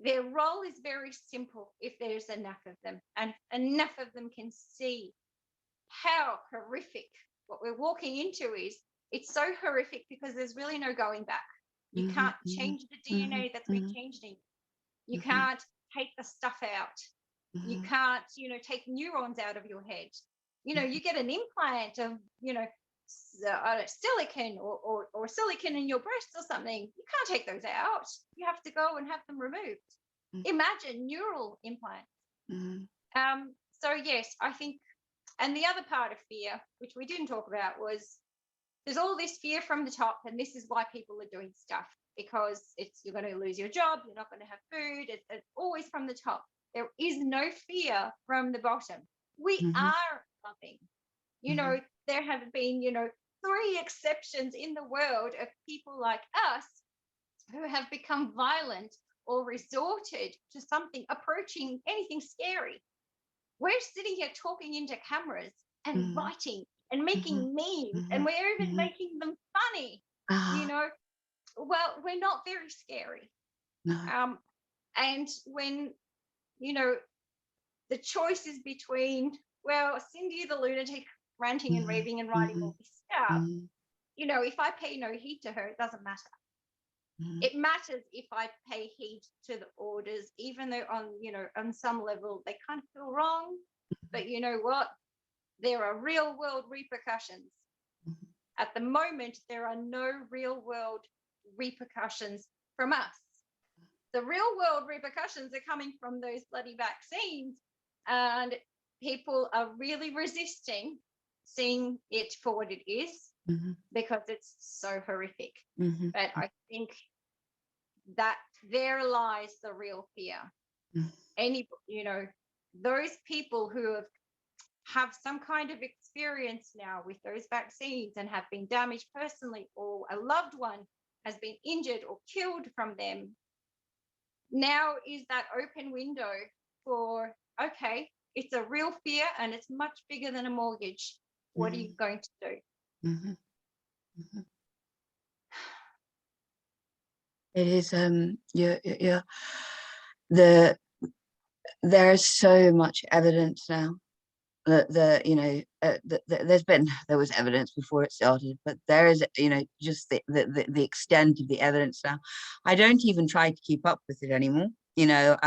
their role is very simple if there's enough of them, and enough of them can see how horrific what we're walking into is. It's so horrific because there's really no going back. You can't change the DNA that's been changed in. You can't take the stuff out. You can't, you know, take neurons out of your head. You know, you get an implant of, you know, silicon or silicon in your breast or something. You can't take those out. You have to go and have them removed. Imagine neural implants. So yes, I think, and the other part of fear, which we didn't talk about, was there's all this fear from the top, and this is why people are doing stuff, because you're going to lose your job, you're not going to have food. It's always from the top. There is no fear from the bottom. We are loving. You know, there have been, you know, 3 exceptions in the world of people like us who have become violent or resorted to something approaching anything scary. We're sitting here talking into cameras and writing and making memes, and we're even making them funny. You know, well, we're not very scary. And when, you know, the choice is between, well, Cindy the lunatic ranting and raving and writing all this stuff, you know, if I pay no heed to her, it doesn't matter. It matters if I pay heed to the orders, even though on, you know, on some level they kind of feel wrong. But you know what? There are real world repercussions. At the moment, there are no real world repercussions from us. The real world repercussions are coming from those bloody vaccines, and people are really resisting seeing it for what it is because it's so horrific. But I think that there lies the real fear. Any, you know, those people who have some kind of experience now with those vaccines and have been damaged personally, or a loved one has been injured or killed from them, now is that open window for, okay, it's a real fear and it's much bigger than a mortgage. What are you going to do? It is there's so much evidence now that there was evidence before it started, but there is, you know, just the extent of the evidence now. I don't even try to keep up with it anymore. You know,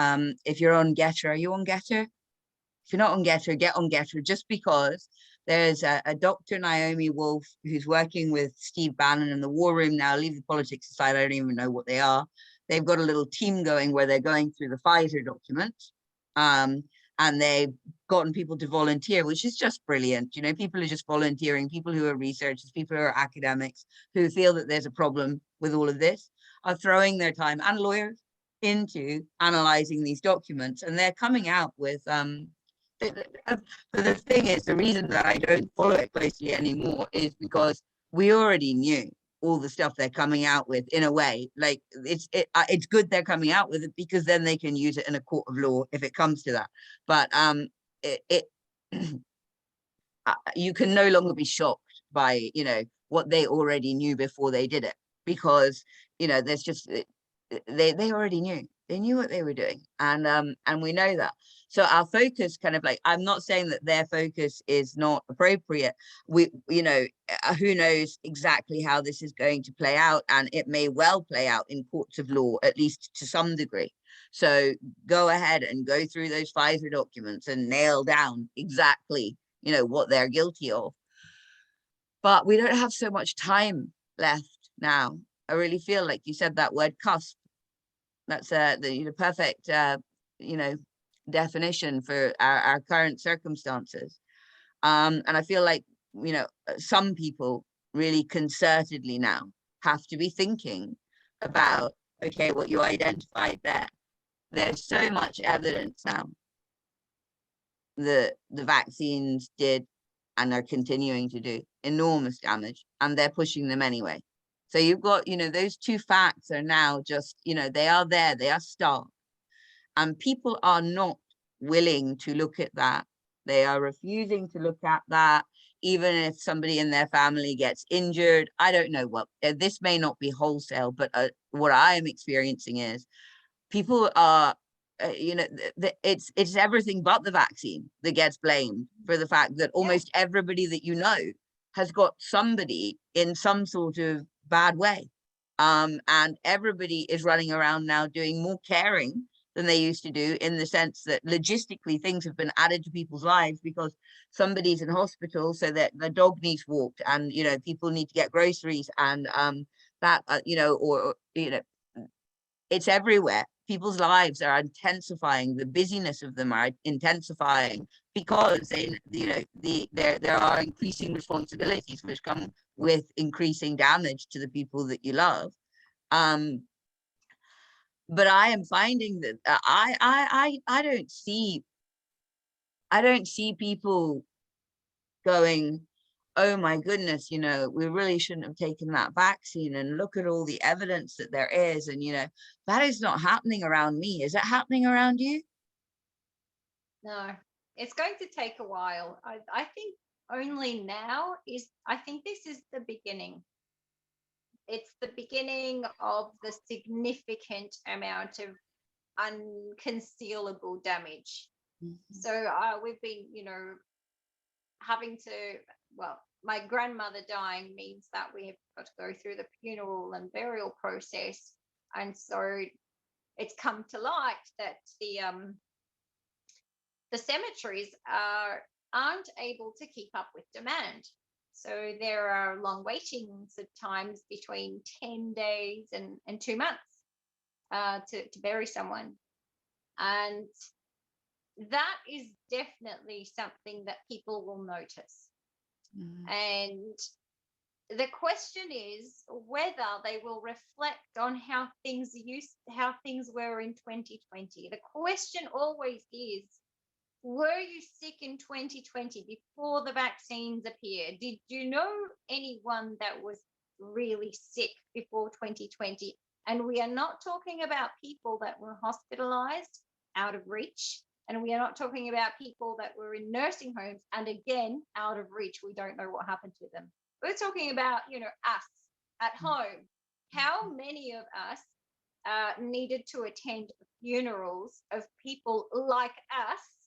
if you're on Getter, are you on Getter? If you're not on Getter, get on Getter, just because there's a Dr. Naomi Wolf who's working with Steve Bannon in the War Room now. Leave the politics aside, I don't even know what they are. They've got a little team going where they're going through the Pfizer documents, and they've gotten people to volunteer, which is just brilliant. You know, people are just volunteering, people who are researchers, people who are academics, who feel that there's a problem with all of this, are throwing their time, and lawyers, into analyzing these documents, and they're coming out with the thing is, the reason that I don't follow it closely anymore is because we already knew all the stuff they're coming out with. In a way, like it's good they're coming out with it, because then they can use it in a court of law if it comes to that. But you can no longer be shocked by, you know, what they already knew before they did it, because, you know, there's just they already knew. They knew what they were doing, and we know that. So our focus kind of like, I'm not saying that their focus is not appropriate. We, you know, who knows exactly how this is going to play out, and it may well play out in courts of law, at least to some degree. So go ahead and go through those FISA documents and nail down exactly, you know, what they're guilty of. But we don't have so much time left now. I really feel like you said that word cusp. That's the perfect, you know, definition for our current circumstances. And I feel like, you know, some people really concertedly now have to be thinking about, okay, what you identified there. There's so much evidence now that the vaccines did and are continuing to do enormous damage, and they're pushing them anyway. So you've got, you know, those two facts are now just, you know, they are there, they are stark. And people are not willing to look at that. They are refusing to look at that, even if somebody in their family gets injured. I don't know what, this may not be wholesale, but what I am experiencing is people are, you know, it's everything but the vaccine that gets blamed for the fact that almost everybody that you know has got somebody in some sort of bad way. And everybody is running around now doing more caring than they used to do, in the sense that logistically things have been added to people's lives because somebody's in hospital, so that the dog needs walked, and, you know, people need to get groceries, and that, you know, or, you know, it's everywhere. People's lives are intensifying. The busyness of them are intensifying because they, you know, there are increasing responsibilities which come with increasing damage to the people that you love. But I am finding that I don't see people going, oh my goodness, you know, we really shouldn't have taken that vaccine, and look at all the evidence that there is. And, you know, that is not happening around me. Is it happening around you? No, it's going to take a while. I think only now I think this is the beginning. It's the beginning of the significant amount of unconcealable damage. So we've been, you know, having to, well, my grandmother dying means that we have got to go through the funeral and burial process. And so it's come to light that the cemeteries aren't able to keep up with demand. So there are long waitings at times between 10 days and 2 months to bury someone. And that is definitely something that people will notice. And the question is whether they will reflect on how things were in 2020. The question always is, were you sick in 2020 before the vaccines appeared? Did you know anyone that was really sick before 2020? And we are not talking about people that were hospitalized out of reach. And we are not talking about people that were in nursing homes and, again, out of reach. We don't know what happened to them. We're talking about, you know, us at home. How many of us needed to attend funerals of people like us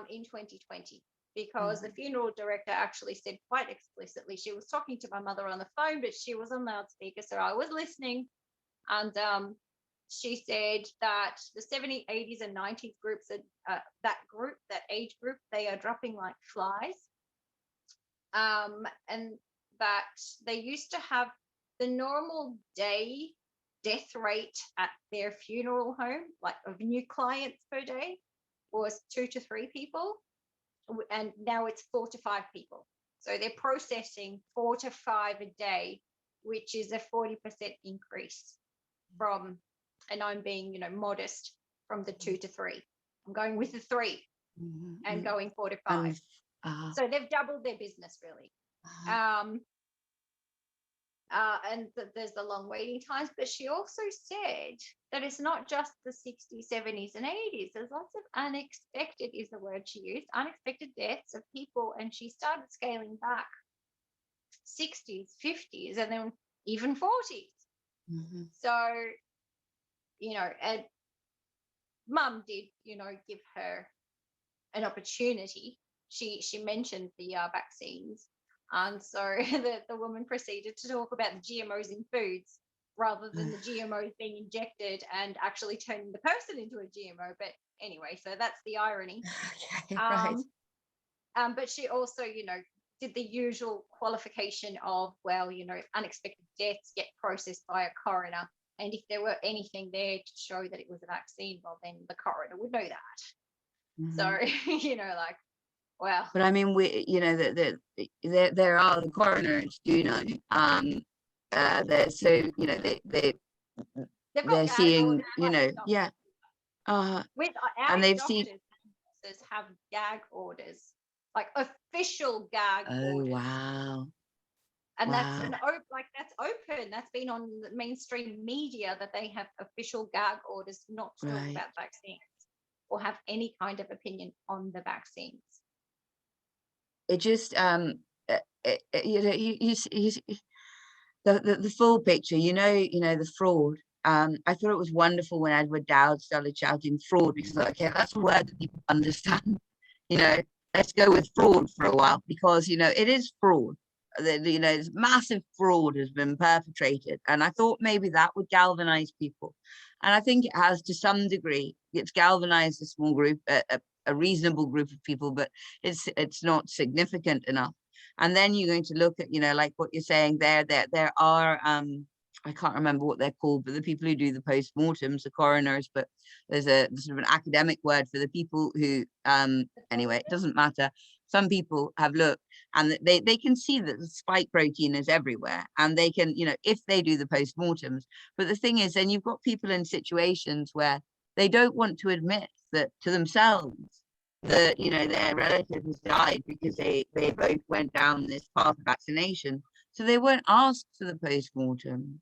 in 2020, because the funeral director actually said quite explicitly, she was talking to my mother on the phone, but she was on loudspeaker, so I was listening, and she said that the 70s, 80s, and 90s groups, that age group, they are dropping like flies, and that they used to have the normal day death rate at their funeral home, like of new clients per day, was 2 to 3 people, and now it's 4 to 5 people. So they're processing 4 to 5 a day, which is a 40% increase from, and I'm being, you know, modest, from the 2 to 3. I'm going with the 3 and going 4 to 5. So they've doubled their business, really. And there's the long waiting times, but she also said that it's not just the 60s, 70s, and 80s. There's lots of unexpected, is the word she used, unexpected deaths of people, and she started scaling back 60s, 50s, and then even 40s. So, you know, mum did, give her an opportunity. She mentioned the vaccines, and so the woman proceeded to talk about the GMOs in foods rather than the GMOs being injected and actually turning the person into a GMO. But anyway, so that's the irony. Okay, right. But she also, did the usual qualification of, well, unexpected deaths get processed by a coroner. And if there were anything there to show that it was a vaccine, well, then the coroner would know that. So, like, well. But I mean, there are the coroners, do you know? So, they're seeing, yeah. With And our they've doctors seen. and nurses have gag orders, like official gag Oh, orders. wow. And Wow. that's open. That's been on the mainstream media, that they have official gag orders not to talk about vaccines or have any kind of opinion on the vaccines. It just the full picture, the fraud. I thought it was wonderful when Edward Dowd started shouting fraud, because okay, that's a word that people understand. Let's go with fraud for a while, because it is fraud. This massive fraud has been perpetrated, and I thought maybe that would galvanize people, and I think it has to some degree. It's galvanized a small group, a reasonable group of people, but it's not significant enough. And then you're going to look at, like what you're saying there are I can't remember what they're called, but the people who do the post-mortems, the coroners, but there's a sort of an academic word for the people who anyway, it doesn't matter. Some people have looked, and they can see that the spike protein is everywhere, and they can, if they do the post-mortems. But the thing is, then you've got people in situations where they don't want to admit that to themselves that their relative has died because they both went down this path of vaccination, so they won't ask for the post-mortem.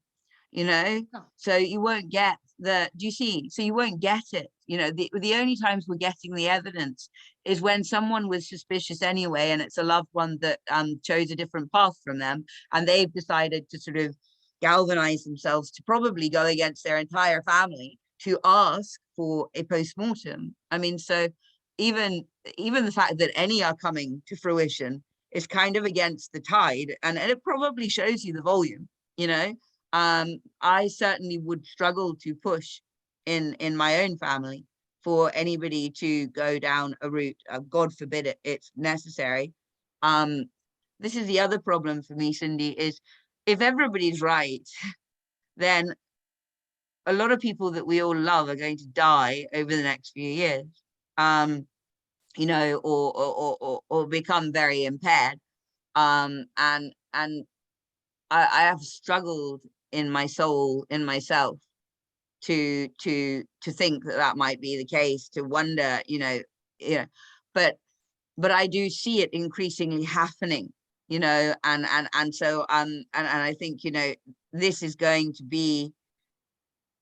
So you won't get do you see? So you won't get it. The only times we're getting the evidence is when someone was suspicious anyway, and it's a loved one that chose a different path from them, and they've decided to sort of galvanize themselves to probably go against their entire family to ask for a post-mortem. I mean, so even the fact that any are coming to fruition is kind of against the tide, and it probably shows you the volume. I certainly would struggle to push in my own family for anybody to go down a route. God forbid it's necessary. This is the other problem for me, Cindy, is if everybody's right, then a lot of people that we all love are going to die over the next few years, or become very impaired. And I have struggled in my soul, in myself, to think that might be the case, to wonder, but I do see it increasingly happening, and so and I think this is going to be,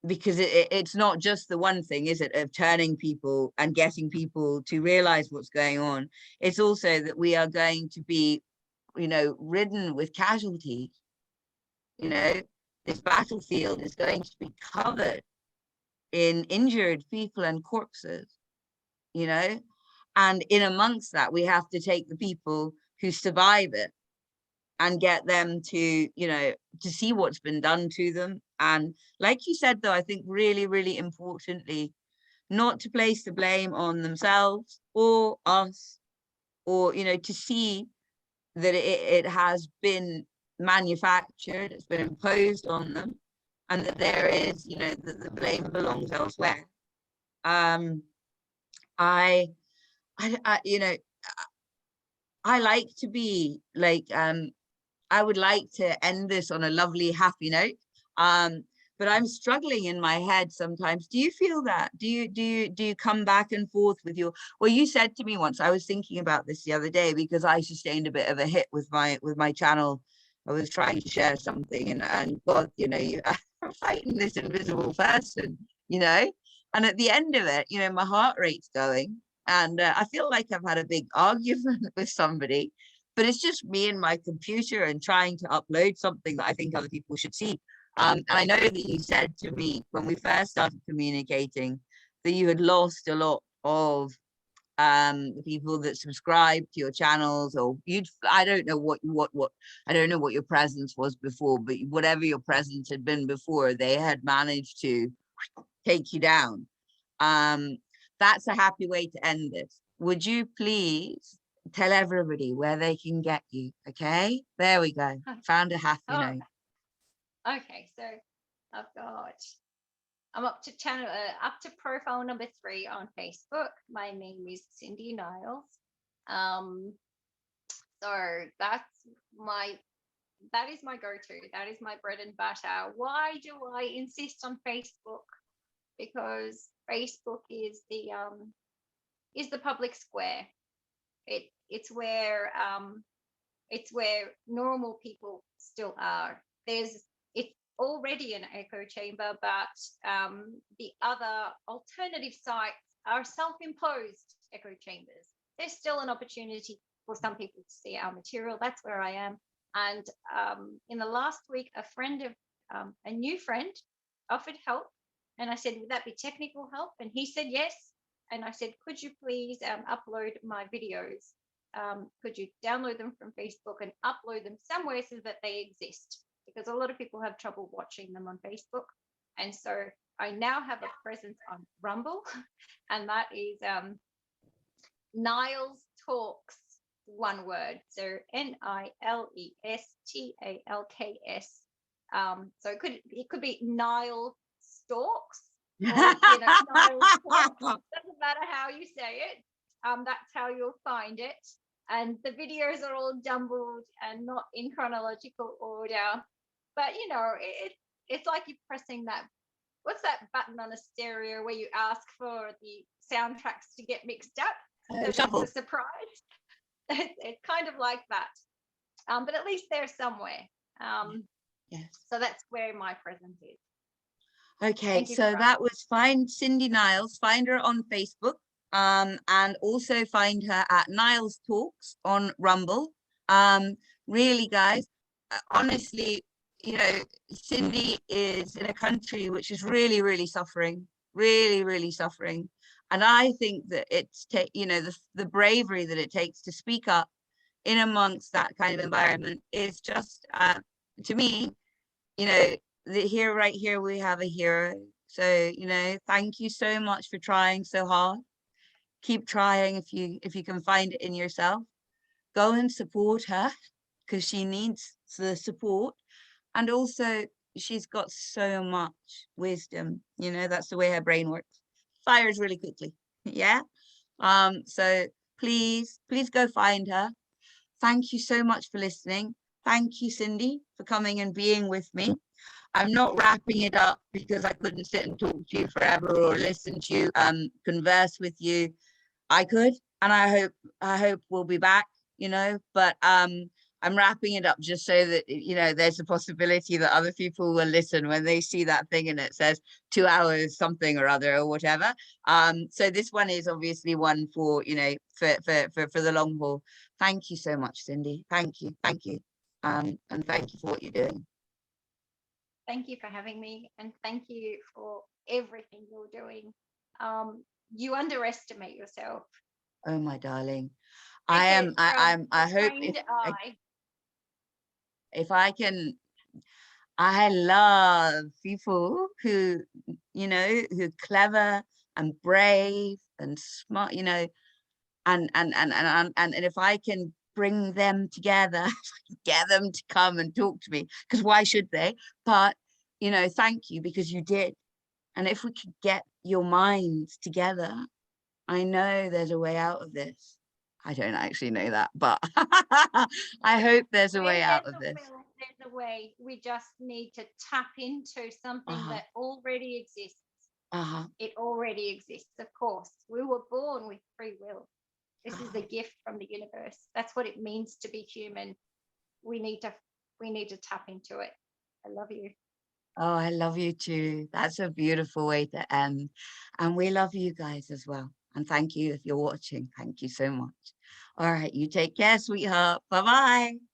because it's not just the one thing, is it, of turning people and getting people to realize what's going on. It's also that we are going to be ridden with casualties. This battlefield is going to be covered in injured people and corpses, and in amongst that, we have to take the people who survive it and get them to see what's been done to them. And like you said, though, I think really, really importantly, not to place the blame on themselves or us, or to see that it has been manufactured, it's been imposed on them, and that there is, the blame belongs elsewhere. I like to be like, I would like to end this on a lovely, happy note. But I'm struggling in my head sometimes. Do you feel that? Do you come back and forth with your, well, you said to me once, I was thinking about this the other day, because I sustained a bit of a hit with my channel. I was trying to share something, and God, you are fighting this invisible person, and at the end of it, my heart rate's going, and I feel like I've had a big argument with somebody, but it's just me and my computer and trying to upload something that I think other people should see. And I know that you said to me when we first started communicating that you had lost a lot of the people that subscribe to your channels, or I don't know what I don't know what your presence was before, but whatever your presence had been before, they had managed to take you down. That's a happy way to end this. Would you please tell everybody where they can get you? Okay, there we go. Found a happy note. Okay, so I'm up to profile number 3 on Facebook. My name is Cindy Niles. So that is my go-to. That is my bread and butter. Why do I insist on Facebook? Because Facebook is the public square. It's where normal people still are. It's already an echo chamber, but the other alternative sites are self-imposed echo chambers. There's still an opportunity for some people to see our material. That's where I am. And in the last week, a new friend offered help. And I said, would that be technical help? And he said, yes. And I said, could you please upload my videos? Could you download them from Facebook and upload them somewhere so that they exist? Because a lot of people have trouble watching them on Facebook. And so I now have a presence on Rumble, and that is Niles Talks, one word. So NILESTALKS. So it could be Nile Stalks, or Niles Talks. Doesn't matter how you say it. That's how you'll find it. And the videos are all jumbled and not in chronological order. But it's like you're pressing what's that button on a stereo where you ask for the soundtracks to get mixed up? So it's a surprise. It's kind of like that. But at least they're somewhere. Yes. So that's where my presence is. Okay, so that was find Cindy Niles, find her on Facebook, and also find her at Niles Talks on Rumble. Really, guys, honestly, Cindy is in a country which is really, really suffering, really, really suffering. And I think that it's, the bravery that it takes to speak up in amongst that kind of environment is just, to me, right here, we have a hero. So, thank you so much for trying so hard. Keep trying if you can find it in yourself. Go and support her because she needs the support. And also, she's got so much wisdom. That's the way her brain works. Fires really quickly. Yeah. So please go find her. Thank you so much for listening. Thank you, Cindy, for coming and being with me. I'm not wrapping it up because I couldn't sit and talk to you forever or listen to you converse with you. I could, and I hope we'll be back, but I'm wrapping it up just so that, there's a possibility that other people will listen when they see that thing and it says 2 hours something or other or whatever. So this one is obviously one for, for the long haul. Thank you so much, Cindy. Thank you. And thank you for what you're doing. Thank you for having me, and thank you for everything you're doing. You underestimate yourself. Oh, my darling. I hope if I can, I love people who, who are clever and brave and smart, and if I can bring them together, get them to come and talk to me, because why should they? But, thank you, because you did. And if we could get your minds together, I know there's a way out of this. I don't actually know that, but I hope there's a way out of this. There's a way. We just need to tap into something that already exists. It already exists, of course. We were born with free will. This is the gift from the universe. That's what it means to be human. We need to tap into it. I love you. Oh, I love you too. That's a beautiful way to end. And we love you guys as well. And thank you if you're watching. Thank you so much. All right, you take care, sweetheart. Bye-bye.